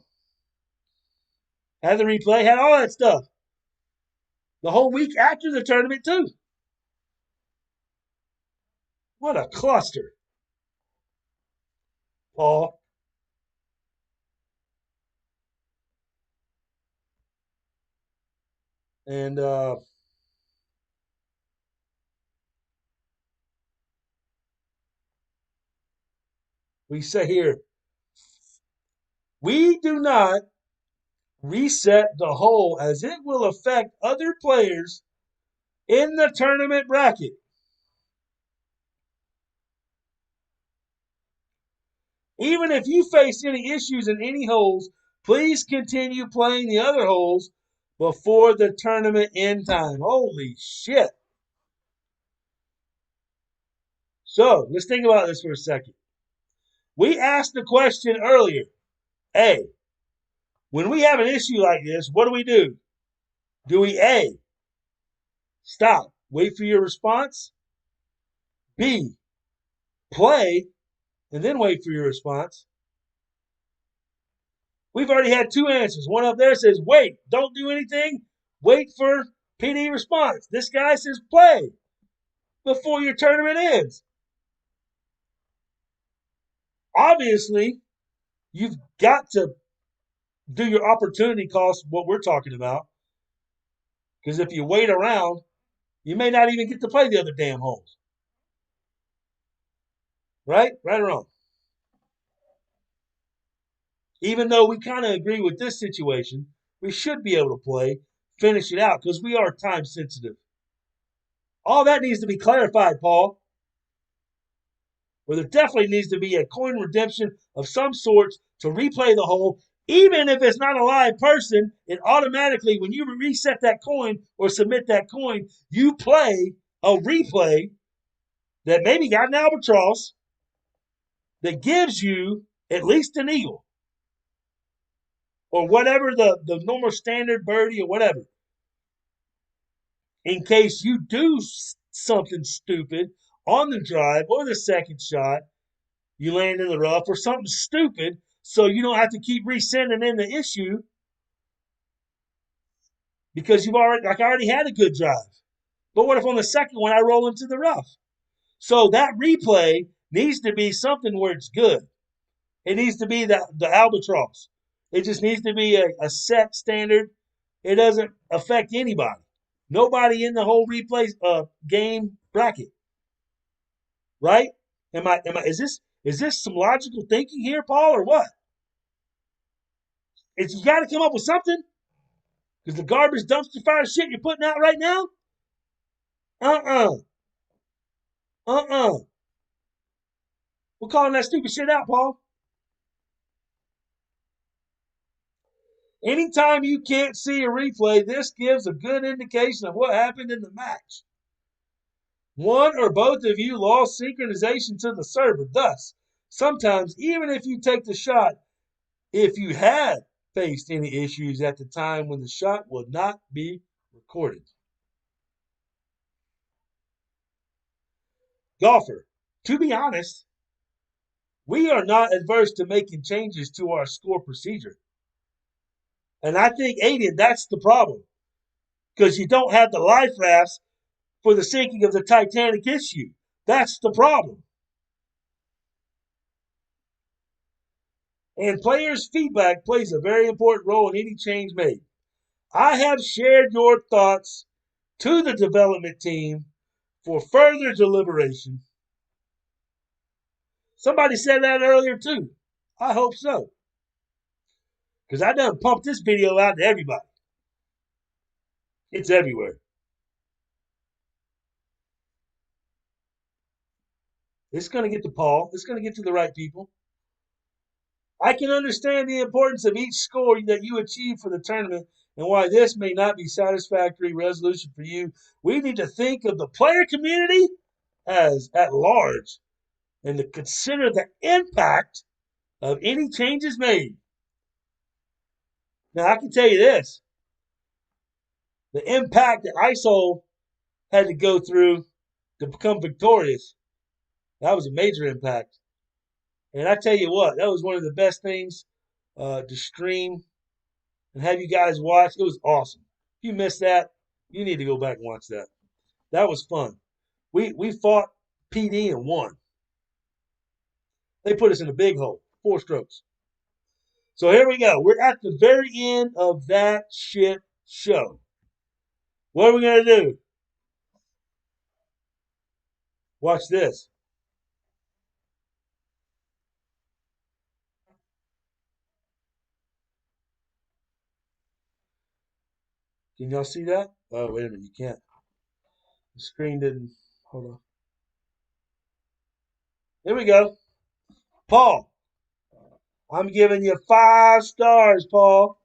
Had the replay, had all that stuff. the whole week after the tournament too. What a cluster, Paul. And we say here, we do not reset the hole as it will affect other players in the tournament bracket. Even if you face any issues in any holes, please continue playing the other holes before the tournament end time. Holy shit. So let's think about this for a second. We asked the question earlier, A, when we have an issue like this, what do? Do we A, stop, wait for your response? B, play, and then wait for your response? We've already had two answers. One up there says, wait, don't do anything, wait for PD response. This guy says, play before your tournament ends. Obviously, you've got to do your opportunity cost, what we're talking about. Because if you wait around, you may not even get to play the other damn holes. Right? Right or wrong? Even though we kind of agree with this situation, we should be able to play, finish it out, because we are time sensitive. All that needs to be clarified, Paul. Well, there definitely needs to be a coin redemption of some sort to replay the hole. Even if it's not a live person, it automatically, when you reset that coin or submit that coin, you play a replay that maybe got an albatross that gives you at least an eagle or whatever the normal standard birdie or whatever. In case you do something stupid on the drive or the second shot, you land in the rough or something stupid, so you don't have to keep resending in the issue because you've already, like I already had a good drive. But what if on the second one I roll into the rough? So that replay needs to be something where it's good. It needs to be the albatross. It just needs to be a set standard. It doesn't affect anybody. Nobody in the whole replay game bracket. Right? Is this some logical thinking here, Paul, or what? You got to come up with something. Because the garbage dumpster fire shit you're putting out right now? We're calling that stupid shit out, Paul. Anytime you can't see a replay, this gives a good indication of what happened in the match. One or both of you lost synchronization to the server. Thus, sometimes, even if you take the shot, if you had faced any issues at the time when the shot will not be recorded. Golfer, to be honest, we are not adverse to making changes to our score procedure. And I think, Aiden, that's the problem. Because you don't have the life rafts for the sinking of the Titanic issue. That's the problem. And players' feedback plays a very important role in any change made. I have shared your thoughts to the development team for further deliberation. Somebody said that earlier too. I hope so. Because I done pumped this video out to everybody. It's everywhere. It's going to get to Paul. It's going to get to the right people. I can understand the importance of each score that you achieve for the tournament and why this may not be satisfactory resolution for you. We need to think of the player community as at large and to consider the impact of any changes made. Now, I can tell you this. The impact that ISO had to go through to become victorious, that was a major impact. And I tell you what, that was one of the best things to stream and have you guys watch. It was awesome. If you missed that, You need to go back and watch that. That was fun. We fought PD and won. They put us in a big hole. 4 strokes. So here we go. We're at the very end of that shit show. What are we going to do? Watch this. Can y'all see that? Oh, wait a minute. You can't. The screen didn't. Hold on. Here we go. Paul. I'm giving you 5 stars, Paul.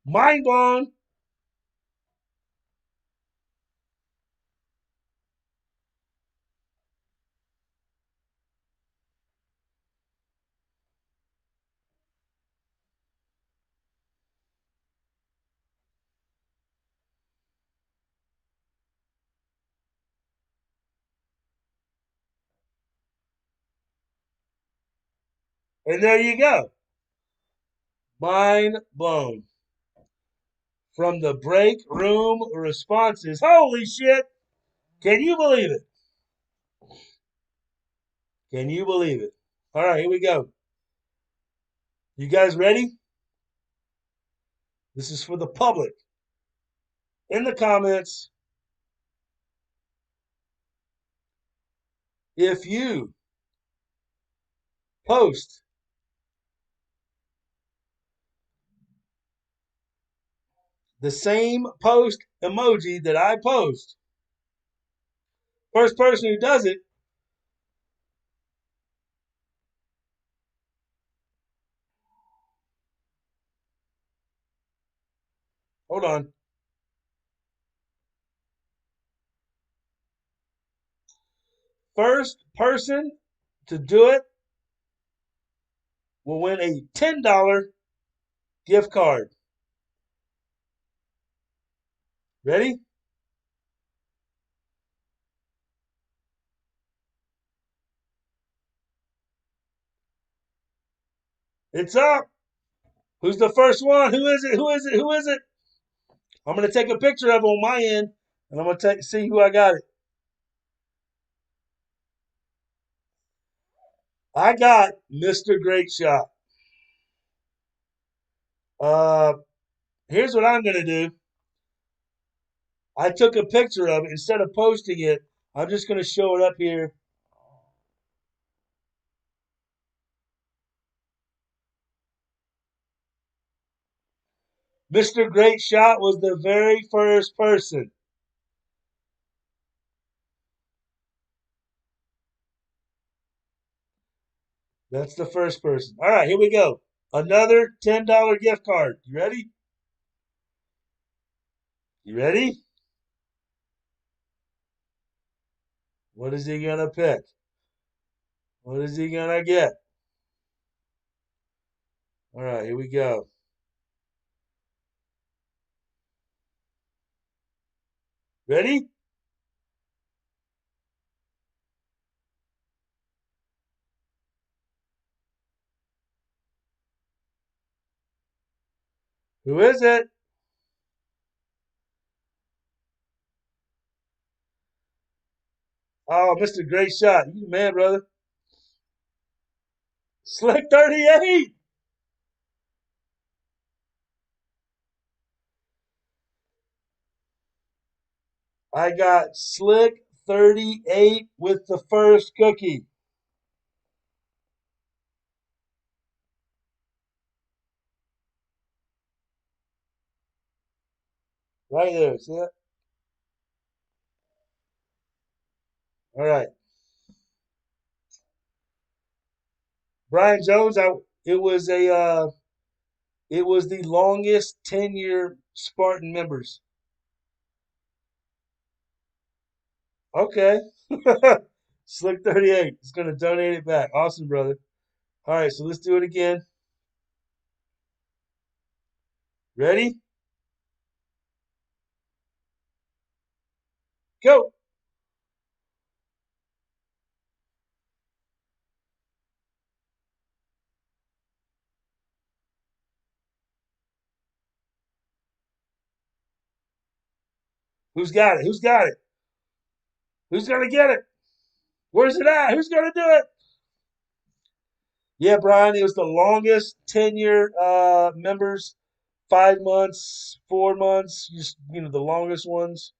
Mind blown. And there you go. Mind blown. From the break room responses. Holy shit. Can you believe it? Can you believe it? All right, here we go. You guys ready? This is for the public. In the comments, if you post the same post emoji that I post, first person who does it, hold on. First person to do it will win a $10 gift card. Ready? It's up. Who's the first one? Who is it? Who is it? Who is it? I'm going to take a picture of it on my end, and I'm going to see who I got it. I got Mr. Great Shot. Here's what I'm going to do. I took a picture of it. Instead of posting it, I'm just going to show it up here. Mr. Great Shot was the very first person. That's the first person. All right, here we go. Another $10 gift card. You ready? You ready? What is he going to pick? What is he going to get? All right, here we go. Ready? Who is it? Oh, Mr. Great Shot. You the man, brother. Slick 38. I got Slick 38 with the first cookie. Right there. See that? All right. Brian Jones, it was the longest tenure Spartan members. Okay. Slick 38 is going to donate it back. Awesome, brother. All right, so let's do it again. Ready? Go. Who's got it? Who's got it? Who's going to get it? Where's it at? Who's going to do it? Yeah, Brian, it was the longest tenure members. 5 months, 4 months, just the longest ones.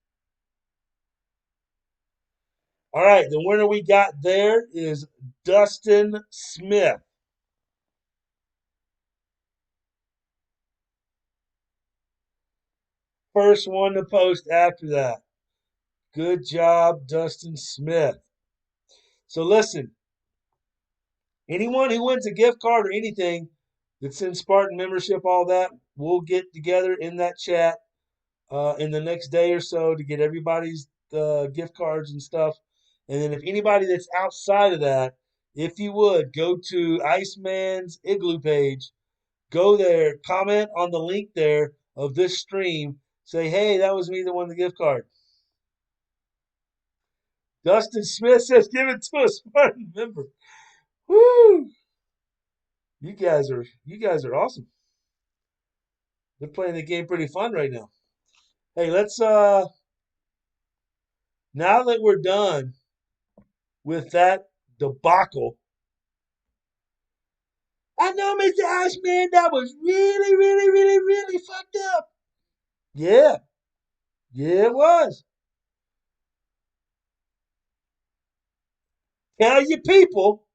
All right, the winner we got there is Dustin Smith. First one to post after that. Good job, Dustin Smith. So listen, anyone who wins a gift card or anything that's in Spartan membership, all that, we'll get together in that chat in the next day or so to get everybody's gift cards and stuff. And then if anybody that's outside of that, if you would, go to Iceman's Igloo page, go there, comment on the link there of this stream, say, hey, that was me that won the gift card. Dustin Smith says, give it to a Spartan member. Woo! You guys are awesome. They're playing the game pretty fun right now. Hey, let's now that we're done with that debacle. I know, Mr. Iceman, that was really, really, really, really fucked up. Yeah. Yeah, it was. Tell your people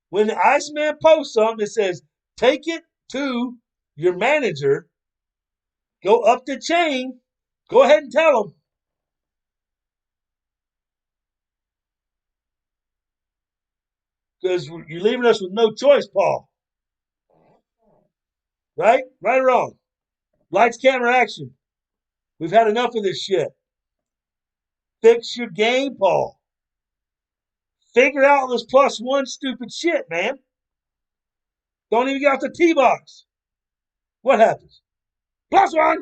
when the Iceman posts something that says, take it to your manager, go up the chain, go ahead and tell them. Because you're leaving us with no choice, Paul. Right? Right or wrong? Lights, camera, action. We've had enough of this shit. Fix your game, Paul. Figure out this +1 stupid shit, man. Don't even get off the tee box. What happens? +1.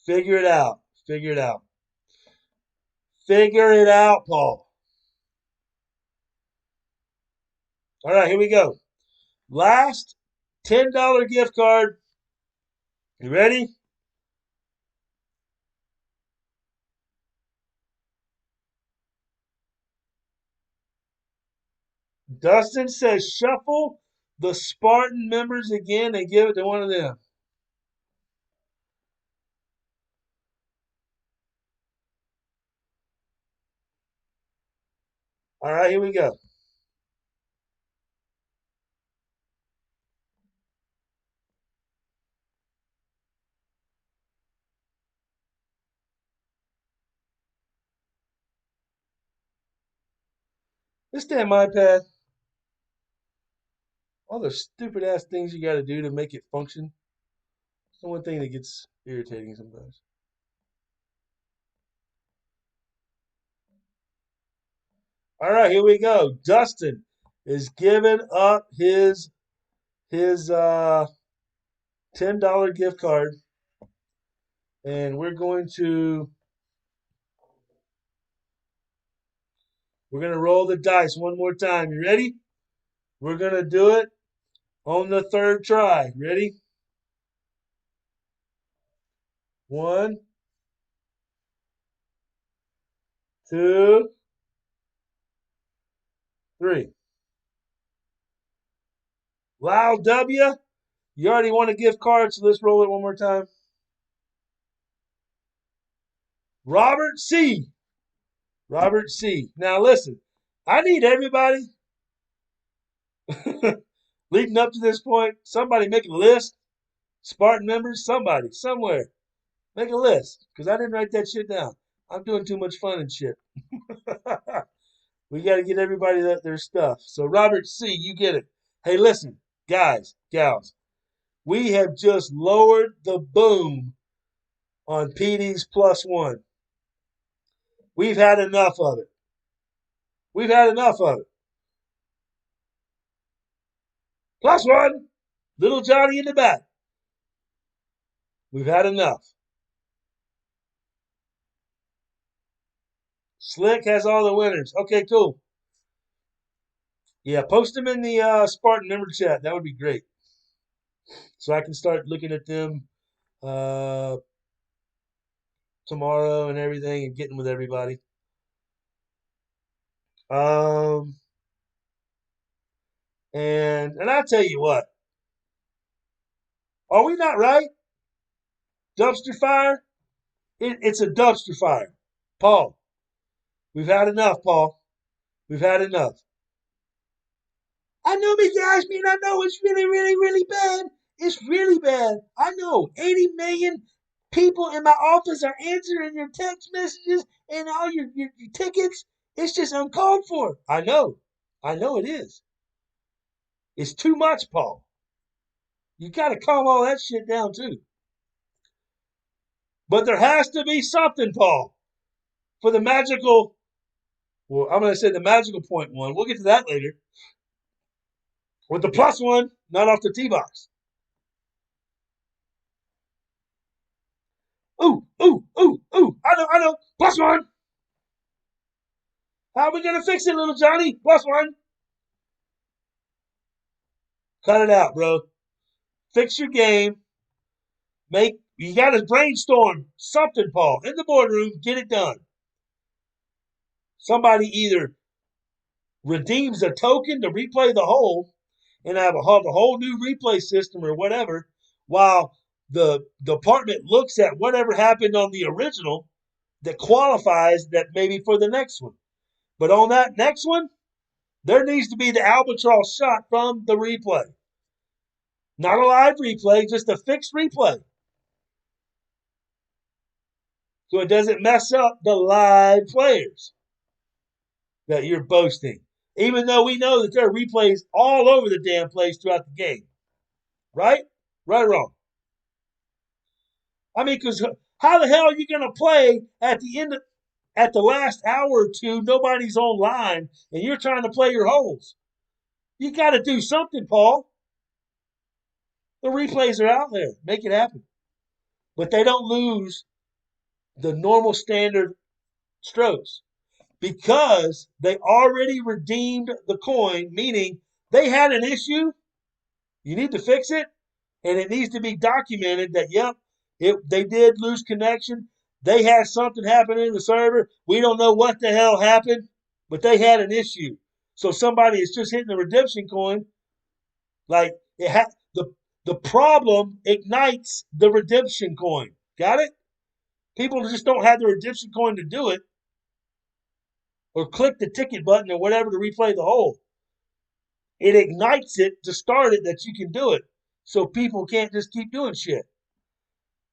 Figure it out. Figure it out. Figure it out, Paul. All right, here we go. Last $10 gift card. You ready? Dustin says shuffle the Spartan members again and give it to one of them. All right, here we go. This damn iPad, all the stupid ass things you got to do to make it function. It's the one thing that gets irritating sometimes. All right, here we go. Dustin is giving up his $10 gift card, and we're going to roll the dice one more time. You ready? We're gonna do it on the third try. Ready? 1, 2, 3. Lyle W., you already won a gift card, so let's roll it one more time. Robert C. Robert C. Now listen, I need everybody leading up to this point. Somebody make a list. Spartan members, somebody, somewhere, make a list. Because I didn't write that shit down. I'm doing too much fun and shit. We got to get everybody their stuff. So Robert C., you get it. Hey, listen, guys, gals. We have just lowered the boom on PD's +1. We've had enough of it. We've had enough of it. +1. Little Johnny in the back. We've had enough. Slick has all the winners. Okay, cool. Yeah, post them in the Spartan member chat. That would be great. So I can start looking at them tomorrow and everything and getting with everybody. And I tell you what, are we not right? Dumpster fire? It's a dumpster fire. Paul, we've had enough, Paul. We've had enough. I know, Mr. Ashby, and I know it's really, really, really bad. It's really bad. I know. 80 million people in my office are answering your text messages and all your tickets. It's just uncalled for. I know. I know it is. It's too much, Paul. You got to calm all that shit down, too. But there has to be something, Paul, for the magical. Well, I'm going to say the magical point one. We'll get to that later. With the plus one, not off the tee box. Ooh. I know. Plus one. How are we going to fix it, little Johnny? Plus one. Cut it out, bro. Fix your game. You got to brainstorm something, Paul. In the boardroom, get it done. Somebody either redeems a token to replay the hole and have a whole new replay system or whatever, while the department looks at whatever happened on the original that qualifies that maybe for the next one. But on that next one, there needs to be the albatross shot from the replay. Not a live replay, just a fixed replay. So it doesn't mess up the live players that you're boasting. Even though we know that there are replays all over the damn place throughout the game. Right? Right or wrong? I mean, because how the hell are you going to play at the last hour or two, nobody's online, and you're trying to play your holes? You got to do something, Paul. The replays are out there. Make it happen. But they don't lose the normal standard strokes because they already redeemed the coin, meaning they had an issue. You need to fix it, and it needs to be documented that, yep, they did lose connection. They had something happen in the server. We don't know what the hell happened, but they had an issue. So somebody is just hitting the redemption coin. Like the problem ignites the redemption coin. Got it? People just don't have the redemption coin to do it, or click the ticket button or whatever to replay the hole. It ignites it to start it that you can do it, so people can't just keep doing shit.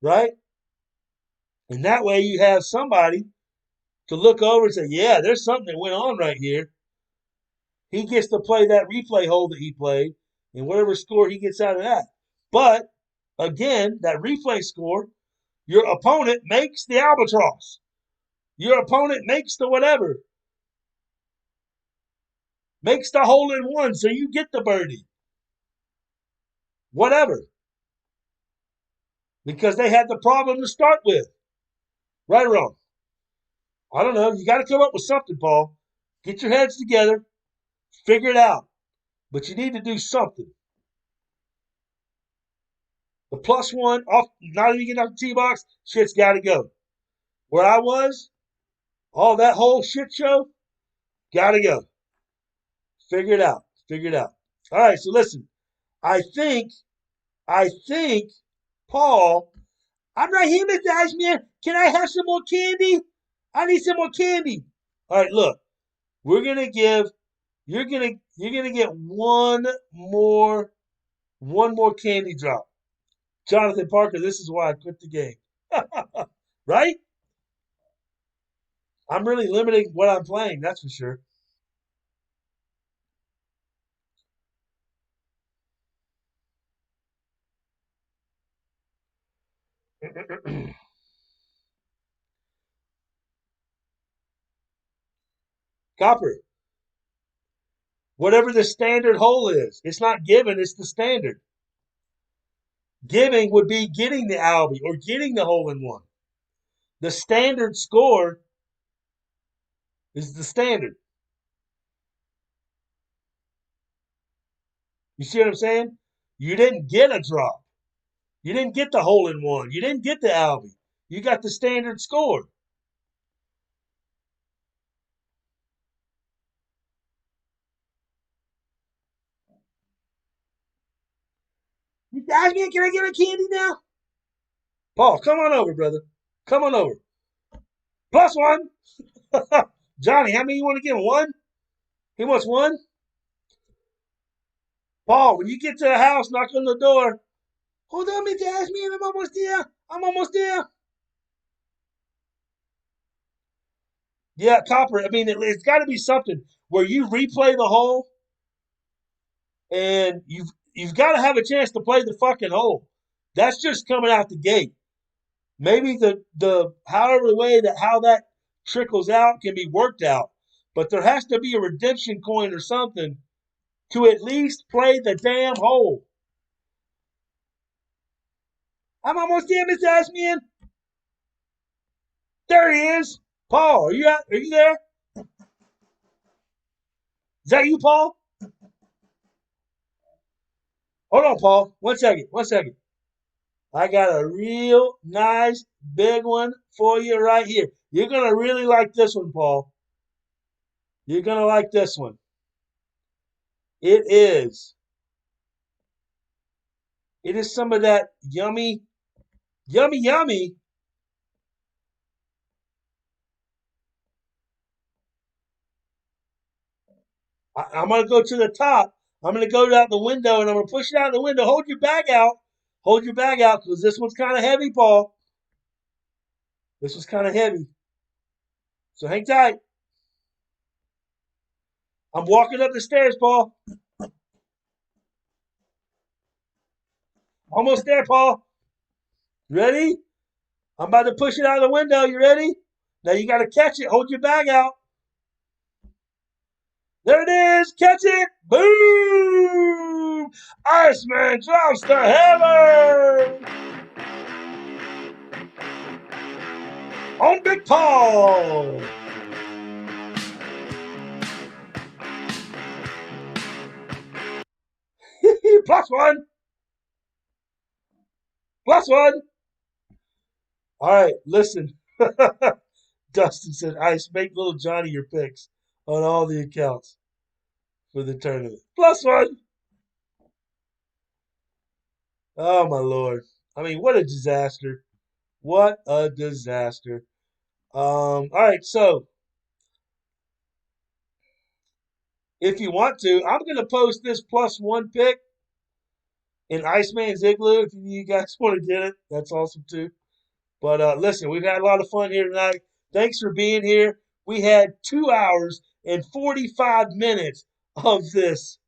Right? And that way you have somebody to look over and say, yeah, there's something that went on right here. He gets to play that replay hole that he played and whatever score he gets out of that. But, again, that replay score, your opponent makes the albatross. Your opponent makes the whatever. Makes the hole in one, so you get the birdie. Whatever. Because they had the problem to start with. Right or wrong? I don't know. You got to come up with something, Paul. Get your heads together. Figure it out. But you need to do something. The plus one, off, not even getting out the tee box, shit's got to go. Where I was, all that whole shit show, got to go. Figure it out. Figure it out. All right, so listen. I think, Paul, I'm right here, Mr. Ashman. Can I have some more candy? I need some more candy. All right, look. We're gonna give. You're gonna get one more candy drop. Jonathan Parker, this is why I quit the game. Right? I'm really limiting what I'm playing, that's for sure. Copper. Whatever the standard hole is. It's not given, it's the standard. Giving would be getting the Albie or getting the hole in one. The standard score is the standard. You see what I'm saying? You didn't get a drop. You didn't get the hole-in-one. You didn't get the Albie. You got the standard score. Jasmine, can I get a candy now? Paul, come on over, brother. Come on over. +1. Johnny, how many you want to give him? 1? He wants 1? Paul, when you get to the house, knock on the door. Hold on, Miss Jasmine. I'm almost there. I'm almost there. Yeah, Copper. I mean, it's got to be something where you replay the hole, and you've got to have a chance to play the fucking hole. That's just coming out the gate. Maybe the however the way that how that trickles out can be worked out, but there has to be a redemption coin or something to at least play the damn hole. I'm almost there, Mr. Ashman. There he is. Paul, are you out? Are you there? Is that you, Paul? Hold on, Paul. 1 second. 1 second. I got a real nice big one for you right here. You're going to really like this one, Paul. You're going to like this one. It is some of that yummy. I'm going to go to the top. I'm going to go out the window, and I'm going to push it out the window. Hold your bag out. Hold your bag out, because this one's kind of heavy, Paul. This one's kind of heavy. So hang tight. I'm walking up the stairs, Paul. Almost there, Paul. Ready? I'm about to push it out of the window. You ready? Now you got to catch it. Hold your bag out. There it is. Catch it. Boom! Iceman drops the hammer on Big Paul. +1. +1. All right, listen. Dustin said, Ice, make little Johnny your picks on all the accounts for the tournament. +1. Oh, my Lord. I mean, what a disaster. What a disaster. All right, so if you want to, I'm going to post this +1 pick in Iceman's Igloo. If you guys want to get it, that's awesome too. But listen, we've had a lot of fun here tonight. Thanks for being here. We had 2 hours and 45 minutes of this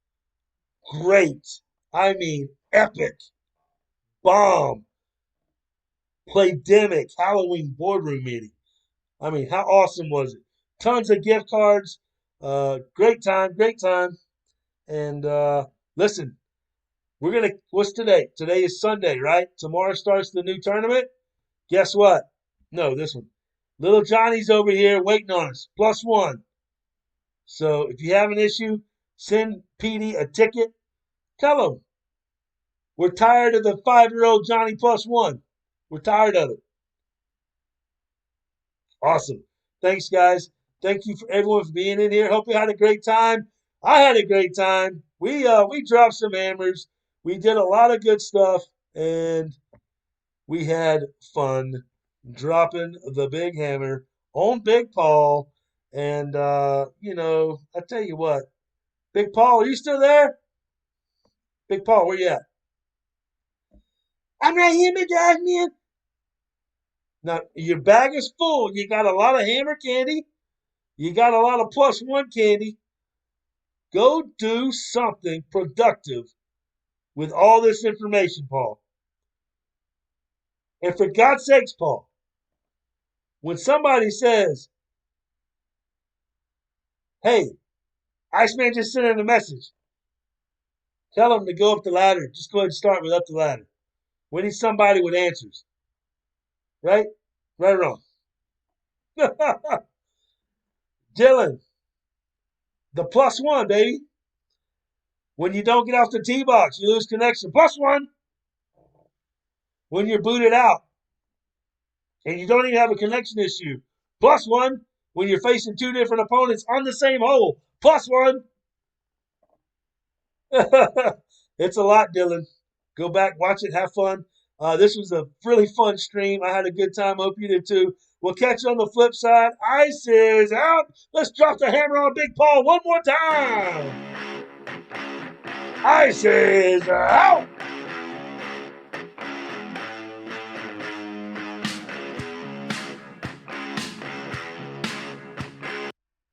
great, I mean, epic, bomb, Playdemic Halloween boardroom meeting. I mean, how awesome was it? Tons of gift cards. Great time, great time. And listen, what's today? Today is Sunday, right? Tomorrow starts the new tournament. Guess what? No, this one. Little Johnny's over here waiting on us. +1. So if you have an issue, send PD a ticket. Tell him we're tired of the 5-year-old Johnny +1. We're tired of it. Awesome. Thanks, guys. Thank you for everyone for being in here. Hope you had a great time. I had a great time. We dropped some hammers. We did a lot of good stuff, and we had fun dropping the big hammer on Big Paul. And I tell you what, Big Paul, are you still there? Big Paul, where you at? I'm right here, Mr. Ashman. Now, your bag is full. You got a lot of hammer candy. You got a lot of +1 candy. Go do something productive with all this information, Paul. And for God's sakes, Paul, when somebody says, hey, Iceman just sent in a message, tell them to go up the ladder. Just go ahead and start with up the ladder. We need somebody with answers. Right? Right or wrong? Dylan, the +1, baby. When you don't get off the tee box, you lose connection. +1. when you're booted out and you don't even have a connection issue. +1 when you're facing 2 different opponents on the same hole. +1. It's a lot, Dylan. Go back, watch it, have fun. This was a really fun stream. I had a good time. Hope you did too. We'll catch you on the flip side. Ice is out. Let's drop the hammer on Big Paul one more time. Ice is out.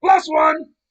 +1.